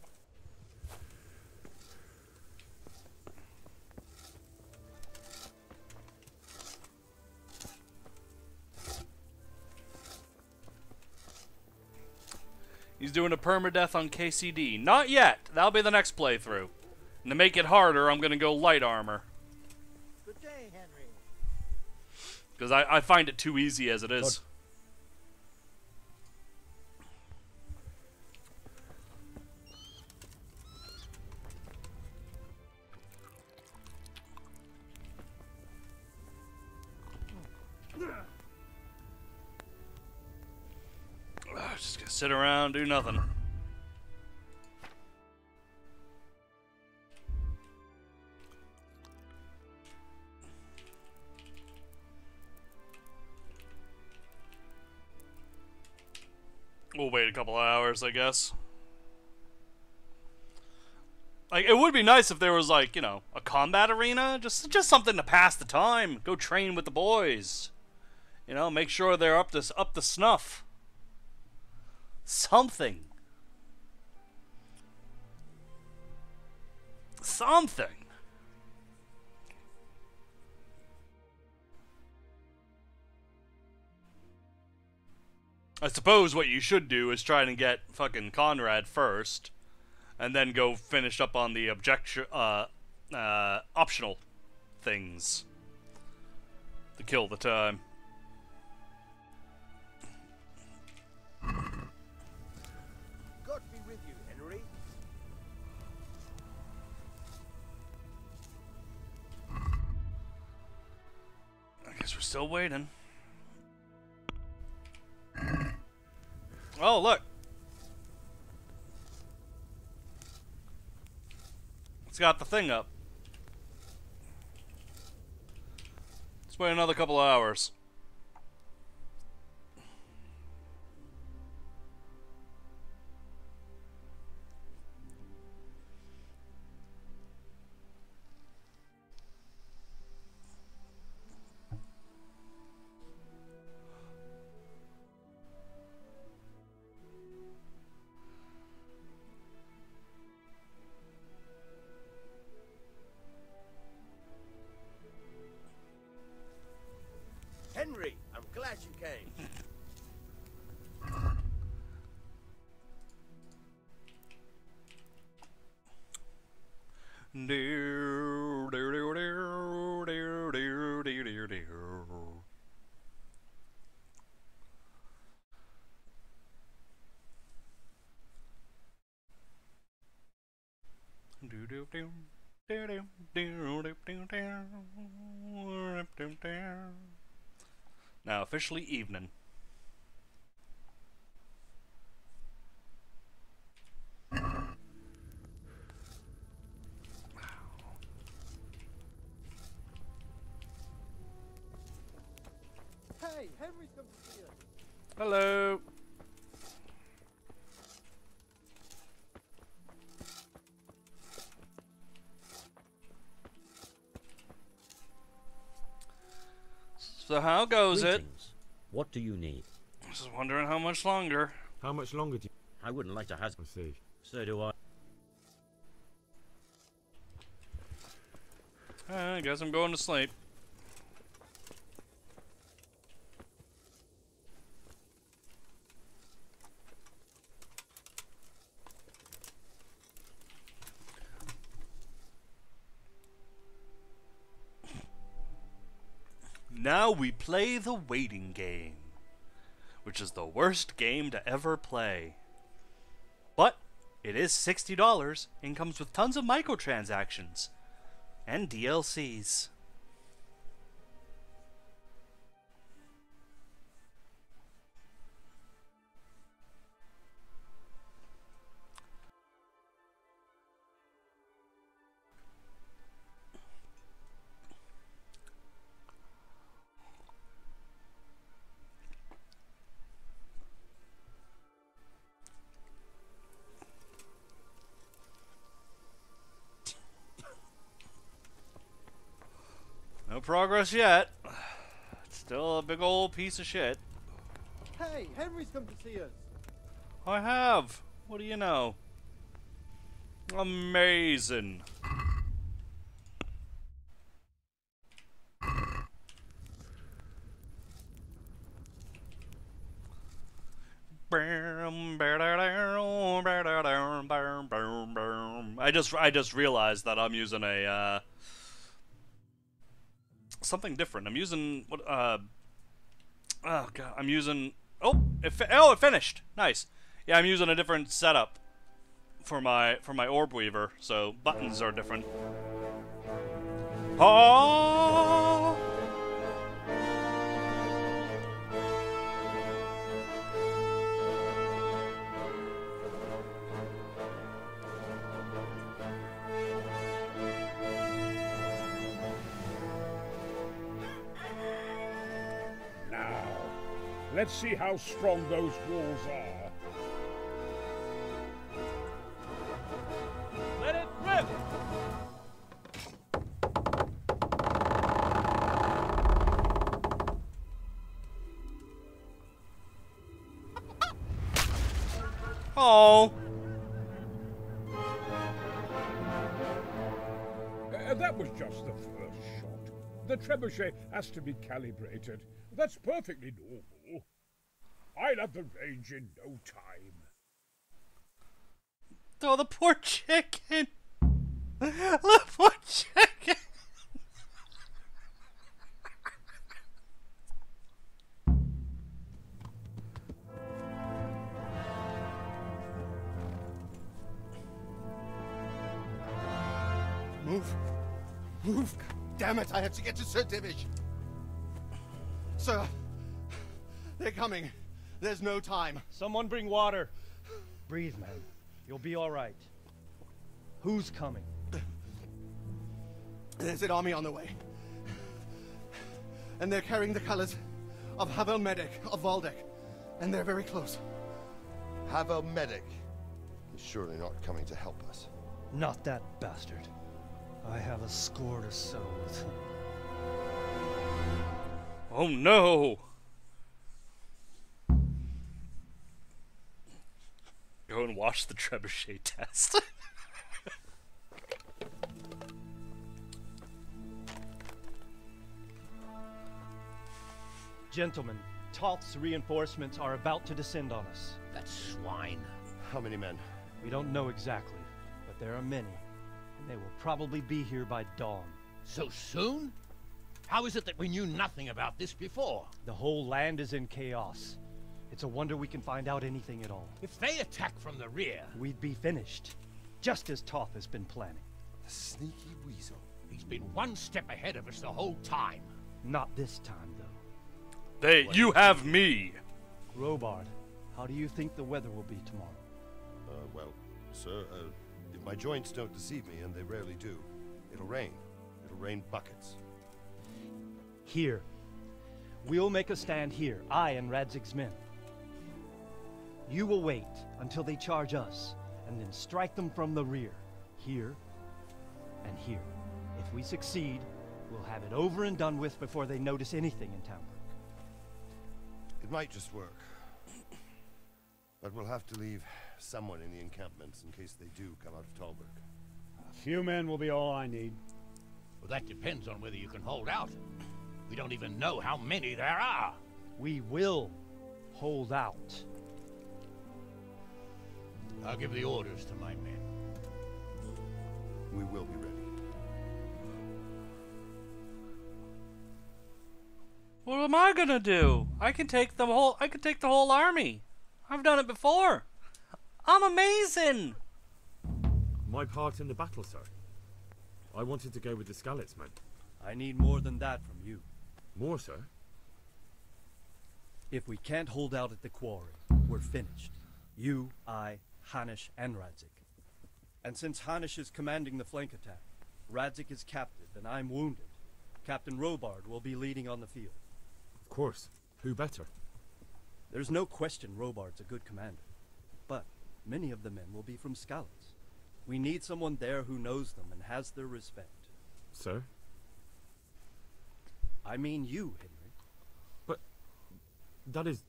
He's doing a permadeath on KCD. Not yet. That'll be the next playthrough. And to make it harder, I'm going to go light armor. Good day, Henry. Because I find it too easy as it is. Just gonna sit around, do nothing. We'll wait a couple of hours, I guess. Like, it would be nice if there was, like, you know, a combat arena. Just something to pass the time. Go train with the boys. You know, make sure they're up to snuff. Something. Something. I suppose what you should do is try and get fucking Conrad first, and then go finish up on the optional things to kill the time. God be with you, Henry. I guess we're still waiting. Oh, look. It's got the thing up. Let's wait another couple of hours. Henry, I'm glad you came. Now officially evening. Hey, Henry's come to see us. Hello. So how goes it? What do you need? Just wondering how much longer. How much longer do you... I wouldn't like to hazard. I see. So do I. I guess I'm going to sleep. Now we play the waiting game, which is the worst game to ever play. But it is $60 and comes with tons of microtransactions and DLCs. No progress yet. It's still a big old piece of shit. Hey, Henry's come to see us. I have. What do you know? Amazing. I just realized that I'm using a something different. I'm using what oh god, I'm using it finished. Nice. Yeah, I'm using a different setup for my orb weaver, so buttons are different. Oh! Let's see how strong those walls are. Oh. That was just the first shot. The trebuchet has to be calibrated. That's perfectly normal. I'll have the range in no time. Oh, the poor chicken. The poor chicken. Move. Move. Damn it, I have to get to Sir Divish. Sir, they're coming. There's no time. Someone bring water. Breathe, man. You'll be all right. Who's coming? There's an army on the way. And they're carrying the colors of Havel Medic of Valdek. And they're very close. Havel Medic. He's surely not coming to help us. Not that bastard. I have a score to settle with him. Oh no! Go and watch the trebuchet test. Gentlemen, Toth's reinforcements are about to descend on us. That swine. How many men? We don't know exactly, but there are many. And they will probably be here by dawn. So soon? How is it that we knew nothing about this before? The whole land is in chaos. It's a wonder we can find out anything at all. If they attack from the rear... we'd be finished. Just as Toth has been planning. The sneaky weasel. He's been one step ahead of us the whole time. Not this time, though. You have me. Robard, how do you think the weather will be tomorrow? Well, sir, if my joints don't deceive me, and they rarely do, it'll rain. It'll rain buckets. Here. We'll make a stand here, I and Radzig's men. You will wait until they charge us, and then strike them from the rear. Here, and here. If we succeed, we'll have it over and done with before they notice anything in Talmberg. It might just work. But we'll have to leave someone in the encampments in case they do come out of Talmberg. A few men will be all I need. Well, that depends on whether you can hold out. We don't even know how many there are. We will hold out. I'll give the orders to my men. We will be ready. What am I gonna do? I can take the whole army. I've done it before. I'm amazing. My part in the battle, sir. I wanted to go with the Skalitz men. I need more than that from you. More, sir? If we can't hold out at the quarry, we're finished. You, I, Hanish, and Radzik. And since Hanish is commanding the flank attack, Radzik is captive and I'm wounded, Captain Robard will be leading on the field. Of course. Who better? There's no question Robard's a good commander. But many of the men will be from Skalitz. We need someone there who knows them and has their respect. Sir? I mean you, Henry. But that is...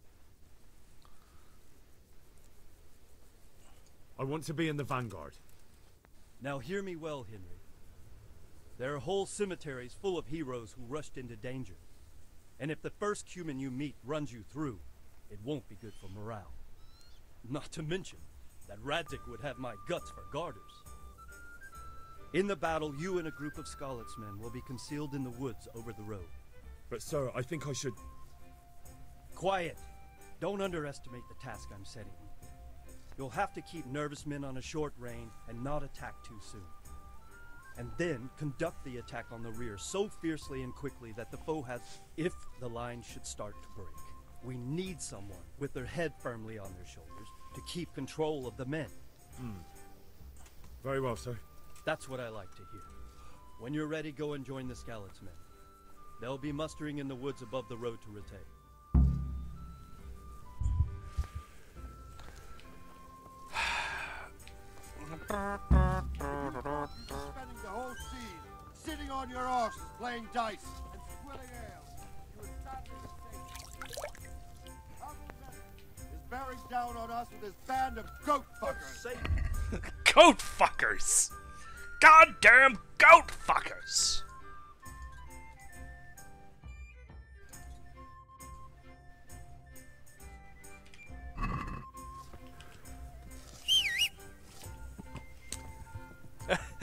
I want to be in the vanguard. Now hear me well, Henry. There are whole cemeteries full of heroes who rushed into danger. And if the first human you meet runs you through, it won't be good for morale. Not to mention that Radzik would have my guts for garters. In the battle, you and a group of Skalitz men will be concealed in the woods over the road. But sir, I think I should... Quiet! Don't underestimate the task I'm setting you. You'll have to keep nervous men on a short range and not attack too soon. And then conduct the attack on the rear so fiercely and quickly that the foe has, if the line should start to break. We need someone with their head firmly on their shoulders to keep control of the men. Very well, sir. That's what I like to hear. When you're ready, go and join the Skalitz men. They'll be mustering in the woods above the road to Rete. Spending the whole scene sitting on your arses playing dice and swilling ale. You were sadly mistaken. How pathetic is bearing down on us with his band of goat fuckers. Goat fuckers! Goddamn goat fuckers!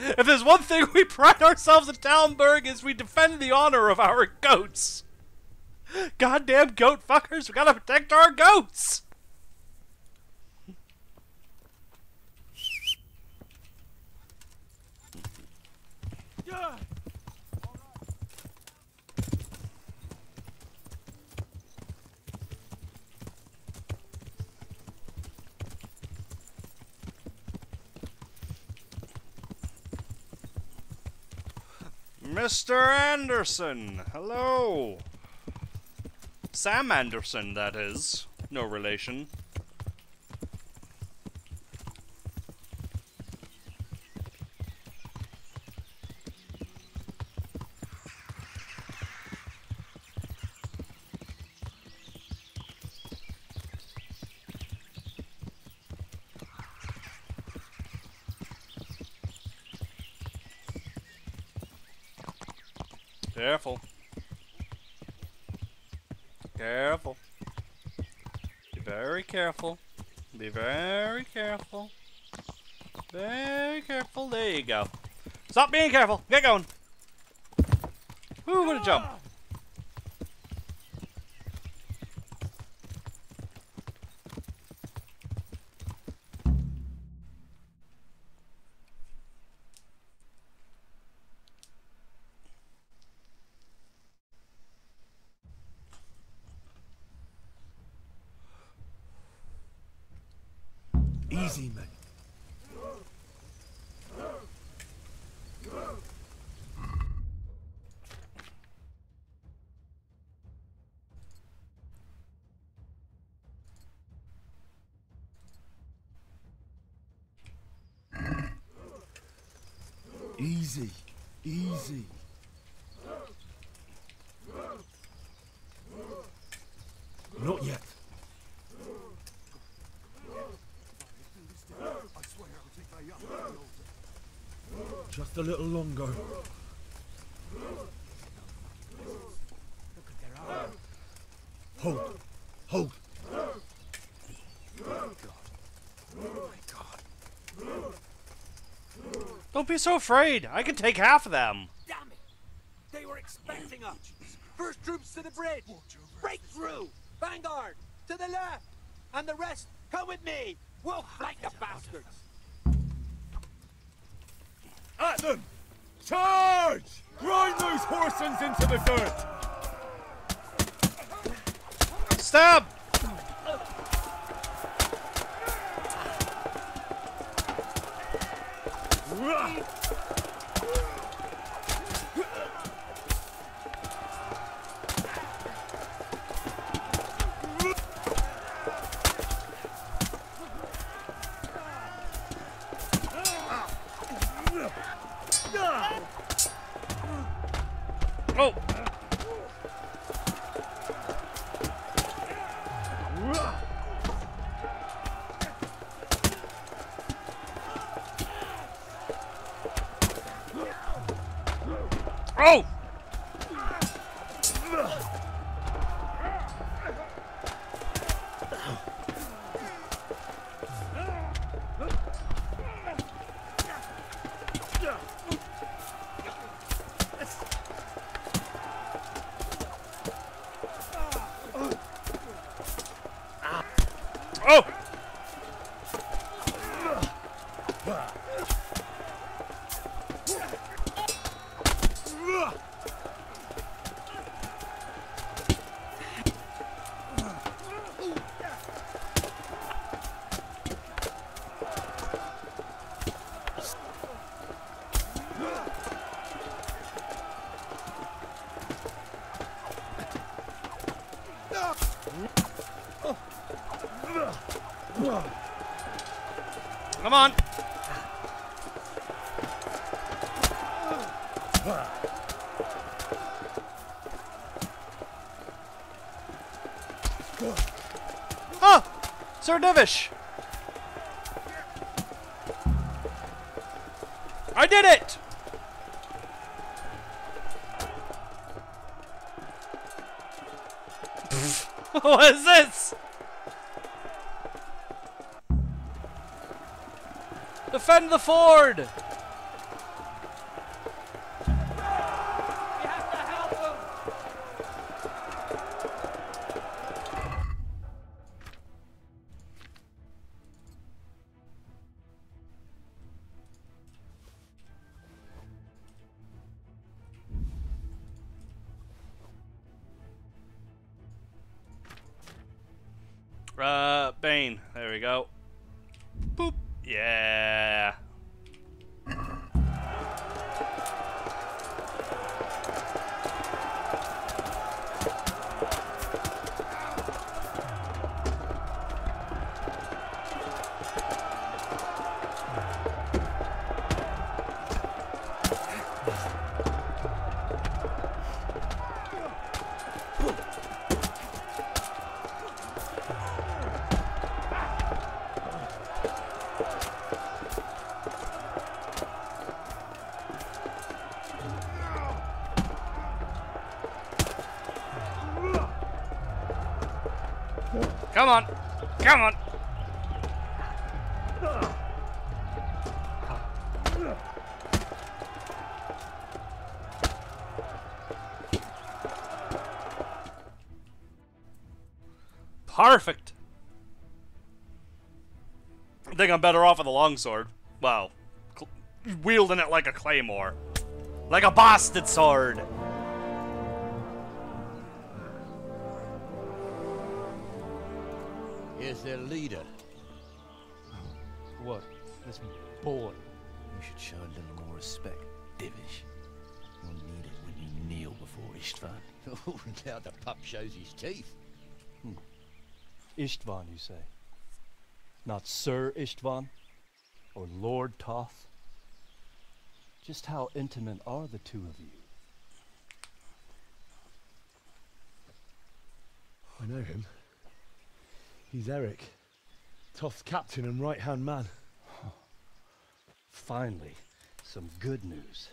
If there's one thing we pride ourselves in Talmberg is we defend the honor of our goats. Goddamn goat fuckers, we gotta protect our goats! Mr. Anderson, hello. Sam Anderson, that is. No relation. Careful. Careful. Be very careful. Be very careful. Very careful. There you go. Stop being careful. Get going. Woo, what a jump. Easy, mate. Easy, easy. Not yet. Just a little longer. Hold. Hold. Don't be so afraid. I can take half of them. Damn it! They were expecting us. First troops to the bridge. Break through. Vanguard to the left, and the rest come with me. We'll flank the bastards. At them! Charge! Grind those horsens into the dirt! Stab! Oh! Oh! Oh! Come on. Oh! Sir Divish! I did it! What is this? Defend the ford! Bane. There we go. Boop. Yeah. Come on! Come on! Perfect! I think I'm better off with a longsword. Wow. Wielding it like a claymore. Like a bastard sword! Here's their leader. What? This boy? You should show a little more respect, Divish. You'll need it when you kneel before Istvan. Oh, now the pup shows his teeth. Istvan, you say? Not Sir Istvan? Or Lord Toth? Just how intimate are the two of you? I know him. He's Eric, Toth's captain and right-hand man. Finally, some good news.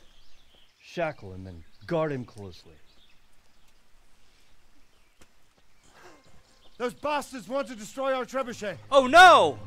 Shackle him and guard him closely. Those bastards want to destroy our trebuchet. Oh no!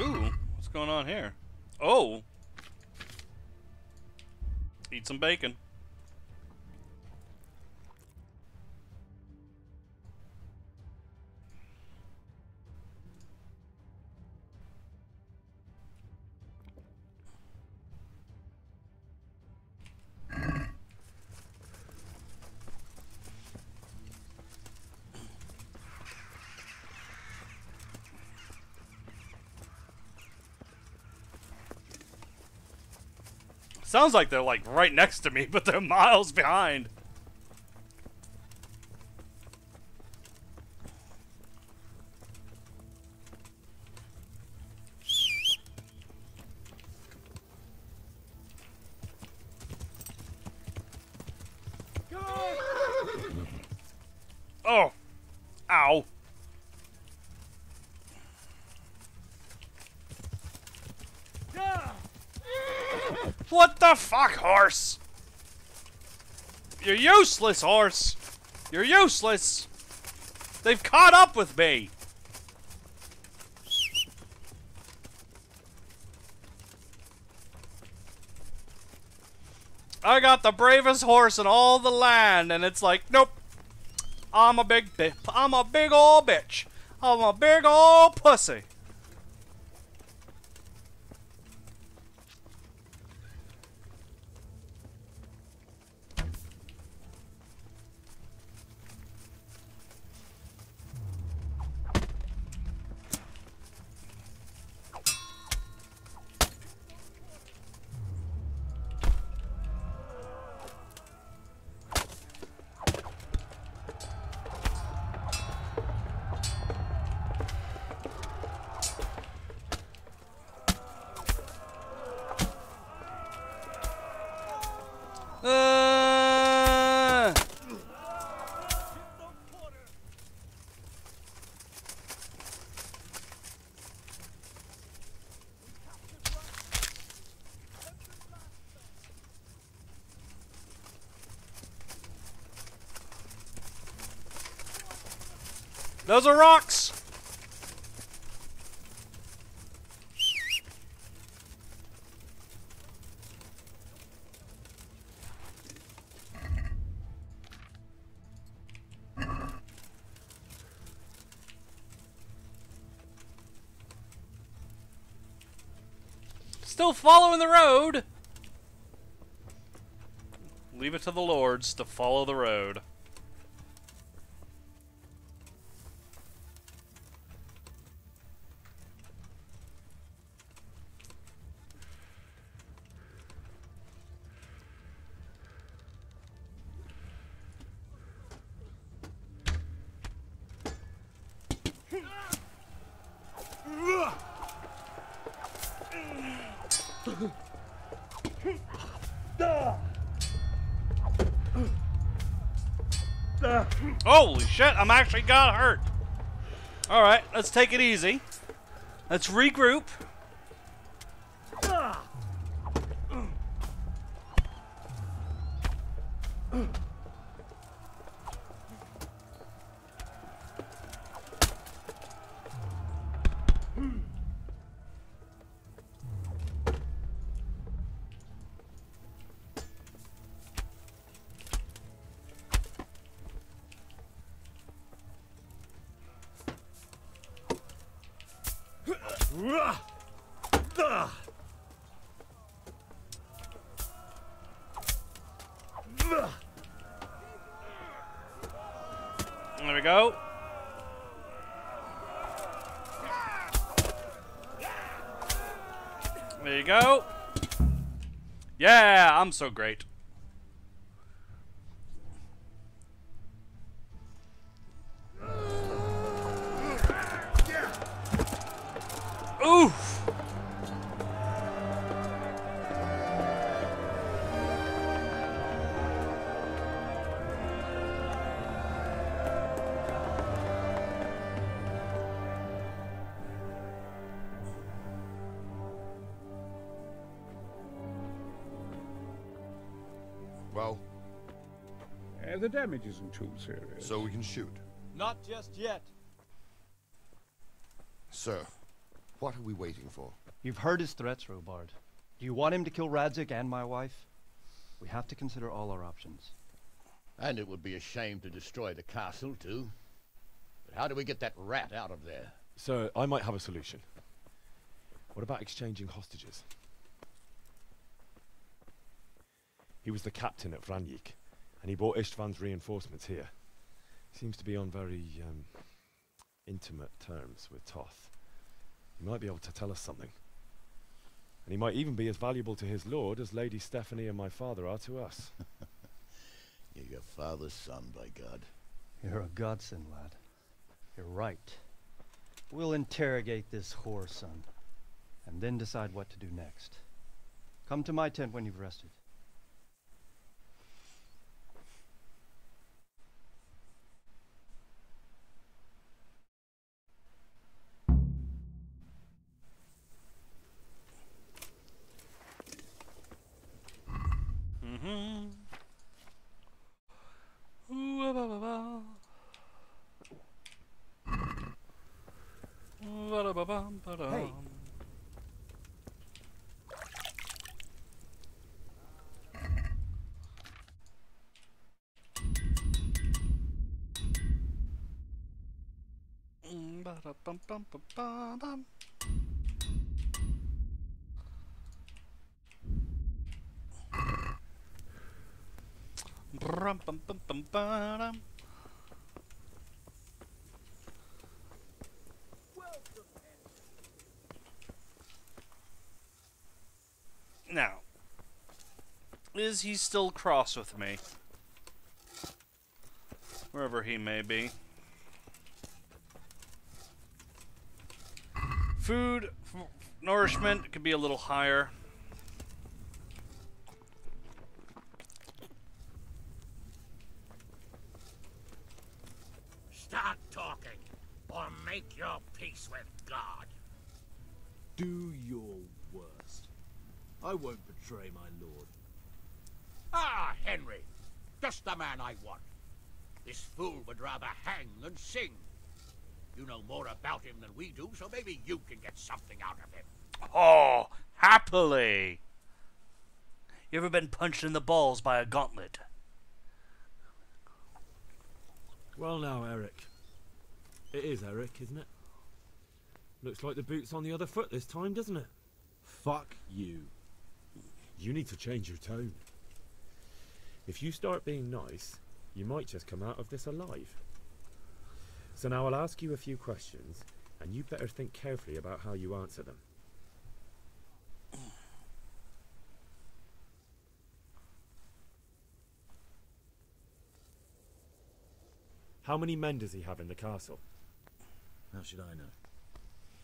Ooh, what's going on here? Oh! Eat some bacon. Sounds like they're like right next to me, but they're miles behind. Oh. Ow. What the fuck, horse? You're useless, horse. You're useless. They've caught up with me. I got the bravest horse in all the land, and it's like, nope. I'm a big ol' bitch. I'm a big ol' pussy. Those are rocks. Still following the road. Leave it to the lords to follow the road. Holy shit, I'm actually got hurt. Alright, let's take it easy. Let's regroup. There we go. There you go. Yeah, I'm so great. Oof. Well? The damage isn't too serious. So we can shoot. Not just yet. Sir, what are we waiting for? You've heard his threats, Robard. Do you want him to kill Radzig and my wife? We have to consider all our options. And it would be a shame to destroy the castle, too. But how do we get that rat out of there? Sir, I might have a solution. What about exchanging hostages? He was the captain at Vranjik, and he brought Istvan's reinforcements here. Seems to be on very, intimate terms with Toth. He might be able to tell us something. And he might even be as valuable to his lord as Lady Stephanie and my father are to us. You're your father's son, by God. You're a godsend, lad. You're right. We'll interrogate this whore son, and then decide what to do next. Come to my tent when you've rested. Hey. Ba-da-bum-bum-bum-bum. Brum-bum-bum-bum-ba-dum. Now, is he still cross with me? Wherever he may be. Food, nourishment could be a little higher. Start talking, or make your peace with God. Do your worst. I won't betray my lord. Ah, Henry, just the man I want. This fool would rather hang than sing. You know more about him than we do, so maybe you can get something out of him. Oh, happily. You ever been punched in the balls by a gauntlet? Well now, Eric. It is Eric, isn't it? Looks like the boot's on the other foot this time, doesn't it? Fuck you. You need to change your tone. If you start being nice, you might just come out of this alive. So now I'll ask you a few questions, and you better think carefully about how you answer them. How many men does he have in the castle? How should I know?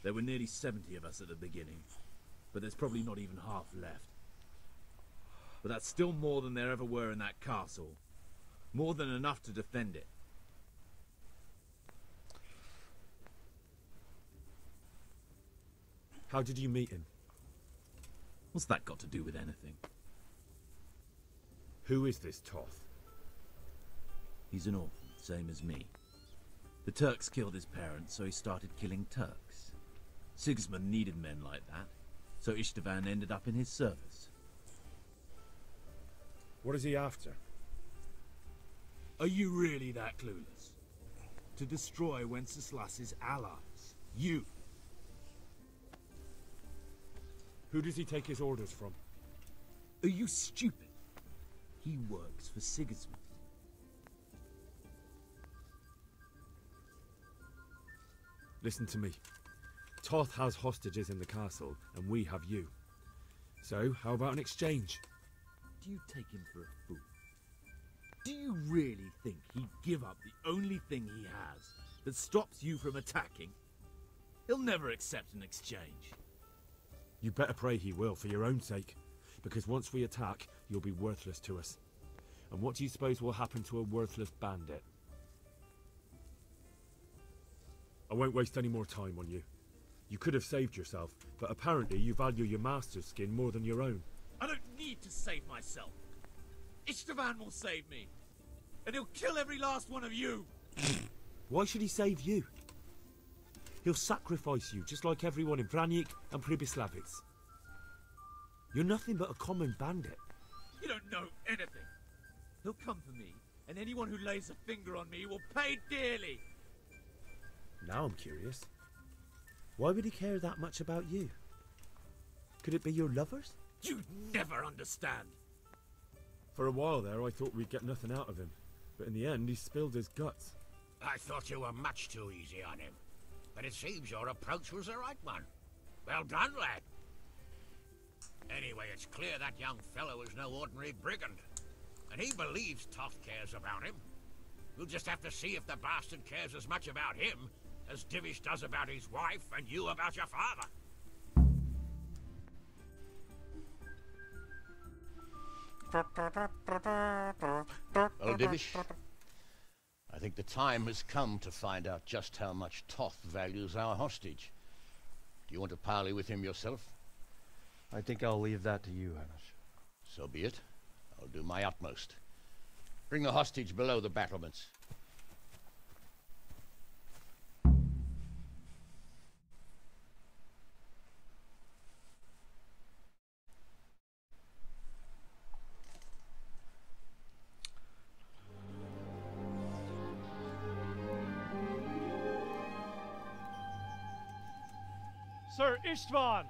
There were nearly 70 of us at the beginning, but there's probably not even half left. But that's still more than there ever were in that castle. More than enough to defend it. How did you meet him? What's that got to do with anything? Who is this Toth? He's an orphan, same as me. The Turks killed his parents, so he started killing Turks. Sigismund needed men like that, so Istvan ended up in his service. What is he after? Are you really that clueless? To destroy Wenceslas's allies. You! Who does he take his orders from? Are you stupid? He works for Sigismund. Listen to me. Toth has hostages in the castle, and we have you. So, how about an exchange? Do you take him for a fool? Do you really think he'd give up the only thing he has that stops you from attacking? He'll never accept an exchange. You better pray he will, for your own sake. Because once we attack, you'll be worthless to us. And what do you suppose will happen to a worthless bandit? I won't waste any more time on you. You could have saved yourself, but apparently you value your master's skin more than your own. I don't need to save myself. Istvan will save me. And he'll kill every last one of you. Why should he save you? He'll sacrifice you, just like everyone in Vranyik and Pribyslavitz. You're nothing but a common bandit. You don't know anything. He'll come for me, and anyone who lays a finger on me will pay dearly. Now I'm curious. Why would he care that much about you? Could it be your lovers? You'd never understand. For a while there, I thought we'd get nothing out of him. But in the end, he spilled his guts. I thought you were much too easy on him. But it seems your approach was the right one. Well done, lad. Anyway, it's clear that young fellow is no ordinary brigand. And he believes Toth cares about him. We'll just have to see if the bastard cares as much about him as Divish does about his wife and you about your father. Well, Divish, I think the time has come to find out just how much Toth values our hostage. Do you want to parley with him yourself? I think I'll leave that to you, Hamish. So be it. I'll do my utmost. Bring the hostage below the battlements. Sir Istvan!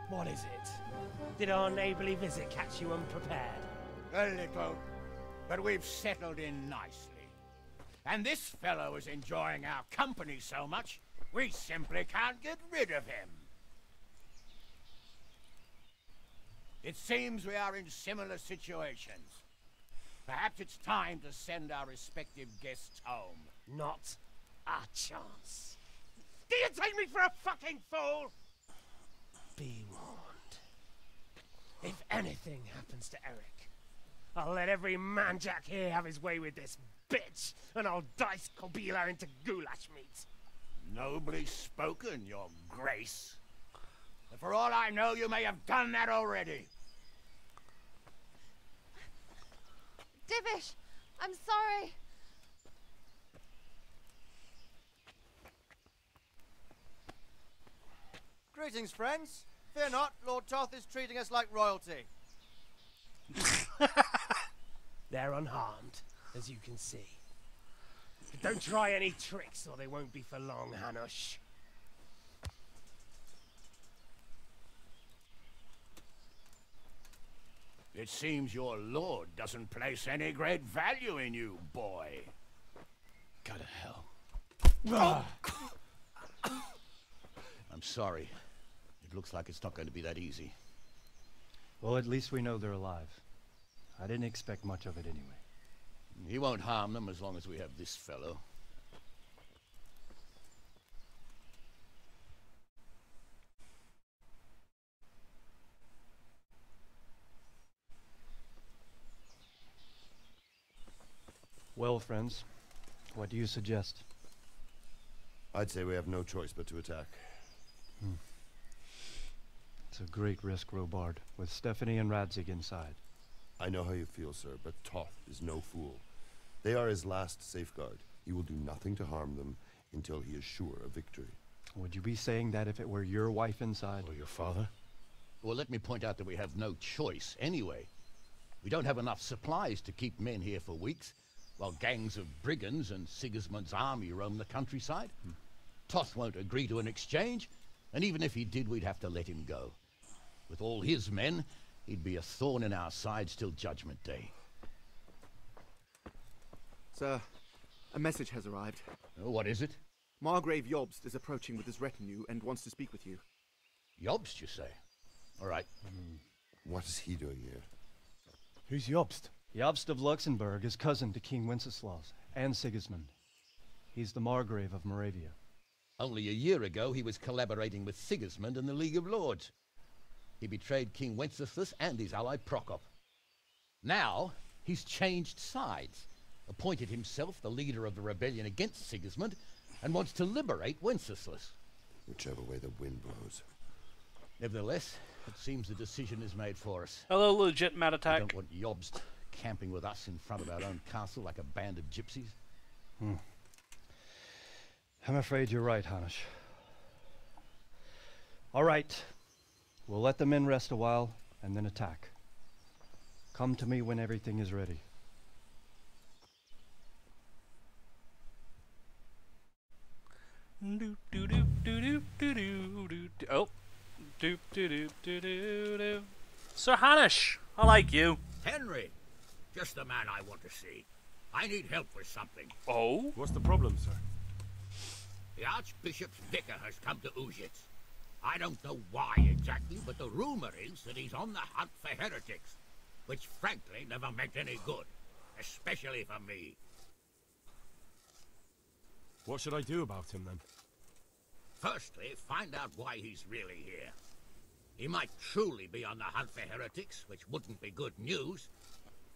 What is it? Did our neighborly visit catch you unprepared? A little, but we've settled in nicely. And this fellow is enjoying our company so much, we simply can't get rid of him. It seems we are in similar situations. Perhaps it's time to send our respective guests home. Not a chance. Do you take me for a fucking fool? Be warned. If anything happens to Eric, I'll let every manjack here have his way with this bitch, and I'll dice Kobila into goulash meat. Nobly spoken, your grace. And for all I know, you may have done that already. Divish, I'm sorry. Greetings, friends. Fear not, Lord Toth is treating us like royalty. They're unharmed, as you can see. But don't try any tricks, or they won't be for long, Hanush. It seems your lord doesn't place any great value in you, boy. Go to hell. I'm sorry. It looks like it's not going to be that easy. Well, at least we know they're alive. I didn't expect much of it anyway. He won't harm them as long as we have this fellow. Well, friends, what do you suggest? I'd say we have no choice but to attack. It's a great risk, Robard, with Stephanie and Radzig inside. I know how you feel, sir, but Toth is no fool. They are his last safeguard. He will do nothing to harm them until he is sure of victory. Would you be saying that if it were your wife inside? Or your father? Well, let me point out that we have no choice anyway. We don't have enough supplies to keep men here for weeks, while gangs of brigands and Sigismund's army roam the countryside. Toth won't agree to an exchange, and even if he did, we'd have to let him go. With all his men, he'd be a thorn in our sides till Judgment Day. Sir, a message has arrived. Oh, what is it? Margrave Jobst is approaching with his retinue and wants to speak with you. Jobst, you say? All right. What is he doing here? Who's Jobst? Jobst of Luxembourg is cousin to King Wenceslaus and Sigismund. He's the Margrave of Moravia. Only a year ago, he was collaborating with Sigismund and the League of Lords. He betrayed King Wenceslas and his ally Prokop. Now, he's changed sides, appointed himself the leader of the rebellion against Sigismund, and wants to liberate Wenceslas. Whichever way the wind blows. Nevertheless, it seems the decision is made for us. Hello, legit Mad I Attack. don't want Jobst camping with us in front of our own castle like a band of gypsies. I'm afraid you're right, Hanush. All right. We'll let the men rest a while, and then attack. Come to me when everything is ready. Oh. Sir Hanush, I like you. Henry, just the man I want to see. I need help with something. Oh? What's the problem, sir? The Archbishop's vicar has come to Uzhitz. I don't know why exactly, but the rumor is that he's on the hunt for heretics, which frankly never meant any good, especially for me. What should I do about him, then? Firstly, find out why he's really here. He might truly be on the hunt for heretics, which wouldn't be good news.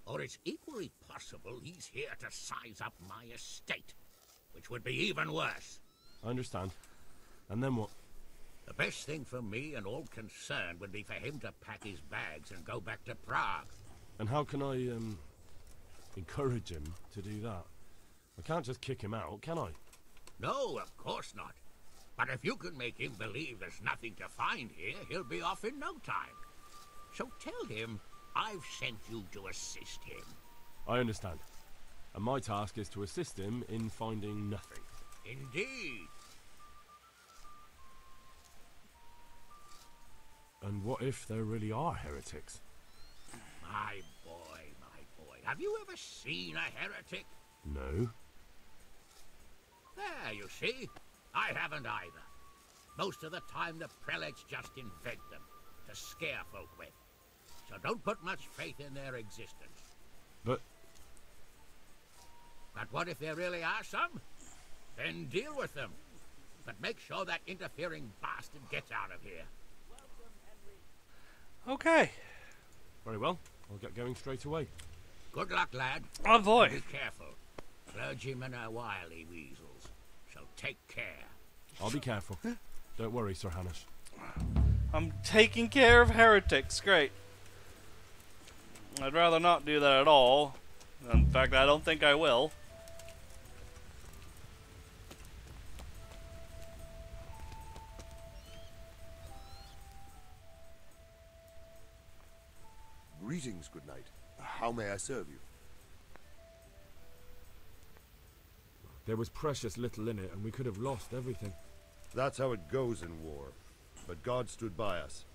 Or it's equally possible he's here to size up my estate, which would be even worse. I understand. And then what? The best thing for me and all concerned would be for him to pack his bags and go back to Prague. And how can I, encourage him to do that? I can't just kick him out, can I? No, of course not. But if you can make him believe there's nothing to find here, he'll be off in no time. So tell him I've sent you to assist him. I understand. And my task is to assist him in finding nothing. Indeed. And what if there really are heretics? My boy, have you ever seen a heretic? No. There, you see. I haven't either. Most of the time the prelates just invent them to scare folk with. So don't put much faith in their existence. But what if there really are some? Then deal with them. But make sure that interfering bastard gets out of here. Okay. Very well. I'll get going straight away. Good luck, lad. Oh boy. And be careful. Clergymen are wily weasels, so take care. I'll be careful. Don't worry, Sir Hanush. I'm taking care of heretics. Great. I'd rather not do that at all. In fact, I don't think I will. Greetings, good knight. How may I serve you? there was precious little in it, and we could have lost everything. That's how it goes in war. But God stood by us.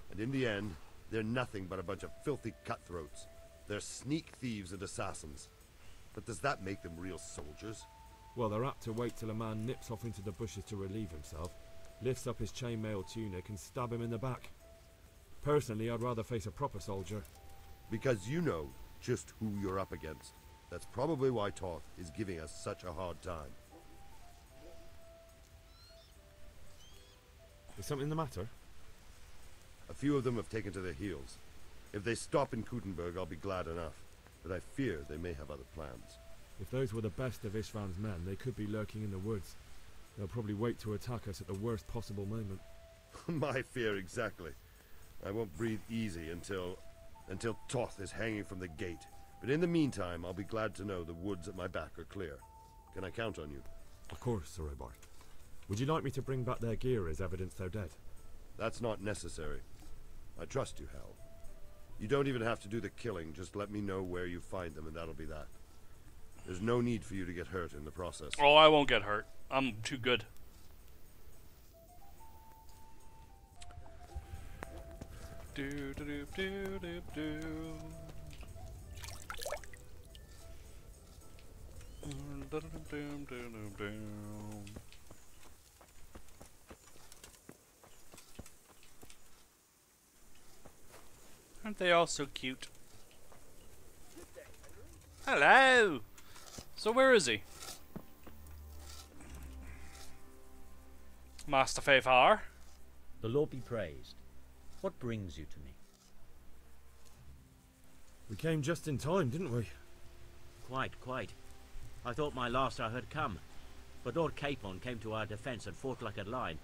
And in the end, they're nothing but a bunch of filthy cutthroats. They're sneak thieves and assassins. But does that make them real soldiers? Well, they're apt to wait till a man nips off into the bushes to relieve himself, lifts up his chainmail tunic and stab him in the back. Personally, I'd rather face a proper soldier. Because you know just who you're up against. That's probably why Toth is giving us such a hard time. Is something the matter? A few of them have taken to their heels. If they stop in Kutenberg, I'll be glad enough. But I fear they may have other plans. If those were the best of Ishvan's men, they could be lurking in the woods. They'll probably wait to attack us at the worst possible moment. My fear exactly. I won't breathe easy until Toth is hanging from the gate. But in the meantime, I'll be glad to know the woods at my back are clear. Can I count on you? Of course, Sir Robart. Would you like me to bring back their gear as evidence they're dead? That's not necessary. I trust you, Hal. You don't even have to do the killing, just let me know where you find them and that'll be that. There's no need for you to get hurt in the process. Oh, I won't get hurt. I'm too good. Do do do do do do. Aren't they all so cute? Hello! So where is he? Master Fafar? The Lord be praised. What brings you to me? We came just in time, didn't we? Quite. I thought my last hour had come. But Lord Capon came to our defence and fought like a lion.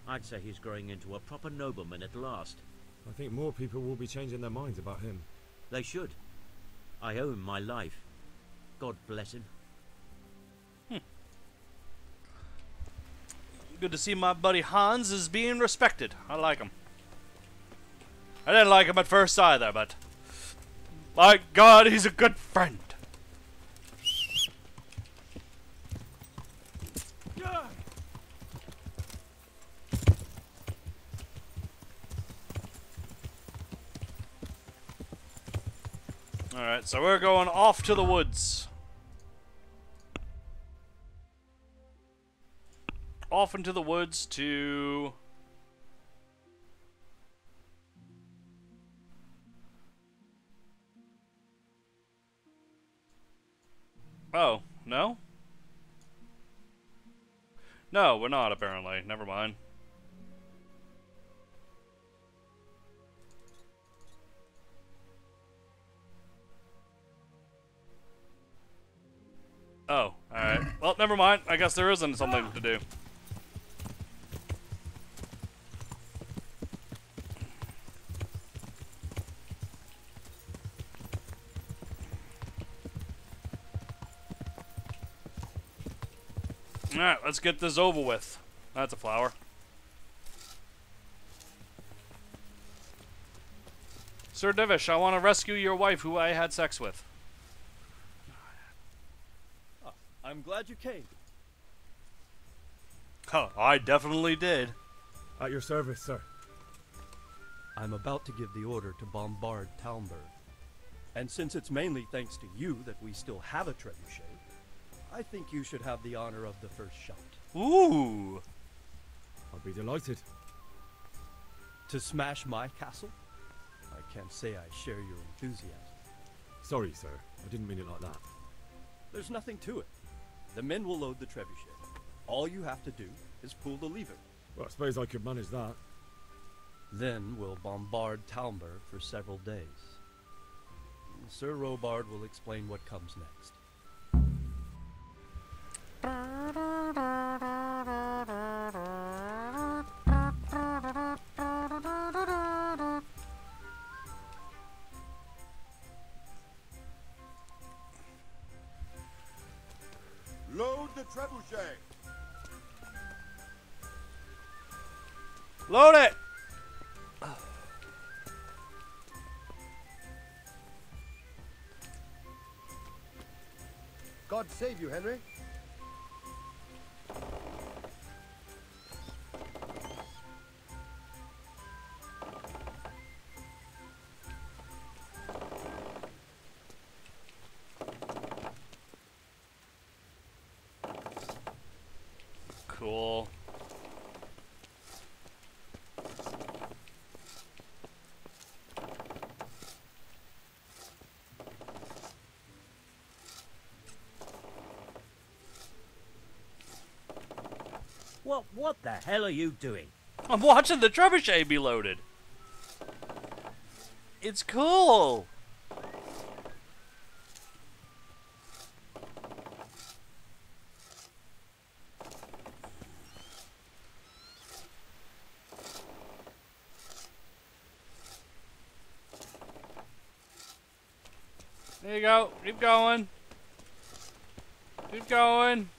I'd say he's growing into a proper nobleman at last. I think more people will be changing their minds about him. They should. I owe him my life. God bless him. Good to see my buddy Hans is being respected. I like him. I didn't like him at first either, but my God, he's a good friend. Alright, so we're going off to the woods. Off into the woods to... Oh, no? No, we're not, apparently. Never mind. Oh, alright. Well, never mind. I guess there isn't something to do. Alright, let's get this over with. That's a flower. Sir Divish, I want to rescue your wife who I had sex with. I'm glad you came. Huh, I definitely did. At your service, sir. I'm about to give the order to bombard Talmberg. And since it's mainly thanks to you that we still have a trebuchet, I think you should have the honor of the first shot. Ooh! I'd be delighted. To smash my castle? I can't say I share your enthusiasm. Sorry, sir. I didn't mean it like that. There's nothing to it. The men will load the trebuchet. All you have to do is pull the lever. Well, I suppose I could manage that. Then we'll bombard Talmberg for several days. Sir Robard will explain what comes next. Load the trebuchet. Load it! God save you, Henry. Cool. What the hell are you doing? I'm watching the trebuchet be loaded. It's cool. There you go. Keep going. Keep going.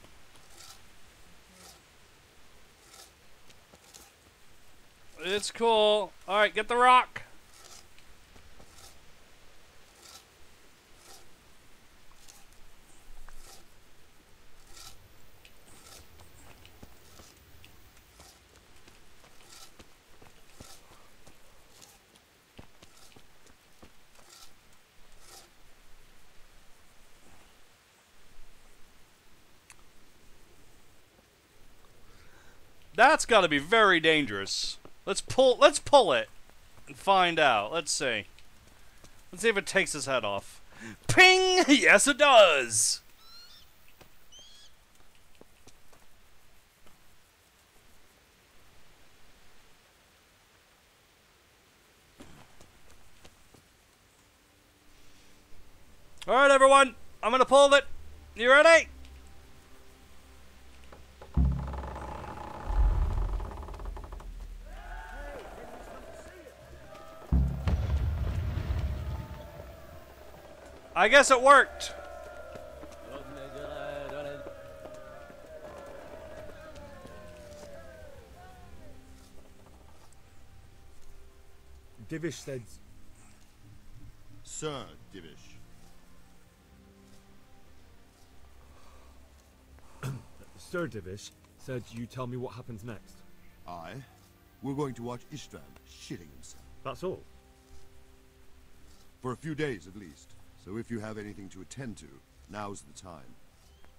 It's cool. Alright, get the rock. That's got to be very dangerous. Let's pull it and find out. Let's see. Let's see if it takes his head off. Ping! Yes, it does. All right, everyone. I'm going to pull it. You ready? I guess it worked. Divish said... Sir Divish. Sir Divish said you tell me what happens next. Aye. We're going to watch Istvan shitting himself. That's all? For a few days at least. So if you have anything to attend to, now's the time.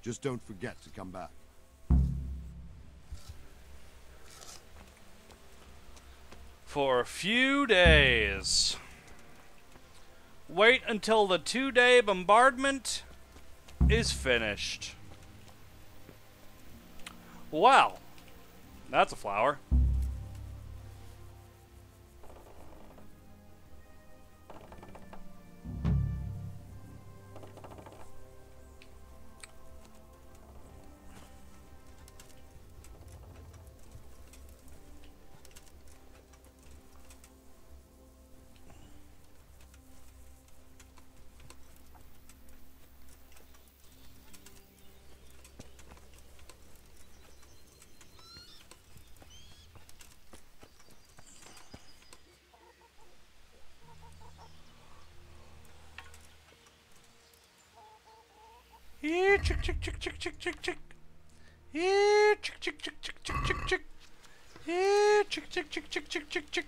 Just don't forget to come back. For a few days. Wait until the 2-day bombardment is finished. Wow. That's a flower. Here, chick, chick, chick, chick, chick, chick, chick. Here, chick, chick, chick, chick, chick, chick, chick. Here, chick, chick, chick, chick, chick, chick, chick.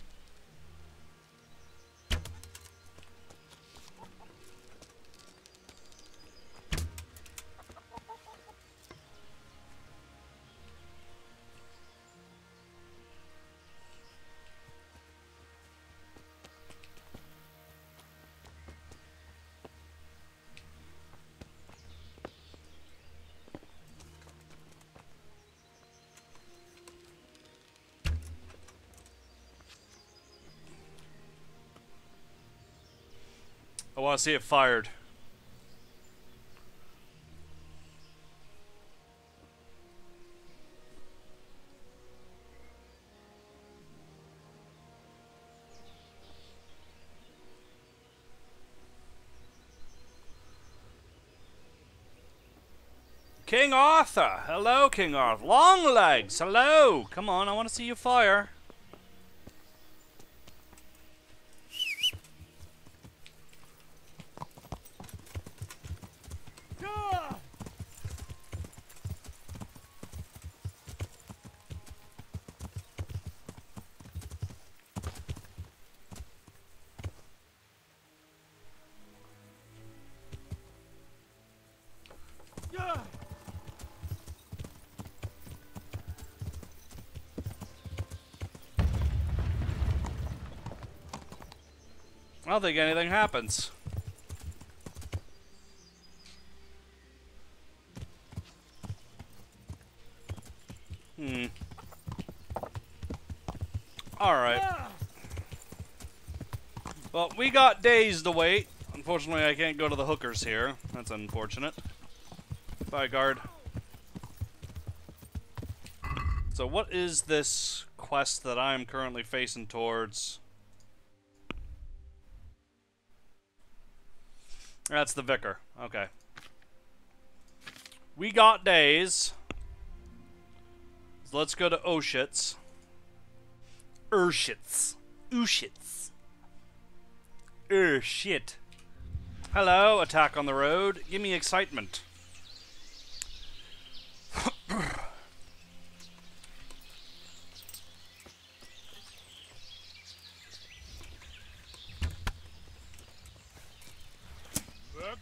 want to see it fired. King Arthur! Hello, King Arthur. Longlegs! Hello! Come on, I want to see you fire. I don't think anything happens. Alright. Well, we got days to wait. Unfortunately, I can't go to the hookers here. That's unfortunate. Bye, guard. So what is this quest that I'm currently facing towards? That's the vicar. Okay. We got days. So let's go to Oshitz. Urshitz. Ushitz. Shit. Hello, attack on the road. Give me excitement.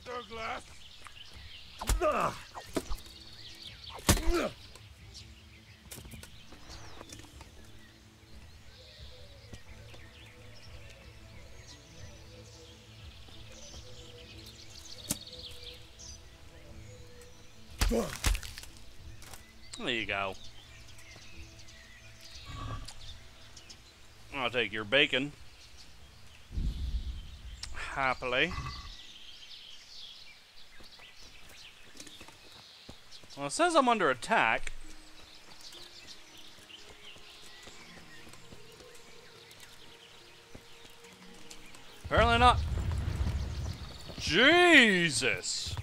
Douglas. There you go. I'll take your bacon. Happily. Well, it says I'm under attack. Apparently not. Jesus!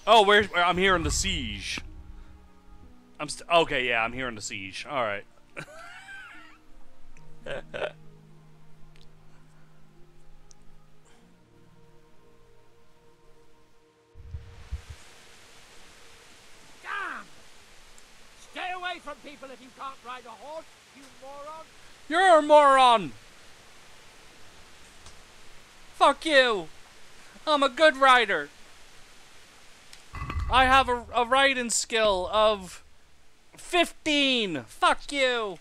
Oh, I'm hearing the siege. Okay, yeah, I'm hearing the siege. Alright. Damn! Stay away from people if you can't ride a horse, you moron! You're a moron! Fuck you! I'm a good rider. I have a riding skill of 15. Fuck you!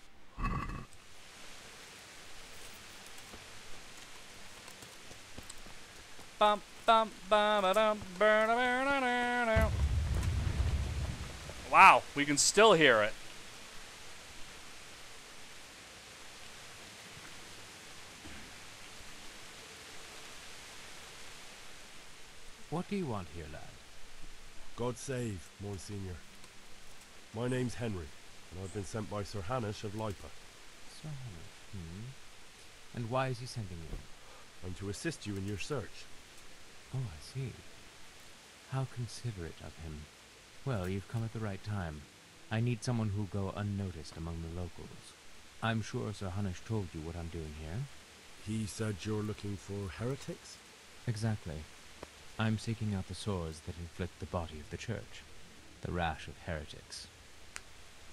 Bum, bum, bum, ba-dum, ba-da-ba-da-da-da. Wow, we can still hear it. What do you want here, lad? God save, Monsignor. My name's Henry, and I've been sent by Sir Hanish of Lipa. Sir Hanish, And why is he sending you? I'm to assist you in your search. Oh, I see. How considerate of him. Well, you've come at the right time. I need someone who'll go unnoticed among the locals. I'm sure Sir Hanish told you what I'm doing here. He said you're looking for heretics? Exactly. I'm seeking out the sores that inflict the body of the church. The rash of heretics.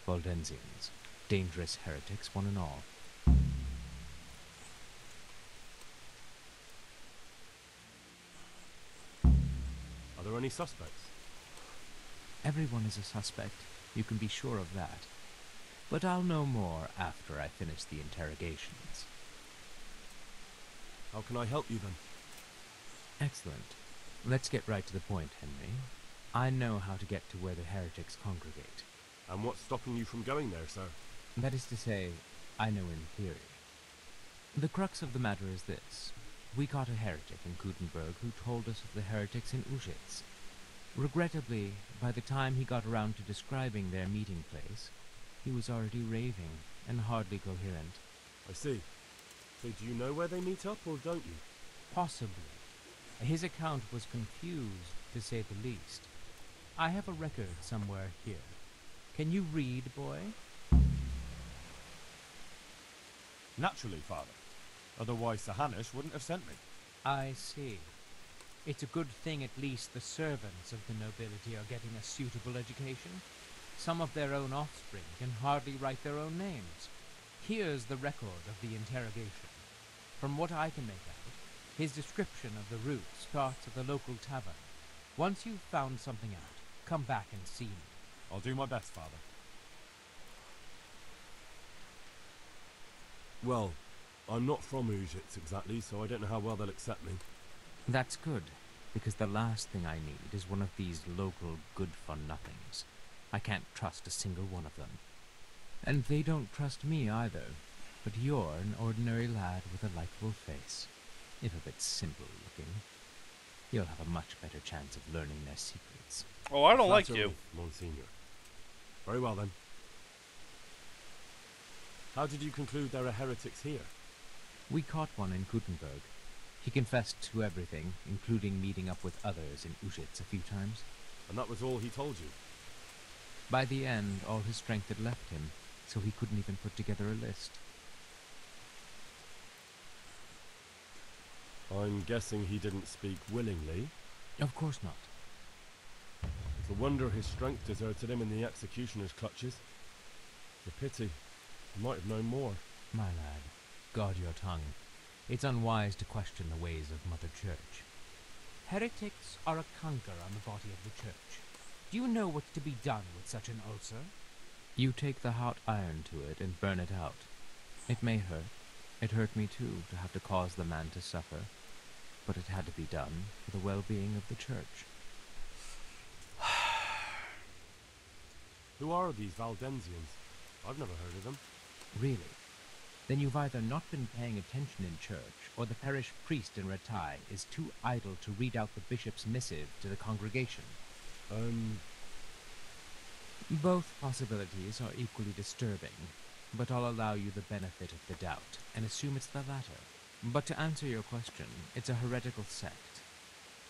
Waldensians. Dangerous heretics, one and all. Are there any suspects? Everyone is a suspect. You can be sure of that. But I'll know more after I finish the interrogations. How can I help you then? Excellent. Let's get right to the point, Henry. I know how to get to where the heretics congregate. And what's stopping you from going there, sir? That is to say, I know in theory. The crux of the matter is this. We caught a heretic in Kutenberg who told us of the heretics in Ushitz. Regrettably, by the time he got around to describing their meeting place, he was already raving and hardly coherent. I see. So do you know where they meet up, or don't you? Possibly. His account was confused, to say the least. I have a record somewhere here. Can you read, boy? Naturally, Father. Otherwise Sir Hanush wouldn't have sent me. I see. It's a good thing at least the servants of the nobility are getting a suitable education. Some of their own offspring can hardly write their own names. Here's the record of the interrogation. From what I can make out, his description of the route starts at the local tavern. Once you've found something out, come back and see me. I'll do my best, Father. Well, I'm not from Ushitz exactly, so I don't know how well they'll accept me. That's good, because the last thing I need is one of these local good-for-nothings. I can't trust a single one of them. And they don't trust me either, but you're an ordinary lad with a likable face, if a bit simple-looking. You'll have a much better chance of learning their secrets. Oh, I don't like Flatter you. me, Monsignor. Very well, then. How did you conclude there are heretics here? We caught one in Kutenberg. He confessed to everything, including meeting up with others in Ushitz a few times. And that was all he told you? By the end, all his strength had left him, so he couldn't even put together a list. I'm guessing he didn't speak willingly? Of course not. It's a wonder his strength deserted him in the executioner's clutches. It's a pity. He might have known more. My lad, guard your tongue. It's unwise to question the ways of Mother Church. Heretics are a canker on the body of the Church. Do you know what's to be done with such an ulcer? You take the hot iron to it and burn it out. It may hurt. It hurt me too, to have to cause the man to suffer. But it had to be done for the well-being of the Church. Who are these Valdensians? I've never heard of them. Really? Then you've either not been paying attention in church, or the parish priest in Ratai is too idle to read out the bishop's missive to the congregation. Both possibilities are equally disturbing, but I'll allow you the benefit of the doubt, and assume it's the latter. But to answer your question, it's a heretical sect.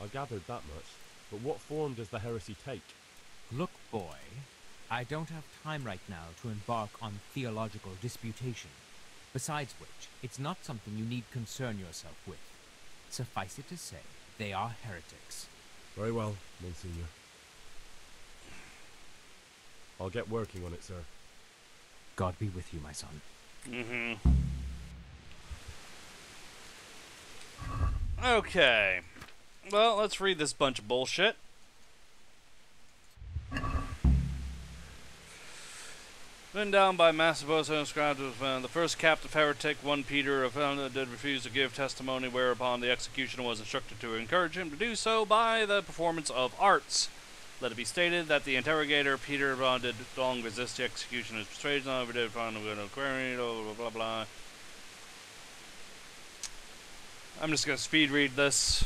I gathered that much, but what form does the heresy take? Look, boy, I don't have time right now to embark on theological disputation. Besides which, it's not something you need concern yourself with. Suffice it to say, they are heretics. Very well, Monsignor. I'll get working on it, sir. God be with you, my son. Okay. Well, let's read this bunch of bullshit. Been down by Massabosa and inscribed as the first captive heretic, 1 Peter, did refuse to give testimony, whereupon the executioner was instructed to encourage him to do so by the performance of arts. Let it be stated that the interrogator, Peter, did long resist the executioner's persuasion, over did find a quarry, blah, blah, blah. I'm just going to speed read this.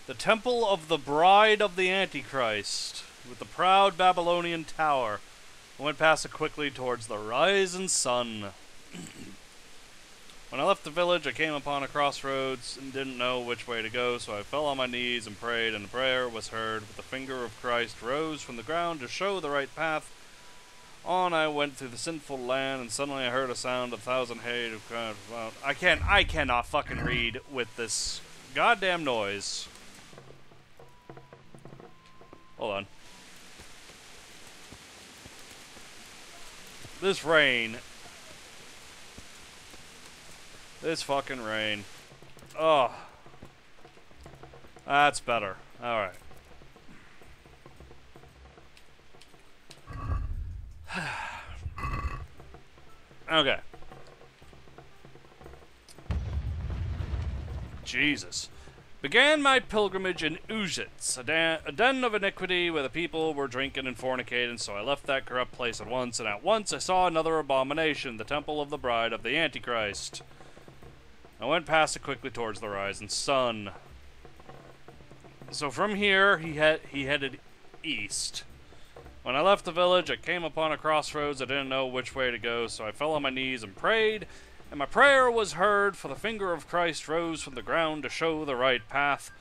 The temple of the bride of the Antichrist, with the proud Babylonian tower, went past it quickly towards the rising sun. When I left the village, I came upon a crossroads and didn't know which way to go, so I fell on my knees and prayed, and the prayer was heard. But the finger of Christ rose from the ground to show the right path. On I went through the sinful land, and suddenly I heard a sound of 1,000 head of kind of I cannot fucking read with this goddamn noise. Hold on. This rain. This fucking rain. Oh. That's better. Alright. Okay. Jesus. began my pilgrimage in Ujits, a den of iniquity where the people were drinking and fornicating, so I left that corrupt place at once, and at once I saw another abomination, the temple of the bride of the Antichrist. I went past it quickly towards the rising sun. So from here, he headed east. When I left the village, I came upon a crossroads. I didn't know which way to go, so I fell on my knees and prayed, and my prayer was heard, for the finger of Christ rose from the ground to show the right path.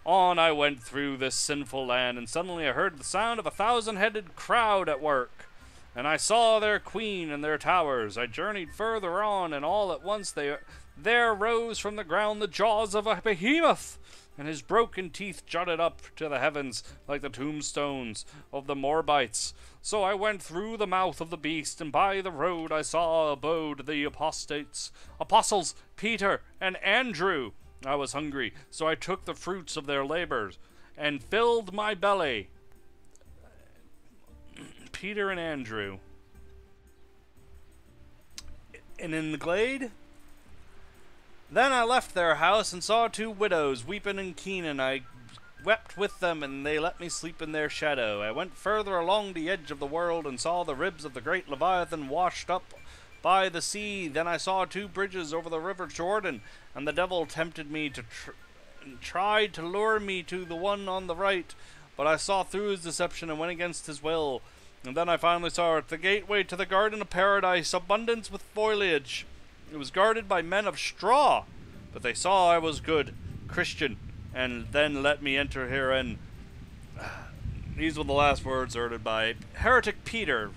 On I went through this sinful land, and suddenly I heard the sound of a 1,000-headed crowd at work, and I saw their queen and their towers. I journeyed further on, and all at once there rose from the ground the jaws of a behemoth, and his broken teeth jutted up to the heavens like the tombstones of the Morbites. So I went through the mouth of the beast, and by the road I saw abode the apostles Peter and Andrew. I was hungry, so I took the fruits of their labors and filled my belly. Peter and Andrew. And in the glade? Then I left their house and saw 2 widows weeping and keening. I wept with them, and they let me sleep in their shadow. I went further along the edge of the world and saw the ribs of the great Leviathan washed up by the sea. Then I saw 2 bridges over the river Jordan, and the devil tempted me to tried to lure me to the one on the right, but I saw through his deception and went against his will. And then I finally saw it, the gateway to the garden of paradise, abundance with foliage. It was guarded by men of straw, but they saw I was good, Christian, and then let me enter herein. These were the last words uttered by heretic Peter.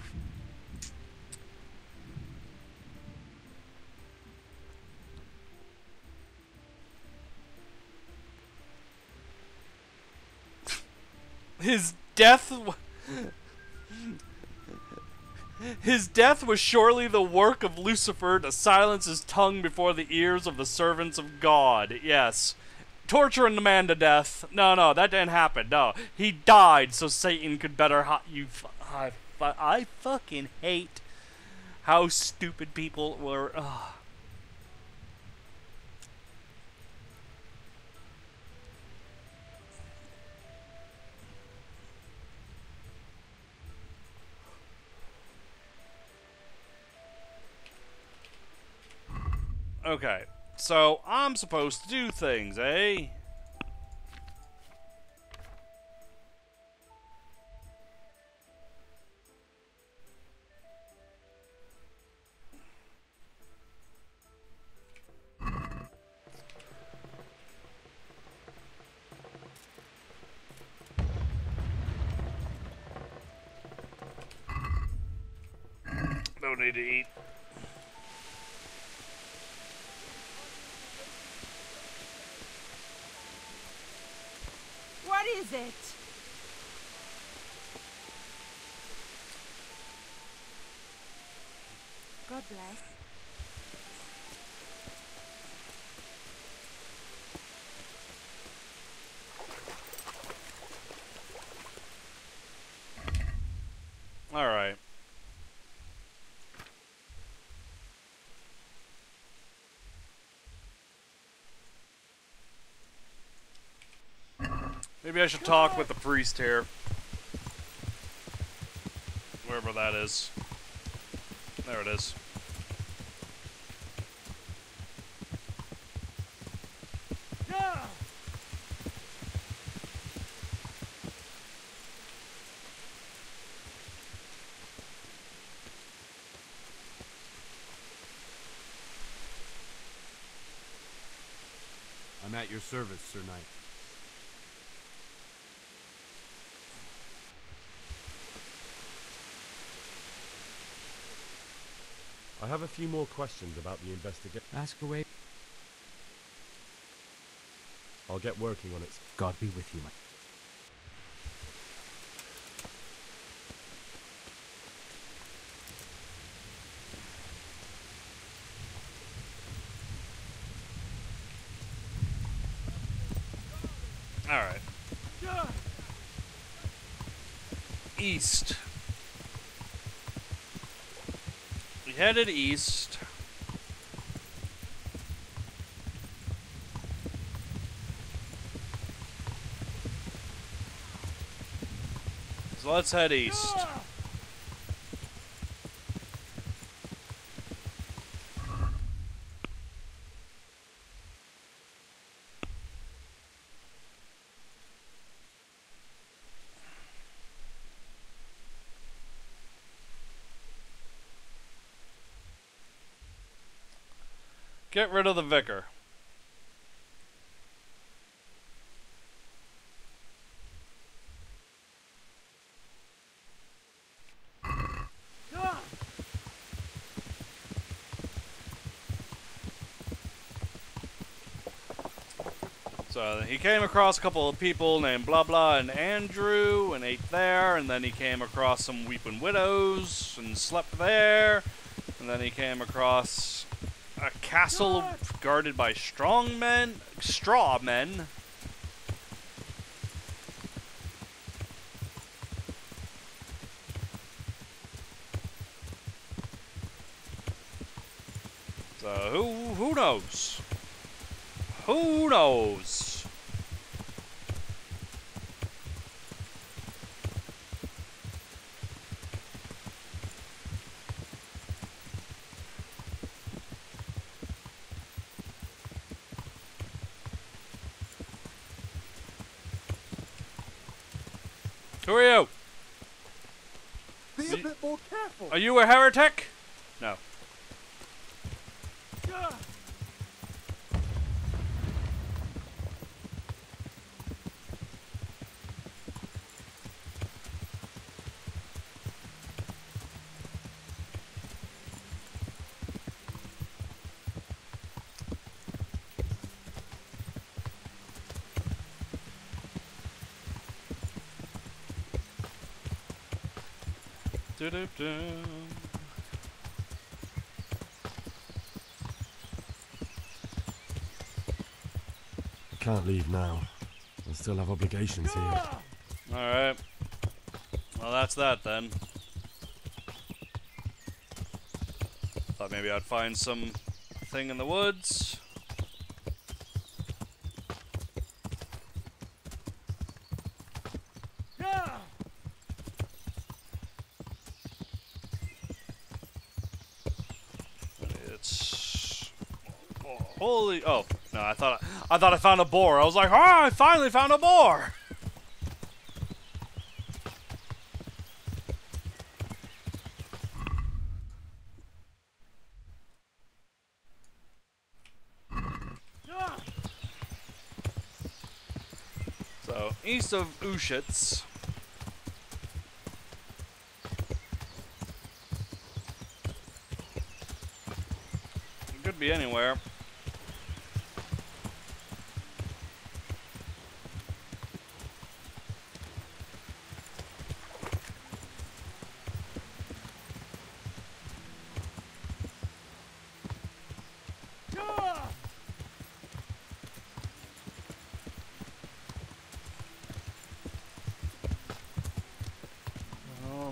His death was surely the work of Lucifer to silence his tongue before the ears of the servants of God. Yes. Torturing the man to death. No, that didn't happen. No. He died so Satan could better I fucking hate how stupid people were. Ugh. Okay, so I'm supposed to do things, eh? Don't need to eat. What is it? God bless. All right. Maybe I should talk with the priest here. Wherever that is. There it is. I'm at your service, Sir Knight. I have a few more questions about the investigation. Ask away. I'll get working on it. God be with you, my... Alright. East. We headed east. so let's head east. Get rid of the vicar. So he came across a couple of people named Blah Blah and Andrew and ate there, and then he came across some weeping widows and slept there, and then he came across a castle guarded by straw men. So who knows? Who knows? Who are you? Be a bit more careful. Are you a heretic? No. Can't leave now. I still have obligations here. Alright. Well, that's that then. Thought maybe I'd find some thing in the woods. It's... oh, holy... oh, no, I thought I found a boar. I was like, ah, I finally found a boar! So, east of Ushitz. It could be anywhere.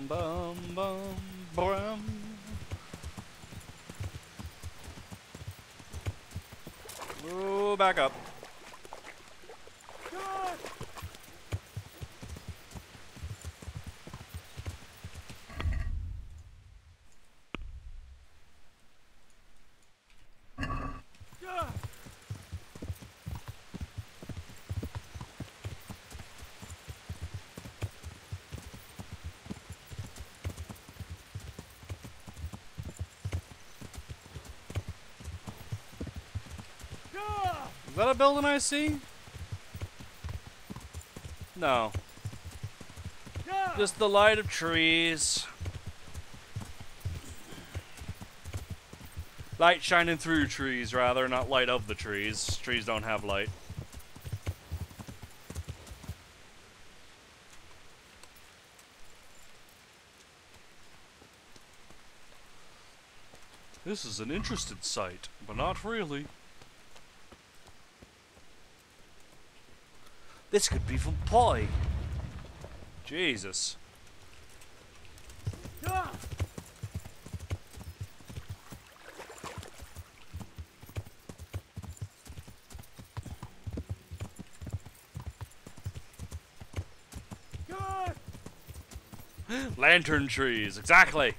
Bum, bum, bum. Ooh, back up. Is that a building I see? No. Just the light of trees. Light shining through trees, rather, not light of the trees. Trees don't have light. This is an interesting sight, but not really. This could be from Poi. Jesus. Lantern trees, exactly.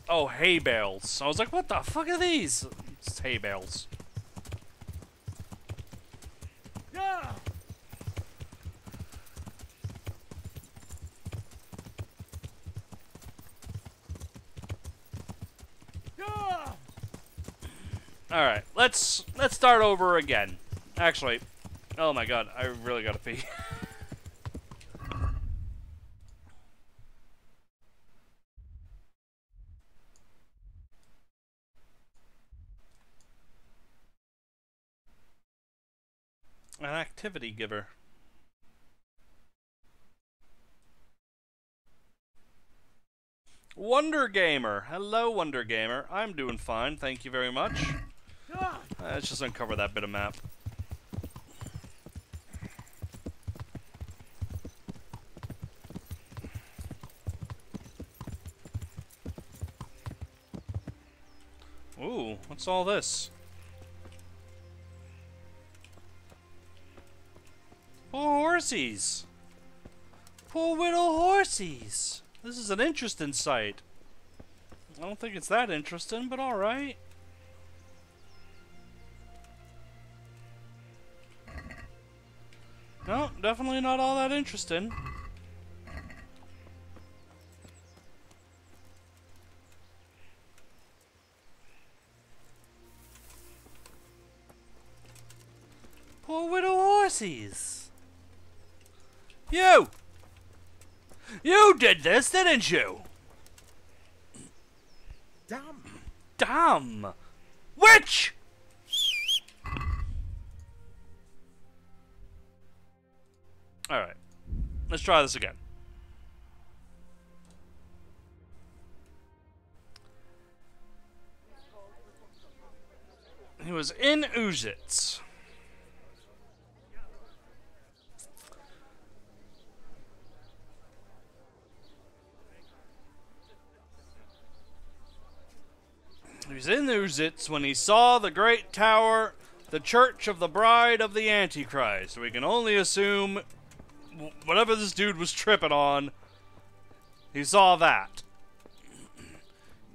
Oh, hay bales. I was like, what the fuck are these? It's hay bales. Yeah. All right, let's start over again. Actually, oh my god, I really gotta pee. An activity giver. Wonder Gamer. Hello, Wonder Gamer. I'm doing fine, thank you very much. Let's just uncover that bit of map. Ooh, what's all this? Poor horsies. Poor little horsies. This is an interesting sight. I don't think it's that interesting, but alright. No, definitely not all that interesting. Poor little horsies. You! You did this, didn't you? Damn. Damn! Witch! Alright. Let's try this again. He was in Uzits. He was in Uzits when he saw the great tower, the church of the bride of the Antichrist. So we can only assume whatever this dude was tripping on, he saw that.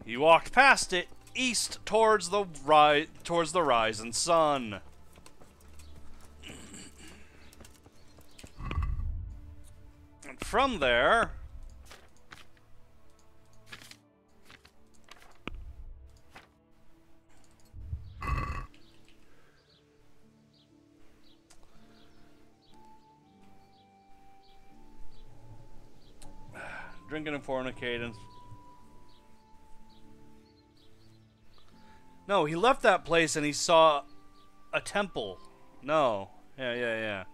He walked past it east towards the rising sun. And from there, drinking and fornicating. No, he left that place and he saw a temple. No. Yeah.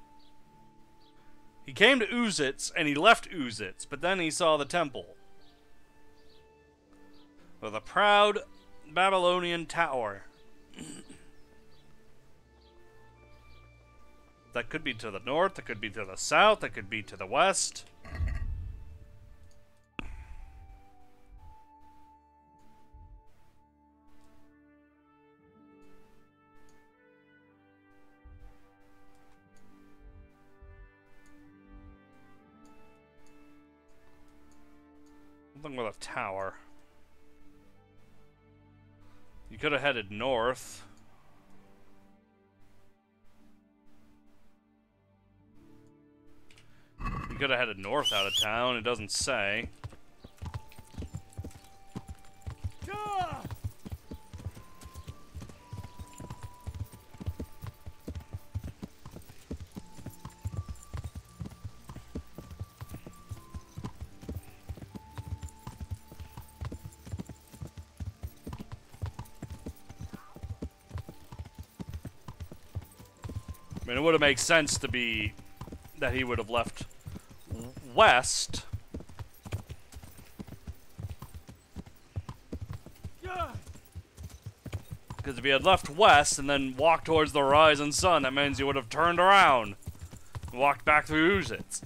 He came to Uzits and he left Uzits, but then he saw the temple. With a proud Babylonian tower. That could be to the north, that could be to the south, that could be to the west. Something with a tower. You could have headed north. You could have headed north out of town, it doesn't say. I mean, it would have made sense to be that he would have left west. Because if he had left west and then walked towards the rising sun, that means he would have turned around and walked back through Uzits.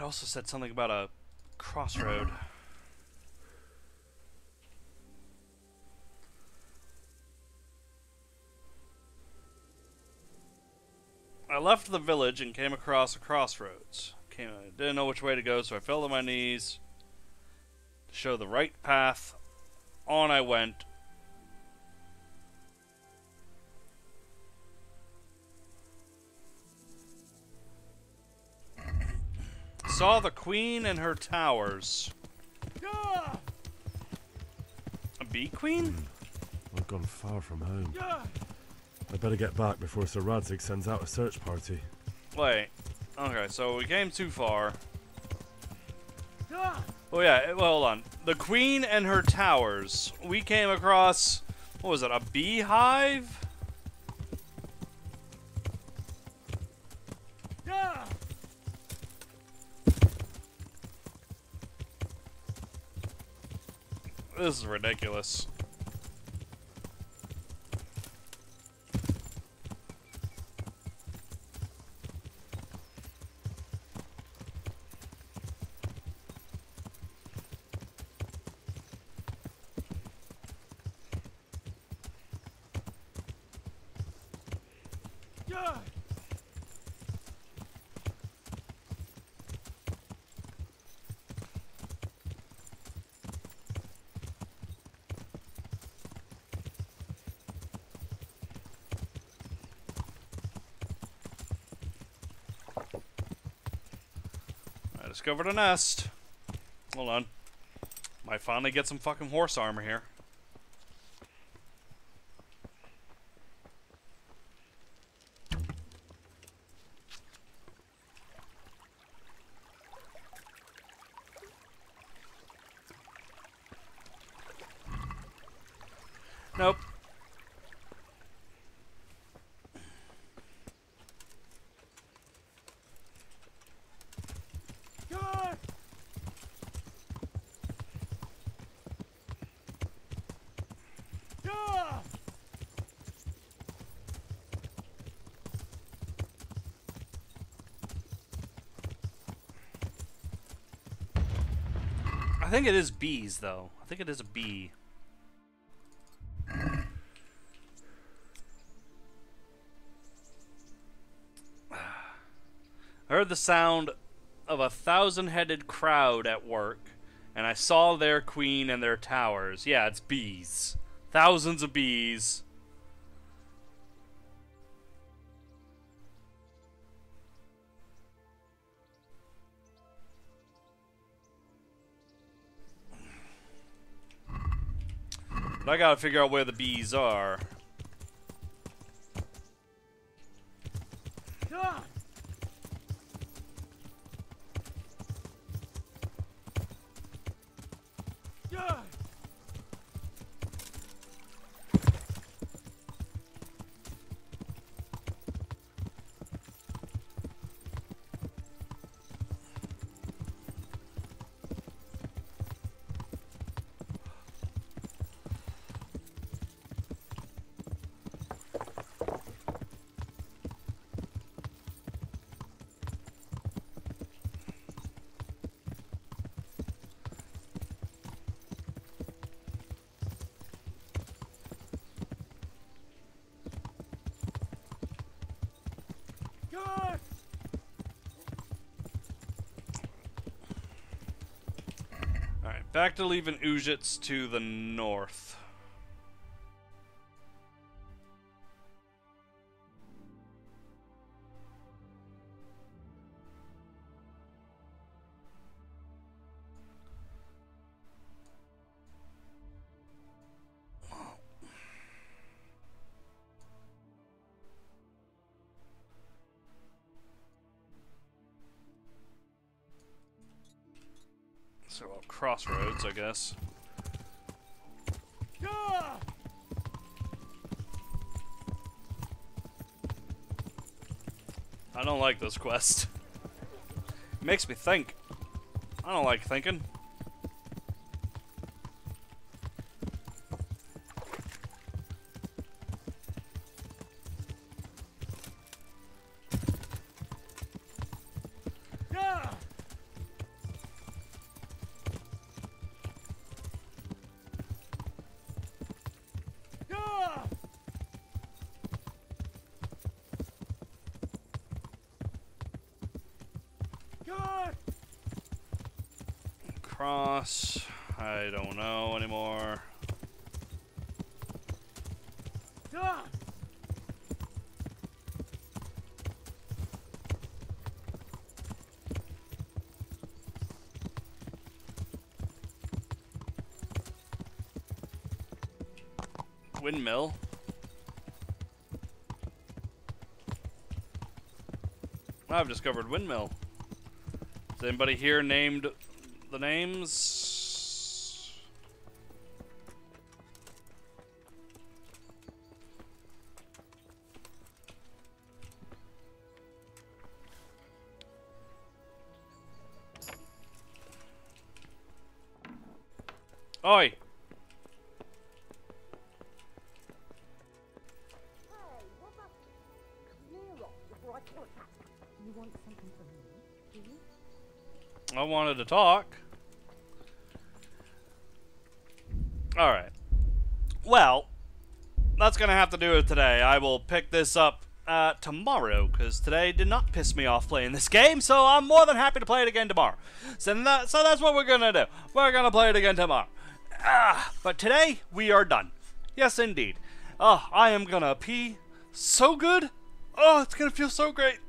also said something about a crossroad. I left the village and came across a crossroads. I didn't know which way to go, so I fell to my knees to show the right path. On I went. Saw the queen and her towers. A bee queen? I've gone far from home. I better get back before Sir Radzig sends out a search party. Wait. Okay, so we came too far. Oh yeah, well, hold on. The queen and her towers. We came across, what was it, a beehive? This is ridiculous. Discovered a nest. Hold on. Might finally get some fucking horse armor here. Nope. I think it is bees, though. I think it is a bee. I heard the sound of a 1,000-headed crowd at work, and I saw their queen and their towers. Yeah, it's bees. Thousands of bees. But I gotta figure out where the bees are. Alright, back to leaving Ujits to the north. So, crossroads, I guess. I don't like this quest. It makes me think. I don't like thinking. across. I don't know anymore. Darth! Windmill. I've discovered windmill. Is anybody here named the names? Oi! I wanted to talk. Alright. Well, that's going to have to do it today. I will pick this up tomorrow, because today did not piss me off playing this game, so I'm more than happy to play it again tomorrow. So that's what we're going to do. We're going to play it again tomorrow. But today, we are done. Yes, indeed. Oh, I am going to pee so good. Oh, it's going to feel so great.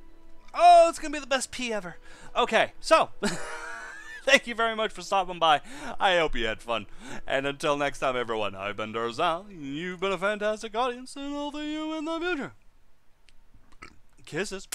Oh, it's going to be the best pee ever. Okay, so, thank you very much for stopping by. I hope you had fun. And until next time, everyone, I've been Xile. You've been a fantastic audience, and I'll see you in the future. Kisses.